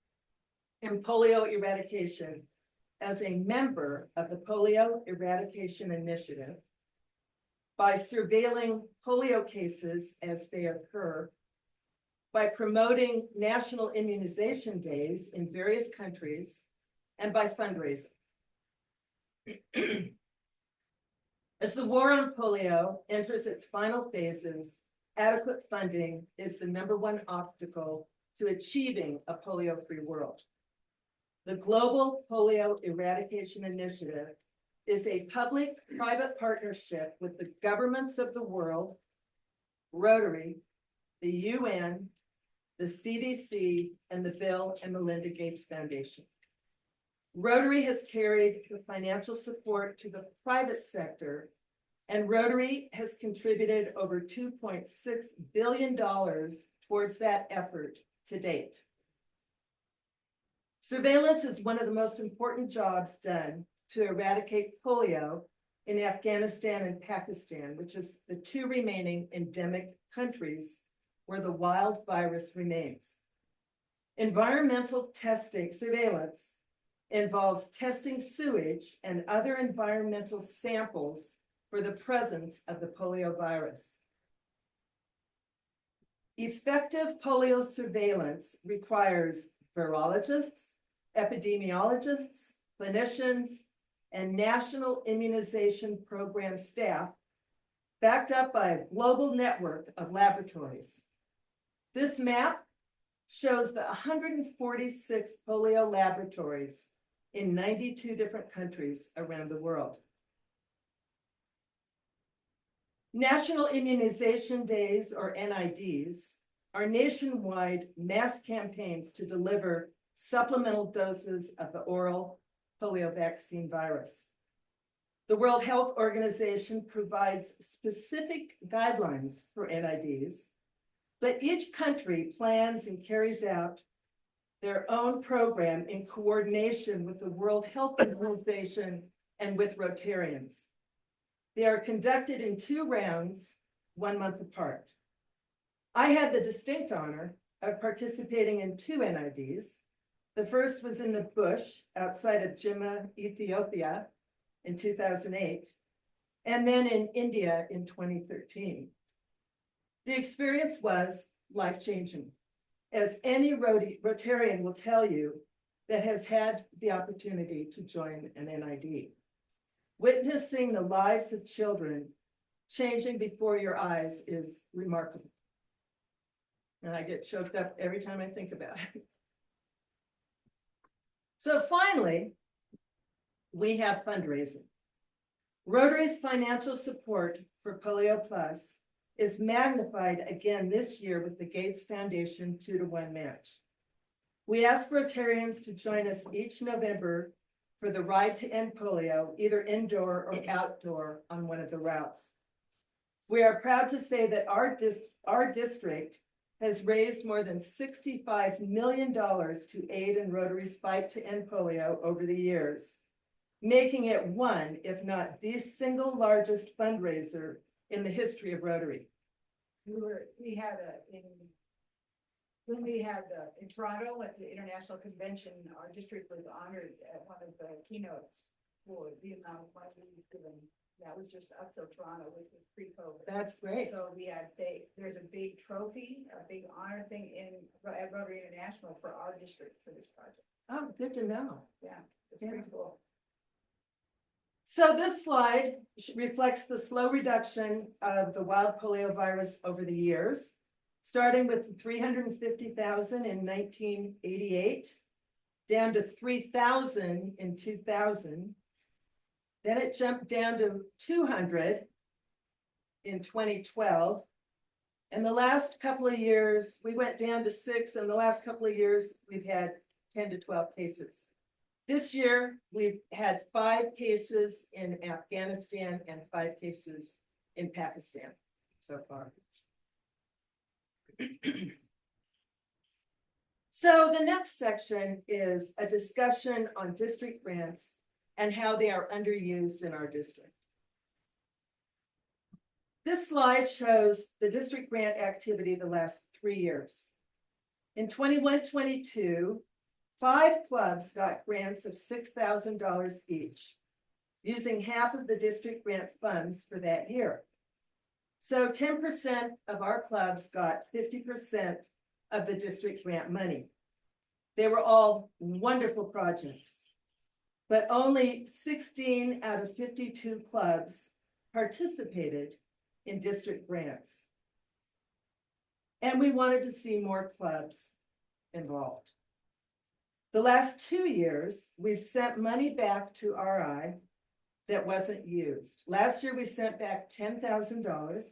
in polio eradication as a member of the Polio Eradication Initiative by surveilling polio cases as they occur, by promoting national immunization days in various countries, and by fundraising. As the war on polio enters its final phases, adequate funding is the #1 obstacle to achieving a polio-free world. The Global Polio Eradication Initiative is a public-private partnership with the governments of the world, Rotary, the UN, the CDC, and the Bill and Melinda Gates Foundation. Rotary has carried the financial support to the private sector, and Rotary has contributed over $2.6 billion towards that effort to date. Surveillance is one of the most important jobs done to eradicate polio in Afghanistan and Pakistan, which is the two remaining endemic countries where the wild virus remains. Environmental testing surveillance involves testing sewage and other environmental samples for the presence of the polio virus. Effective polio surveillance requires virologists, epidemiologists, clinicians, and national immunization program staff backed up by a global network of laboratories. This map shows the 146 polio laboratories in 92 different countries around the world. National Immunization Days, or NIDs, are nationwide mass campaigns to deliver supplemental doses of the oral polio vaccine virus. The World Health Organization provides specific guidelines for NIDs, but each country plans and carries out their own program in coordination with the World Health Organization and with Rotarians. They are conducted in 2 rounds, 1 month apart. I had the distinct honor of participating in 2 NIDs. The first was in the bush outside of Jimma, Ethiopia in 2008, and then in India in 2013. The experience was life-changing, as any Rotarian will tell you that has had the opportunity to join an NID. Witnessing the lives of children changing before your eyes is remarkable. And I get choked up every time I think about it. So finally, we have fundraising. Rotary's financial support for Polio Plus is magnified again this year with the Gates Foundation 2-to-1 match. We ask Rotarians to join us each November for the Ride to End Polio, either indoor or outdoor on one of the routes. We are proud to say that our district has raised more than $65 million to aid in Rotary's fight to end polio over the years, making it one, if not the single largest fundraiser in the history of Rotary. When we had in Toronto at the International Convention, our district was honored at one of the keynotes for the amount of money we've given. That was just up till Toronto, which was pre-COVID. That's great. So we had there's a big trophy, a big honor thing at Rotary International for our district for this project. Oh, good to know. Yeah, it's pretty cool. So this slide reflects the slow reduction of the wild polio virus over the years, starting with 350,000 in 1988, down to 3,000 in 2000. Then it jumped down to 200 in 2012. And the last couple of years, we went down to 6, and the last couple of years, we've had 10 to 12 cases. This year, we've had 5 cases in Afghanistan and 5 cases in Pakistan so far. So the next section is a discussion on district grants and how they are underused in our district. This slide shows the district grant activity the last 3 years. In 21-22, 5 clubs got grants of $6,000 each, using half of the district grant funds for that year. So 10% of our clubs got 50% of the district grant money. They were all wonderful projects, but only 16 out of 52 clubs participated in district grants. And we wanted to see more clubs involved. The last 2 years, we've sent money back to RI that wasn't used. Last year, we sent back $10,000,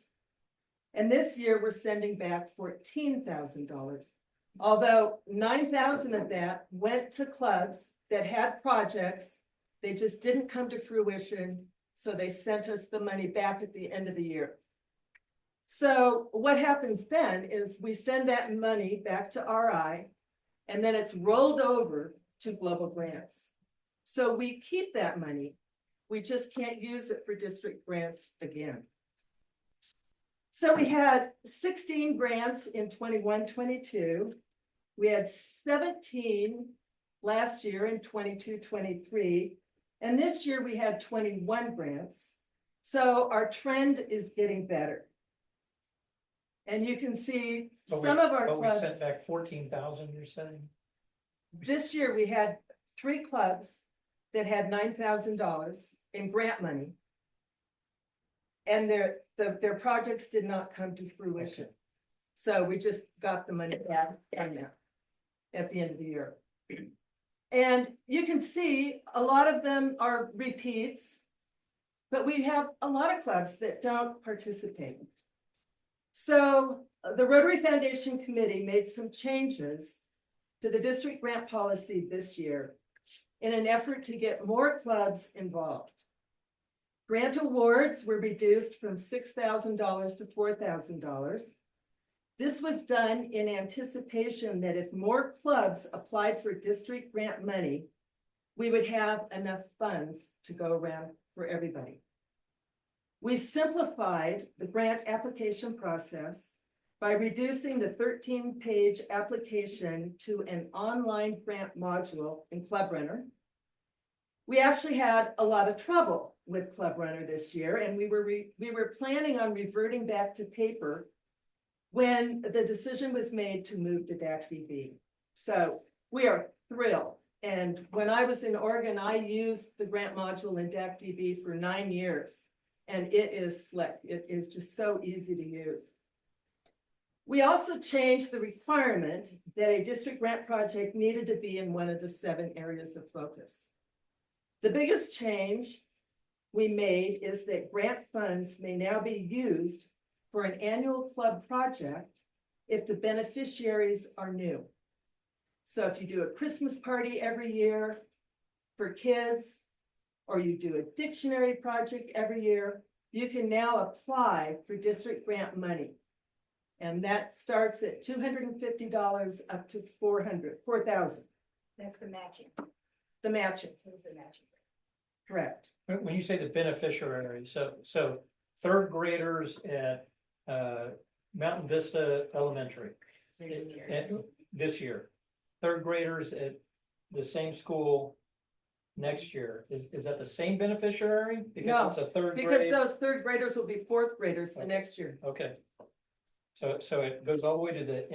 and this year we're sending back $14,000. Although 9,000 of that went to clubs that had projects, they just didn't come to fruition, so they sent us the money back at the end of the year. So what happens then is we send that money back to RI, and then it's rolled over to global grants. So we keep that money. We just can't use it for district grants again. So we had 16 grants in 21-22. We had 17 last year in 22-23. And this year we had 21 grants. So our trend is getting better. And you can see But some of our But we clubs, sent back 14,000, you're saying? this year we had 3 clubs that had $9,000 in grant money. And their projects did not come to fruition. So we just got the money back from that at the end of the year. And you can see a lot of them are repeats, but we have a lot of clubs that don't participate. So the Rotary Foundation Committee made some changes to the district grant policy this year in an effort to get more clubs involved. Grant awards were reduced from $6,000 to $4,000. This was done in anticipation that if more clubs applied for district grant money, we would have enough funds to go around for everybody. We simplified the grant application process by reducing the 13-page application to an online grant module in Club Runner. We actually had a lot of trouble with Club Runner this year, and we were planning on reverting back to paper when the decision was made to move to DAC-DB. So we are thrilled. And when I was in Oregon, I used the grant module in DAC-DB for 9 years, and it is slick. It is just so easy to use. We also changed the requirement that a district grant project needed to be in one of the 7 areas of focus. The biggest change we made is that grant funds may now be used for an annual club project if the beneficiaries are new. So if you do a Christmas party every year for kids, or you do a dictionary project every year, you can now apply for district grant money. And that starts at $250 up to $4,000. That's the matching. The matching, That's the matching. correct. When you say the beneficiary, so 3rd graders at Mountain Vista Elementary. And this year, 3rd graders at the same school next year, is that the same beneficiary? No, Because it's a 3rd Because grade. those 3rd graders will be 4th graders the next year. Okay. So it goes all the way to the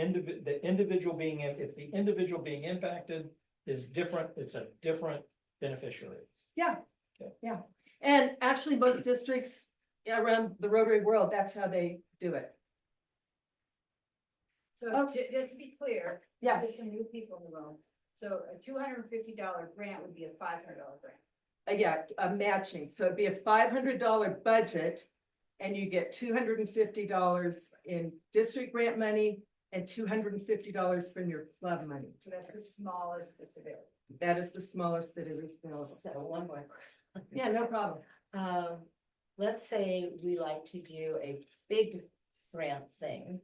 individual being, if the individual being impacted is different, it's a different beneficiary. Yeah, Okay. yeah. And actually, most districts around the Rotary world, that's how they do it. So Oh. just to be clear. Yes. There's some new people in the room. So a $250 grant would be a $500 grant. Yeah, a matching. So it'd be a $500 budget, and you get $250 in district grant money and $250 from your club money. So that's the smallest that's available. That is the smallest that it is available. So one more. Yeah, no problem. Let's say we like to do a big grant thing.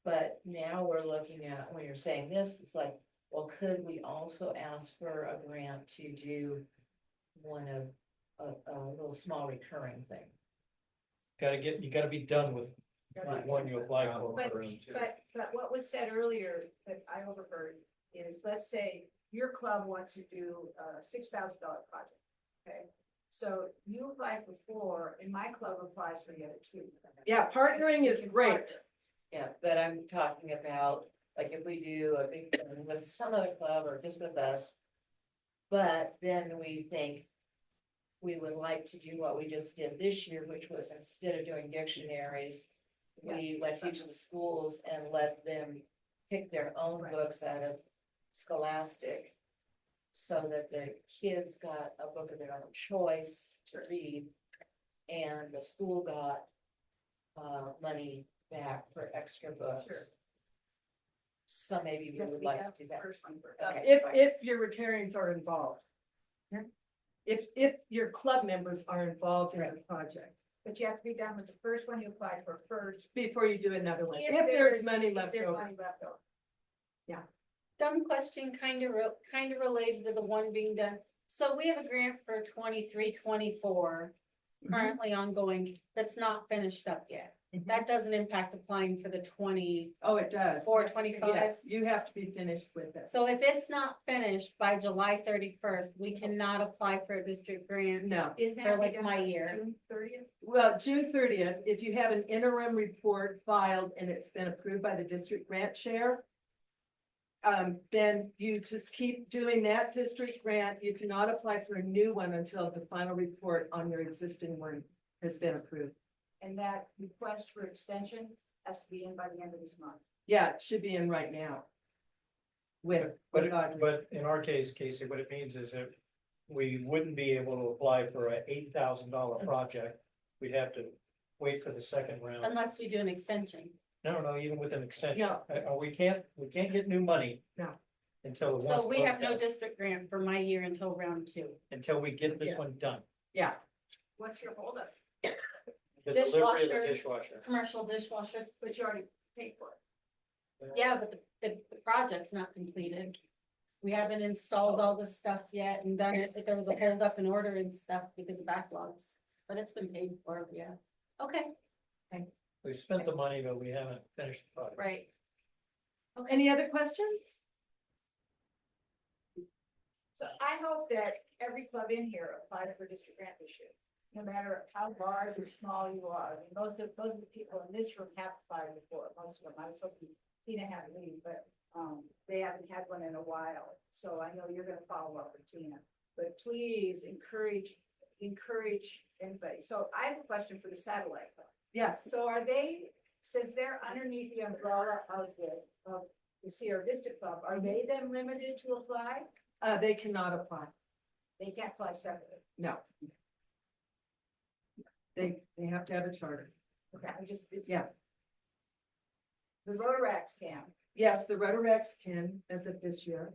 But now we're looking at, when you're saying this, it's like, well, could we also ask for a grant to do one of a little small recurring thing? You gotta be done with one you apply for. But what was said earlier that I overheard is, let's say your club wants to do a $6,000 project, okay? So you apply for 4 and my club applies for the other 2. Yeah, partnering is great. Yeah, but I'm talking about, like, if we do a big thing with some other club or just with us. But then we think we would like to do what we just did this year, which was instead of doing dictionaries, we went to each of the schools and let them pick their own books out of Scholastic, so that the kids got a book of their own choice to read, and the school got money back for extra books. Sure. So maybe we would like to do that. First one first. Okay. If your Rotarians are involved. If your club members are involved in the project, But you have to be done with the first one you applied for first. before you do another one, If if there's there's- money if left there's over. money left over. dumb question, kind of related to the one being done. So we have a grant for 23-24 currently ongoing, that's not finished up yet. That doesn't impact applying for the 24-25. Oh, it does. Yes, you have to be finished with it. So if it's not finished by July 31st, we cannot apply for a district grant No. for like my year. June 30th? Well, June 30th, if you have an interim report filed and it's been approved by the district grant chair, then you just keep doing that district grant. You cannot apply for a new one until the final report on your existing one has been approved. And that request for extension has to be in by the end of this month. Yeah, it should be in right now. With Audrey. But in our case, Casey, what it means is that we wouldn't be able to apply for a $8,000 project. We'd have to wait for the second round. Unless we do an extension. No, even with an extension. No. We can't get new money. No. Until. So we have no district grant for my year until round 2. Until we get this Yeah. one done. Yeah, What's your holdup? The delivery of the Dishwasher. dishwasher. Commercial dishwasher. But you already paid for it. Yeah, but the project's not completed. We haven't installed all the stuff yet and done it, but there was a hold up in ordering stuff because of backlogs, but it's been paid for, yeah. Okay, We spent the money, but we haven't finished the project. right. any other questions? So I hope that every club in here applied for district grant this year, no matter how large or small you are. I mean, most of the people in this room have applied before, most of them. I was hoping Tina had to leave, but they haven't had one in a while. So I know you're gonna follow up with Tina, but please encourage anybody. So I have a question for the satellite club. Yes, So are they, since they're underneath the umbrella of the Sierra Vista Club, are they then limited to apply? they cannot apply. They can't apply separately. No. They have to have a charter. Okay, I just, Yeah. The Rotaracts can. Yes, the Rotarex can as of this year.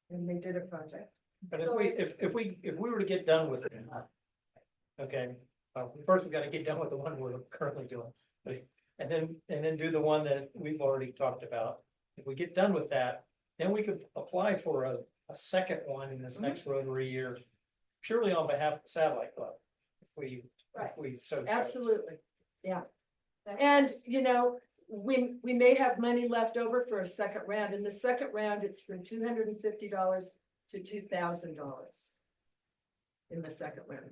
And they did a project. But So if we were to get done with it. Okay, first we gotta get done with the one we're currently doing. And then do the one that we've already talked about. If we get done with that, then we could apply for a second one in this next Rotary year. Purely on behalf of the satellite club. If we so. chose. Absolutely, yeah. And, we may have money left over for a second round. In the second round, it's from $250 to $2,000. In the second round.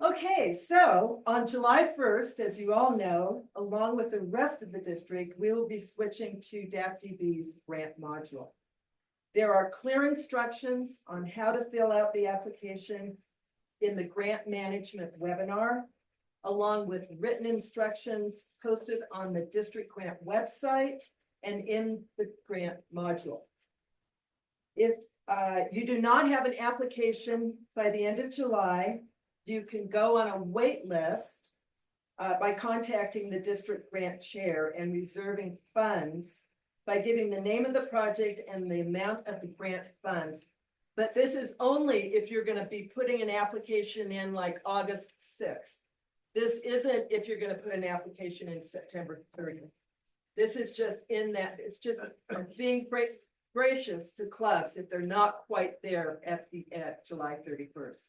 Okay, so on July 1st, as you all know, along with the rest of the district, we will be switching to DAPDB's grant module. There are clear instructions on how to fill out the application in the grant management webinar, along with written instructions posted on the district grant website and in the grant module. If you do not have an application by the end of July, you can go on a wait list by contacting the district grant chair and reserving funds by giving the name of the project and the amount of the grant funds. But this is only if you're going to be putting an application in like August 6th. This isn't if you're going to put an application in September 30th. This is just in that, it's just being gracious to clubs if they're not quite there at July 31st.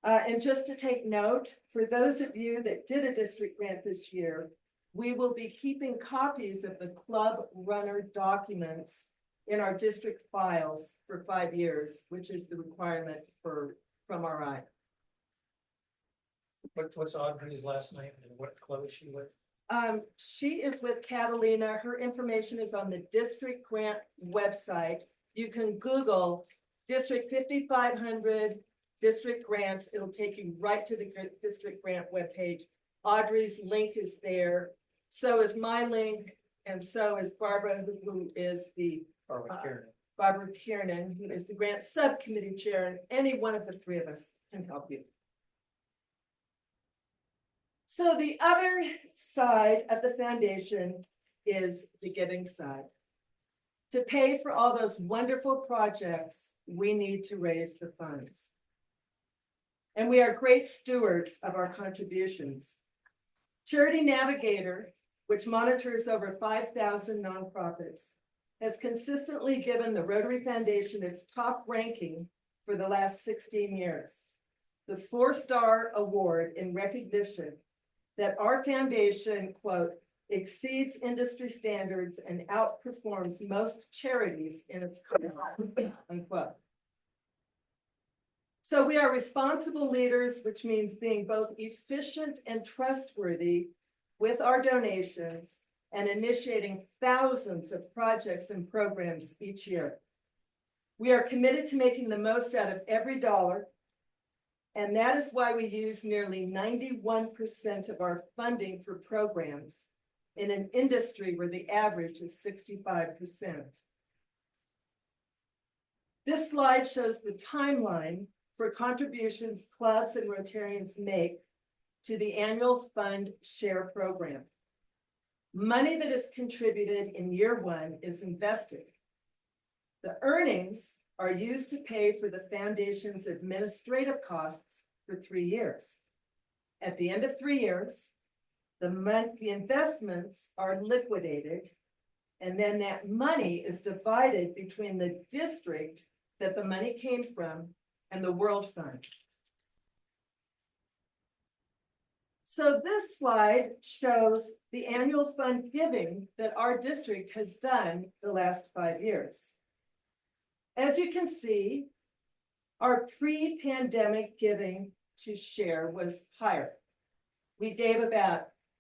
And just to take note, for those of you that did a district grant this year, we will be keeping copies of the club runner documents in our district files for 5 years, which is the requirement from RI. What's Audrey's last name and what club is she with? She is with Catalina. Her information is on the district grant website. You can Google District 5500 district grants. It'll take you right to the district grant webpage. Audrey's link is there. So is my link, and so is Barbara, who is the Barbara Kiernan, who is the grant subcommittee chair, and any one of the three of us can help you. So the other side of the foundation is the giving side. To pay for all those wonderful projects, we need to raise the funds. And we are great stewards of our contributions. Charity Navigator which monitors over 5,000 nonprofits, has consistently given the Rotary Foundation its top ranking for the last 16 years. The 4-star award in recognition that our foundation, quote, exceeds industry standards and outperforms most charities in its kind, unquote. So we are responsible leaders, which means being both efficient and trustworthy with our donations and initiating thousands of projects and programs each year. We are committed to making the most out of every dollar, and that is why we use nearly 91% of our funding for programs in an industry where the average is 65%. This slide shows the timeline for contributions clubs and Rotarians make to the annual fund share program. Money that is contributed in year 1 is invested. The earnings are used to pay for the foundation's administrative costs for 3 years. At the end of 3 years, the investments are liquidated, and then that money is divided between the district that the money came from and the World Fund. So this slide shows the annual fund giving that our district has done the last 5 years. As you can see, our pre-pandemic giving to share was higher.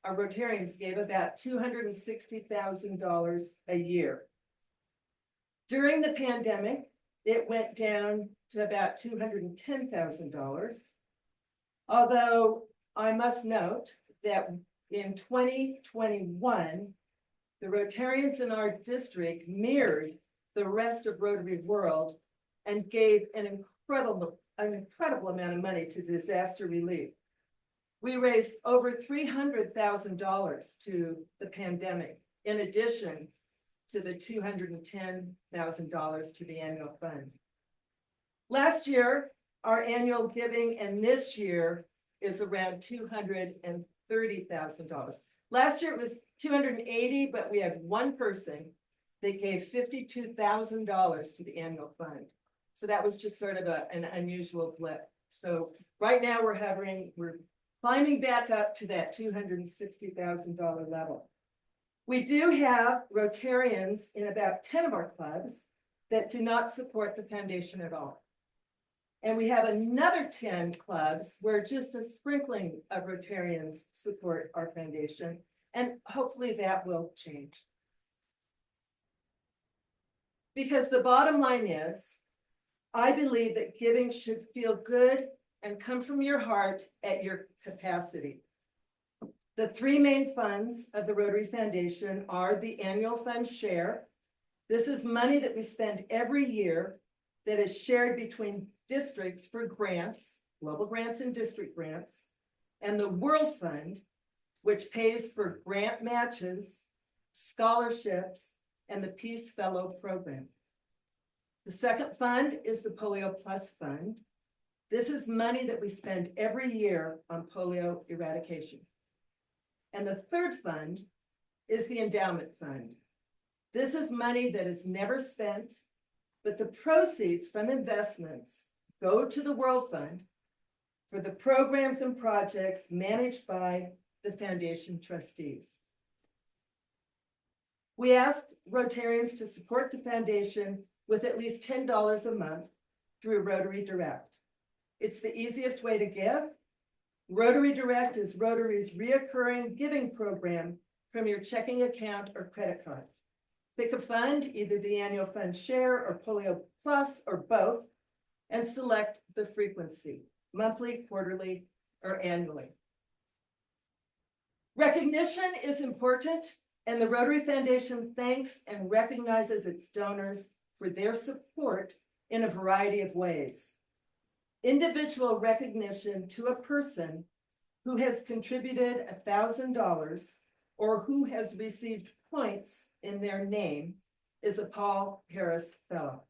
Our Rotarians gave about $260,000 a year. During the pandemic, it went down to about $210,000. Although I must note that in 2021, the Rotarians in our district mirrored the rest of Rotary World and gave an incredible amount of money to disaster relief. We raised over $300,000 to the pandemic, in addition to the $210,000 to the annual fund. Last year, our annual giving, and this year is around $230,000. Last year it was $280,000, but we had one person that gave $52,000 to the annual fund. So that was just sort of an unusual blip. So right now we're climbing back up to that $260,000 level. We do have Rotarians in about 10 of our clubs that do not support the foundation at all. And we have another 10 clubs where just a sprinkling of Rotarians support our foundation, and hopefully that will change. Because the bottom line is, I believe that giving should feel good and come from your heart at your capacity. The 3 main funds of the Rotary Foundation are the annual fund share. This is money that we spend every year that is shared between districts for grants, global grants and district grants, and the World Fund, which pays for grant matches, scholarships, and the Peace Fellow Program. The second fund is the Polio Plus Fund. This is money that we spend every year on polio eradication. And the third fund is the Endowment Fund. This is money that is never spent, but the proceeds from investments go to the World Fund for the programs and projects managed by the foundation trustees. We asked Rotarians to support the foundation with at least $10 a month through Rotary Direct. It's the easiest way to give. Rotary Direct is Rotary's reoccurring giving program from your checking account or credit card. Pick a fund, either the annual fund share or Polio Plus or both, and select the frequency, monthly, quarterly, or annually. Recognition is important, and the Rotary Foundation thanks and recognizes its donors for their support in a variety of ways. Individual recognition to a person who has contributed $1,000 or who has received points in their name is a Paul Harris Fellow.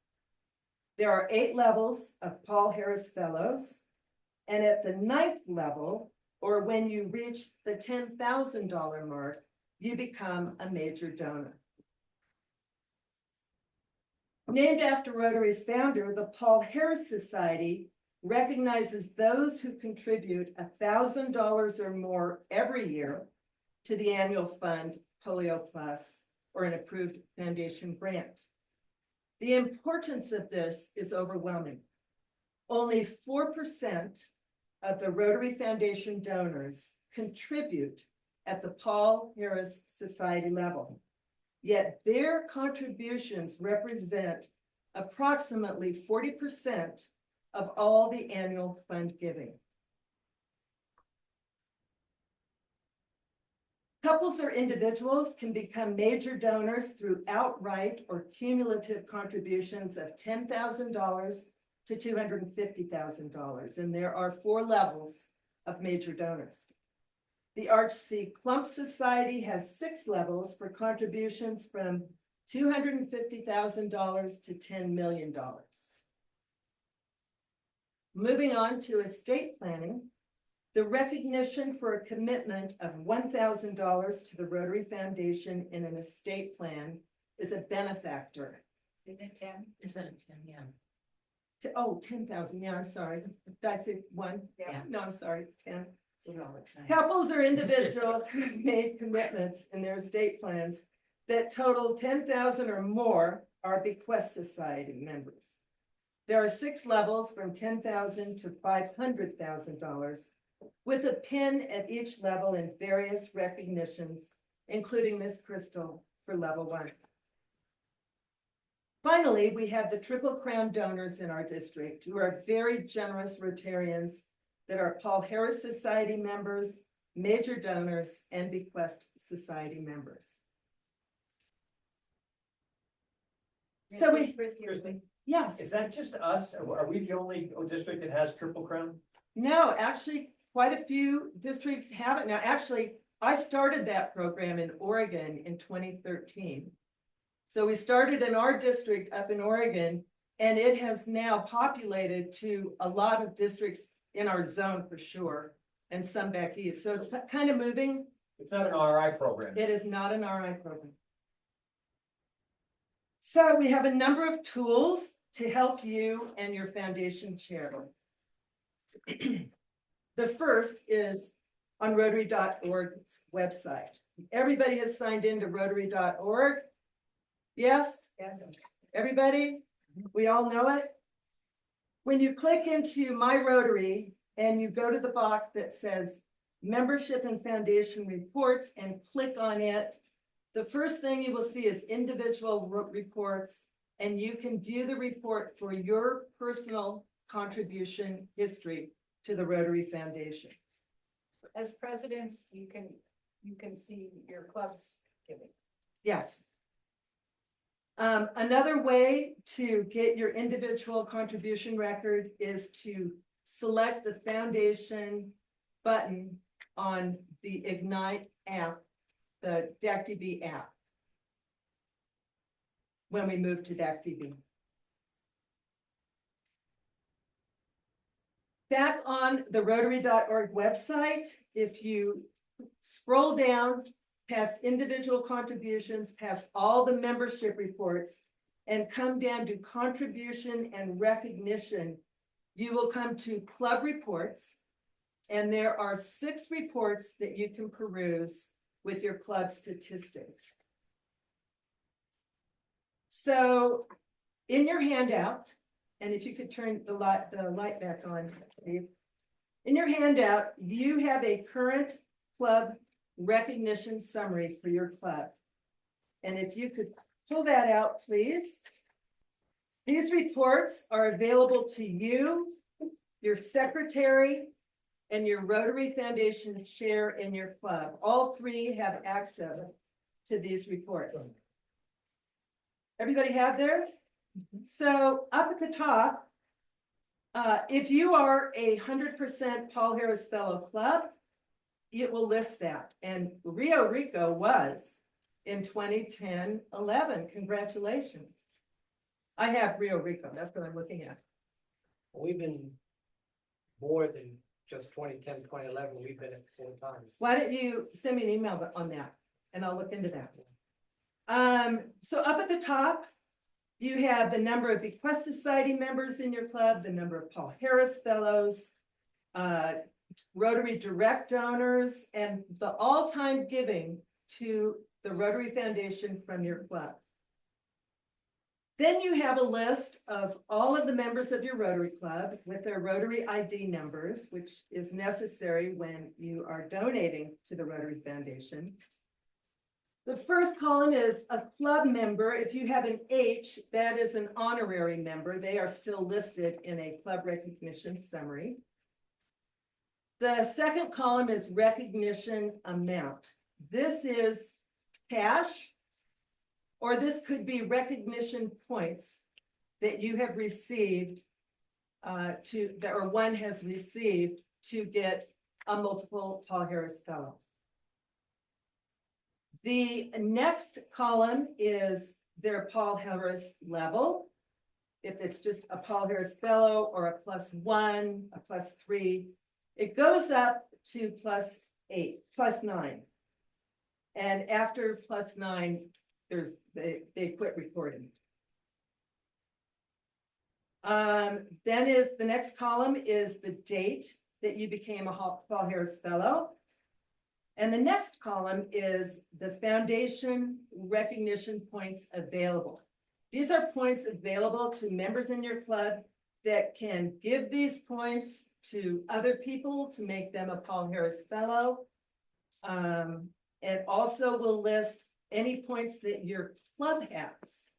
There are 8 levels of Paul Harris Fellows, and at the 9th level, or when you reach the $10,000 mark, you become a major donor. Named after Rotary's founder, the Paul Harris Society recognizes those who contribute $1,000 or more every year to the annual fund Polio Plus or an approved foundation grant. The importance of this is overwhelming. Only 4% of the Rotary Foundation donors contribute at the Paul Harris Society level. Yet their contributions represent approximately 40% of all the annual fund giving. Couples or individuals can become major donors through outright or cumulative contributions of $10,000 to $250,000, and there are 4 levels of major donors. The Arch C. Clump Society has 6 levels for contributions from $250,000 to $10 million. Moving on to estate planning, the recognition for a commitment of $1,000 to the Rotary Foundation in an estate plan is a benefactor. Isn't it 10? Is it 10? Yeah. Oh, 10,000, yeah, I'm sorry. Did I say 1? Yeah. No, I'm sorry, 10. We're all excited. Couples or individuals who have made commitments in their estate plans that total 10,000 or more are bequest society members. There are 6 levels from $10,000 to $500,000, with a pin at each level in various recognitions, including this crystal for level 1. Finally, we have the Triple Crown donors in our district who are very generous Rotarians that are Paul Harris Society members, major donors, and bequest society members. So yes. Is that just us? Are we the only district that has Triple Crown? No, actually, quite a few districts have it now. Actually, I started that program in Oregon in 2013. So we started in our district up in Oregon, and it has now populated to a lot of districts in our zone for sure, and some back east. So it's kind of moving. It's not an RI program. It is not an RI program. So we have a number of tools to help you and your foundation chair. The first is on Rotary.org's website. Everybody has signed into Rotary.org. Yes? Yes. Everybody? We all know it? When you click into My Rotary and you go to the box that says Membership and Foundation Reports and click on it, the first thing you will see is individual reports, and you can view the report for your personal contribution history to the Rotary Foundation. As presidents, you can see your club's giving. Yes. Another way to get your individual contribution record is to select the foundation button on the Ignite app, the DACDB app, when we move to DACDB. Back on the Rotary.org website, if you scroll down past individual contributions, past all the membership reports, and come down to contribution and recognition, you will come to club reports, and there are 6 reports that you can peruse with your club statistics. So in your handout, and if you could turn the light back on, Steve. In your handout, you have a current club recognition summary for your club. And if you could pull that out, please. These reports are available to you, your secretary, and your Rotary Foundation chair in your club. All 3 have access to these reports. Everybody have theirs? So up at the top, if you are a 100% Paul Harris Fellow Club, it will list that. And Rio Rico was in 2010-11. Congratulations. I have Rio Rico. That's what I'm looking at. We've been more than just 2010, 2011. We've been at 4 times. Why don't you send me an email on that? and I'll look into that. So up at the top, you have the number of Bequest Society members in your club, the number of Paul Harris Fellows, Rotary Direct donors, and the all-time giving to the Rotary Foundation from your club. Then you have a list of all of the members of your Rotary Club with their Rotary ID numbers, which is necessary when you are donating to the Rotary Foundation. The first column is a club member. If you have an H, that is an honorary member. They are still listed in a club recognition summary. The second column is recognition amount. This is cash, or this could be recognition points that you have received or one has received to get a multiple Paul Harris Fellow. The next column is their Paul Harris level. If it's just a Paul Harris Fellow or a +1, a +3, it goes up to +8, +9. And after +9, they quit recording. Then is the next column is the date that you became a Paul Harris Fellow. And the next column is the foundation recognition points available. These are points available to members in your club that can give these points to other people to make them a Paul Harris Fellow. It also will list any points that your club has.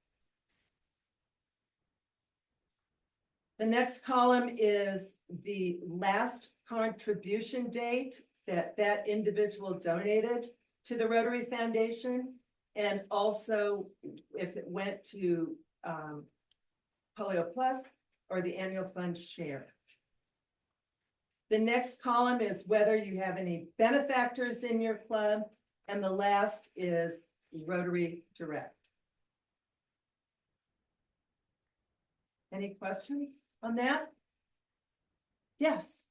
The next column is the last contribution date that individual donated to the Rotary Foundation, and also if it went to Polio Plus or the annual fund share. The next column is whether you have any benefactors in your club, and the last is Rotary Direct. Any questions on that? Yes.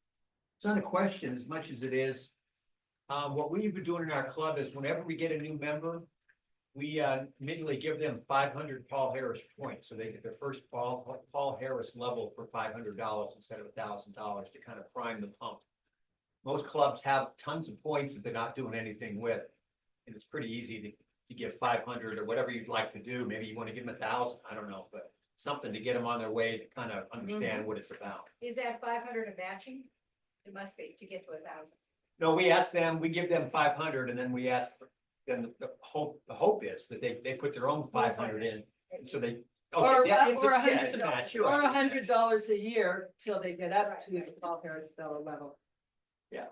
It's not a question as much as it is, what we've been doing in our club is whenever we get a new member, we immediately give them 500 Paul Harris points. So they get their first Paul Harris level for $500 instead of $1,000 to kind of prime the pump. Most clubs have tons of points that they're not doing anything with. And it's pretty easy to give 500 or whatever you'd like to do. Maybe you want to give them 1,000, I don't know, but something to get them on their way to kind of understand what it's about. Is that 500 a matching? It must be to get to 1,000. No, we ask them, we give them 500 and then we ask them, the hope is that they put their own 500 in. So they, Or it's a $100 match, or $100 a year till they get up to the Paul Harris Fellow level. Yeah.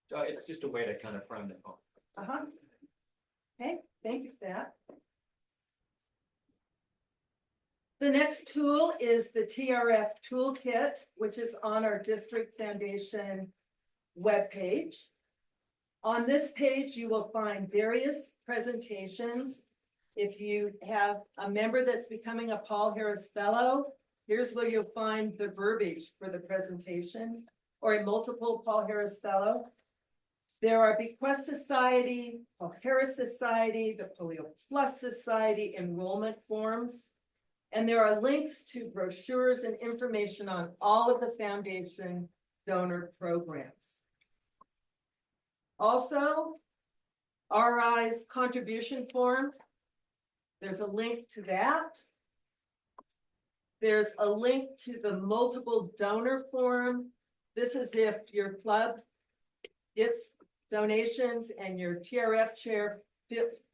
So it's just a way to kind of prime the pump. Okay, thank you for that. The next tool is the TRF Toolkit, which is on our District Foundation webpage. On this page, you will find various presentations. If you have a member that's becoming a Paul Harris Fellow, here's where you'll find the verbiage for the presentation, or a multiple Paul Harris Fellow. There are Bequest Society, Paul Harris Society, the Polio Plus Society enrollment forms. And there are links to brochures and information on all of the foundation donor programs. Also, RI's contribution form. There's a link to that. There's a link to the multiple donor form. This is if your club gets donations and your TRF chair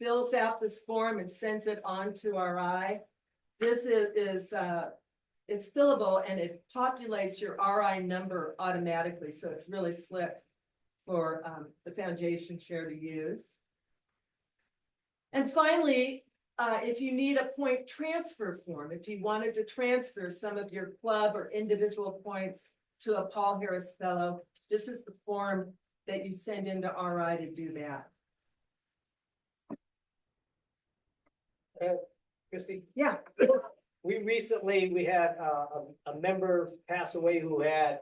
fills out this form and sends it on to RI. This is it's fillable and it populates your RI number automatically. So it's really slick for the foundation chair to use. And finally, if you need a point transfer form, if you wanted to transfer some of your club or individual points to a Paul Harris Fellow, this is the form that you send into RI to do that. Christie? Yeah. We had a member pass away who had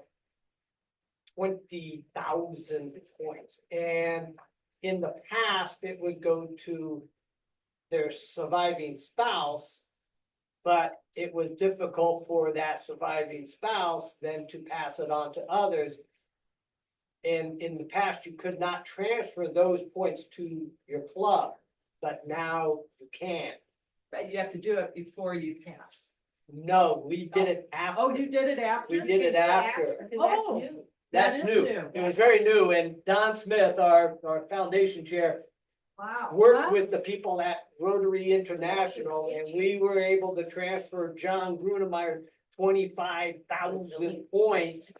20,000 points, and in the past, it would go to their surviving spouse. But it was difficult for that surviving spouse then to pass it on to others. And in the past, you could not transfer those points to your club, but now you can. But you have to do it before you pass. No, we did it after. Oh, you did it after? We did it after. That's Oh. new. That's That is new. new. It was very new, and Don Smith, our foundation chair, Wow. worked with the people at Rotary International, and we were able to transfer John Grunemeyer 25,000 points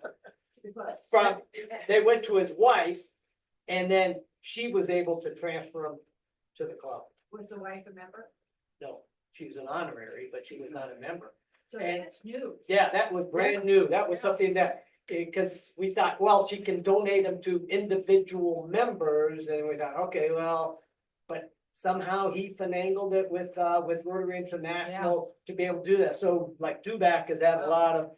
from, they went to his wife, and then she was able to transfer them to the club. Was the wife a member? No, she was an honorary, but she was not a member. So And- that's new. Yeah, that was brand new. That was something that, because we thought, well, she can donate them to individual members, and we thought, okay, well, but somehow he finagled it with Rotary International to be able to do that. So like Dubac has had a lot of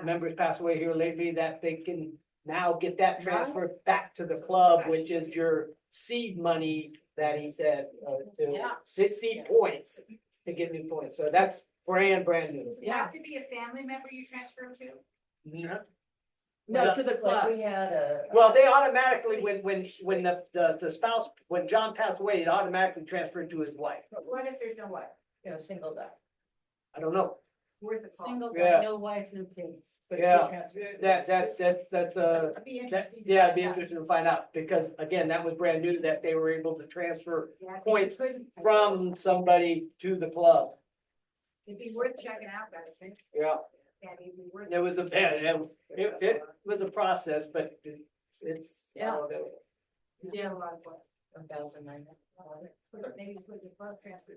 members pass away here lately that they can now get that transferred back to the club, which is your seed money that he said, to seed points to get new points. So that's brand new. Does it have to be a family member you transfer them to? No. No, to the Like club. we had a. Well, they automatically, when the spouse, when John passed away, it automatically transferred to his wife. But what if there's no wife? Single guy. I don't know. Worth a call. Single Yeah. guy, no wife, no kids. but he Yeah. transferred. That's It'd be interesting. yeah, it'd be interesting to find out, because again, that was brand new that they were able to transfer points from somebody to the club. It'd be worth checking out, I think. Yeah. Yeah, it'd be worth. There was it was a process, but it's. Yeah. Yeah, a lot of work. 1,900. Maybe put the club transfer.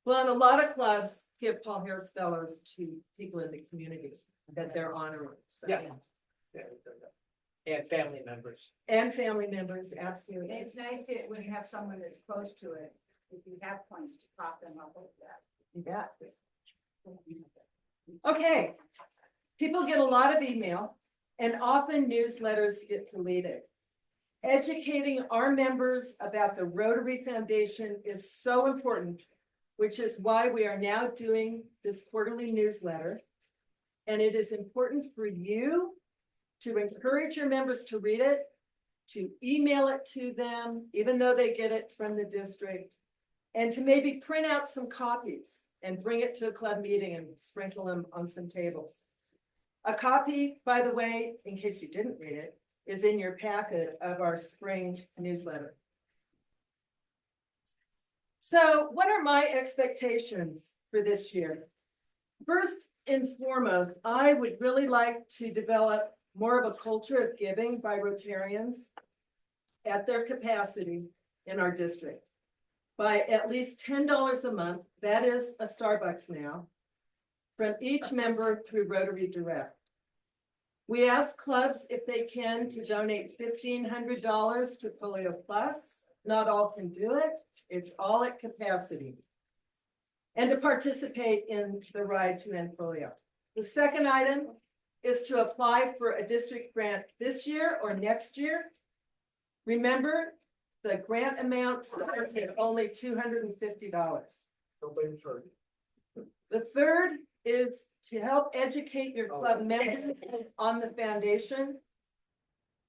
Well, and a lot of clubs give Paul Harris Fellows to people in the community that they're honoring. So. Yeah. And family members. And family members, absolutely. And it's nice to, when you have someone that's close to it, if you have points to prop them up with that. You bet. Okay, people get a lot of email and often newsletters get deleted. Educating our members about the Rotary Foundation is so important, which is why we are now doing this quarterly newsletter. And it is important for you to encourage your members to read it, to email it to them, even though they get it from the district, and to maybe print out some copies and bring it to a club meeting and sprinkle them on some tables. A copy, by the way, in case you didn't read it, is in your packet of our spring newsletter. So what are my expectations for this year? First and foremost, I would really like to develop more of a culture of giving by Rotarians at their capacity in our district by at least $10 a month. That is a Starbucks now, from each member through Rotary Direct. We ask clubs if they can to donate $1,500 to Polio Plus. Not all can do it. It's all at capacity. And to participate in the Ride to End Polio. The second item is to apply for a district grant this year or next year. Remember, the grant amount starts at only $250. Nobody's heard. The third is to help educate your club members on the foundation.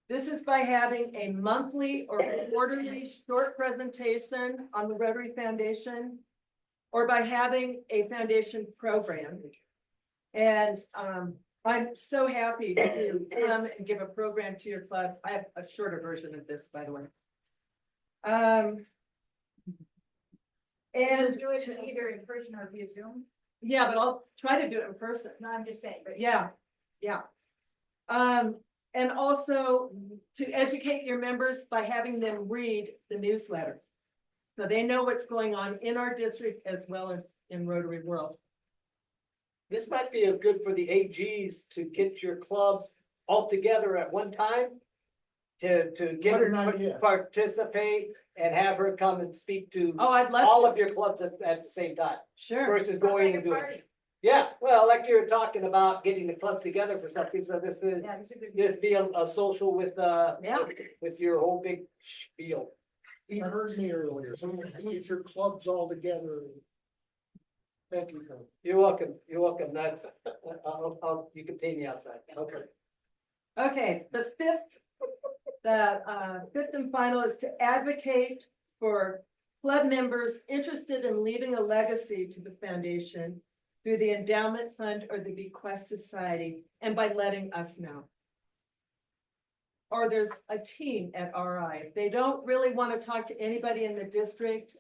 This is by having a monthly or quarterly short presentation on the Rotary Foundation, or by having a foundation program. And I'm so happy to come and give a program to your club. I have a shorter version of this, by the way. And Do it either in person or via Zoom. yeah, but I'll try to do it in person. No, I'm just saying, but. Yeah. And also to educate your members by having them read the newsletter. So they know what's going on in our district as well as in Rotary World. This might be a good for the AGs to get your clubs all together at one time. To What get an her idea. to participate and have her come and speak to Oh, I'd love all to. of your clubs at the same time. Sure. Versus Sounds going like and a doing party. it. Yeah, well, like you were talking about getting the club together for something, so this is, Yeah, it's a good. this be a social with, Yeah. with your whole big spiel. You heard me earlier, so get your clubs all together. Thank you, Tom. You're welcome, that's, you can pay me outside. Okay. Okay, the fifth and final is to advocate for club members interested in leaving a legacy to the foundation through the endowment fund or the bequest society, and by letting us know. Or there's a team at RI. If they don't really want to talk to anybody in the district,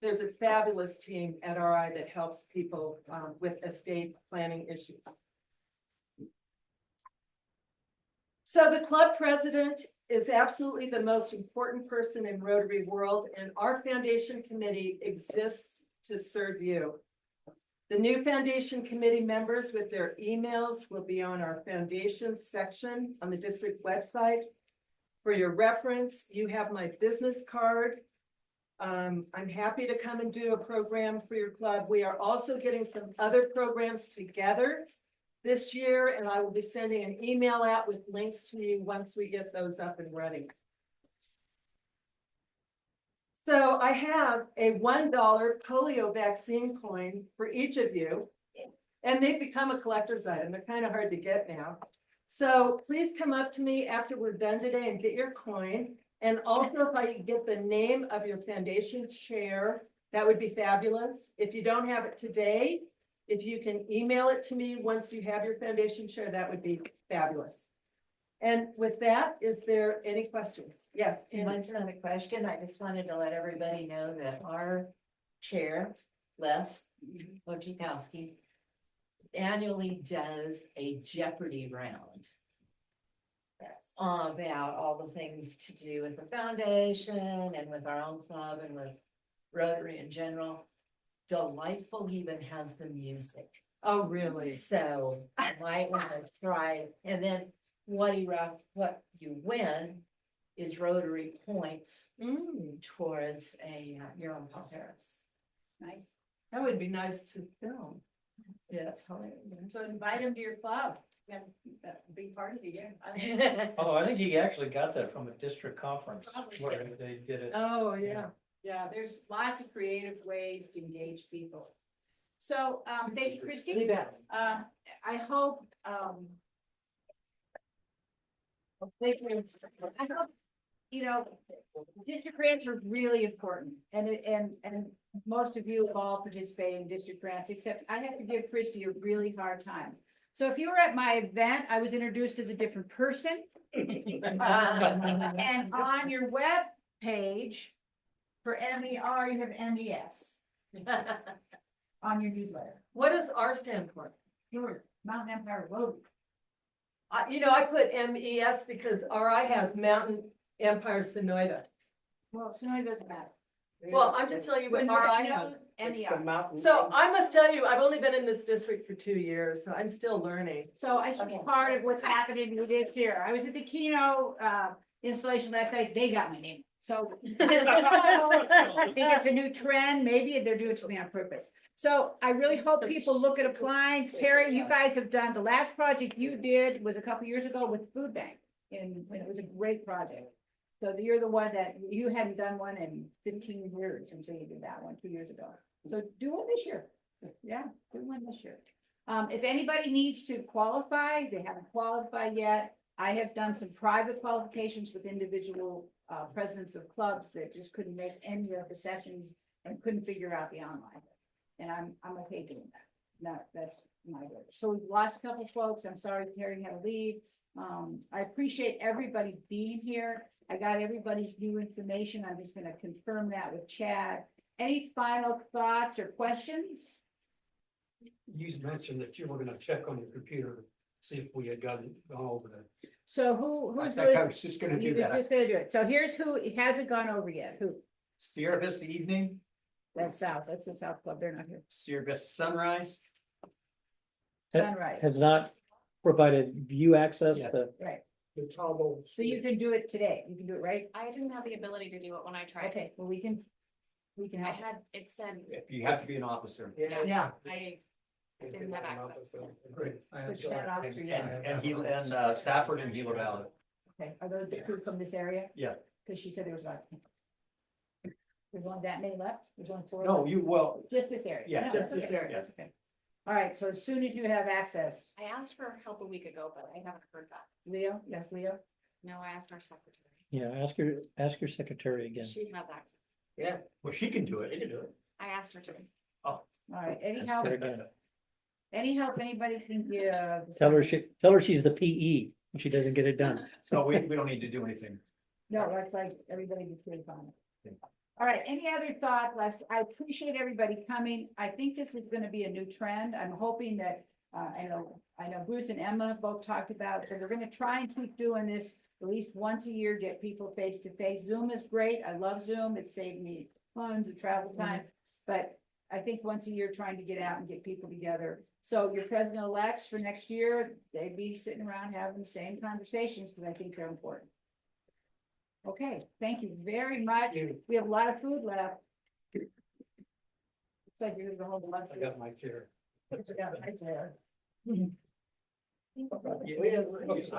there's a fabulous team at RI that helps people with estate planning issues. So the club president is absolutely the most important person in Rotary world, and our foundation committee exists to serve you. The new foundation committee members with their emails will be on our foundation section on the district website. For your reference, you have my business card. I'm happy to come and do a program for your club. We are also getting some other programs together this year, and I will be sending an email out with links to you once we get those up and running. So I have a $1 polio vaccine coin for each of you, and they've become a collector's item. They're kind of hard to get now. So please come up to me after we're done today and get your coin. And also, if I get the name of your foundation chair, that would be fabulous. If you don't have it today, if you can email it to me once you have your foundation chair, that would be fabulous. And with that, is there any questions? Yes. Mine's not a question. I just wanted to let everybody know that our chair, Les Wojciechowski, annually does a Jeopardy round. About all the things to do with the foundation and with our own club and with Rotary in general. Delightful even has the music. Oh, really? So I might want to try, and then what you win is Rotary points towards your own Paul Harris. Nice. That would be nice to film. Yeah, it's hilarious. So invite him to your club. Yeah, that would be part of it, yeah. Oh, I think he actually got that from a district conference Probably. where they did it. Oh, yeah. Yeah, there's lots of creative ways to engage people. So, thank you, Christy. You bet. I hope, thank you. I hope, you know, district grants are really important, and most of you have all participated in district grants, except I have to give Christy a really hard time. So if you were at my event, I was introduced as a different person. And on your web page for MER, you have NDS on your newsletter. What does R stand for? Your Mountain Empire Road. I put MES because RI has Mountain Empire Sonoyta. Well, Sonoy doesn't matter. Well, I'm just telling you what RI has. It's the NER. mountain. So I must tell you, I've only been in this district for 2 years, so I'm still learning. So I should be part of what's happening this year. I was at the Keno installation last night. They got my name. So I think it's a new trend. Maybe they're doing it to me on purpose. So I really hope people look at applying. Terry, you guys have done, the last project you did was a couple years ago with Food Bank. And it was a great project. So you're the one that, you hadn't done one in 15 years until you did that one 2 years ago. So do one this year. Yeah, do one this year. If anybody needs to qualify, they haven't qualified yet. I have done some private qualifications with individual presidents of clubs that just couldn't make any of the sessions and couldn't figure out the online. And I'm okay doing that. No, that's my word. So we've lost a couple folks. I'm sorry Terry had to leave. I appreciate everybody being here. I got everybody's new information. I'm just gonna confirm that with Chad. Any final thoughts or questions? You mentioned that you were gonna check on your computer, see if we had gone over that. So who's I was just gonna do you were that. just gonna do it. So here's who it hasn't gone over yet. Who? Sierra Vista Evening, That's South. That's the South Club. They're not here. Sierra Vista Sunrise, Sunrise. Has not provided view access Yeah. to. Right. The toggle. So you can do it today. You can do it, right? I didn't have the ability to do it when I tried. Okay, well, we can I help. had, it said, if you have to be an officer. Yeah. Yeah. Didn't have access. Great. Which town office are you in? And Stafford and Gila Valley. Okay, are those the two from this area? Yeah. Cause she said there was about 10. There's only that many left? There's only 4? No, left? Just this area? Yeah, No, just that's this okay. area. That's okay. All right, so as soon as you have access, I asked for help a week ago, but I haven't heard back. Leo, yes, Leo? No, I asked our secretary. Yeah, ask your secretary again. She has access. Yeah. Well, she can do it. You can do it. I asked her to. All right, any Ask help, her again. anybody can give? Tell her she's the PE, and she doesn't get it done. So we don't need to do anything. No, that's like, everybody gets paid on it. All right, any other thoughts? I appreciate everybody coming. I think this is gonna be a new trend. I'm hoping that, I know Bruce and Emma both talked about, so we're gonna try and keep doing this at least once a year, get people face to face. Zoom is great. I love Zoom. It saved me tons of travel time. But I think once a year, trying to get out and get people together. So your president-elects for next year, they'd be sitting around having the same conversations, because I think they're important. Okay, thank you very much. We have a lot of food left. Looks like you're gonna go home to lunch. I got my chair. Yeah, right there. We have-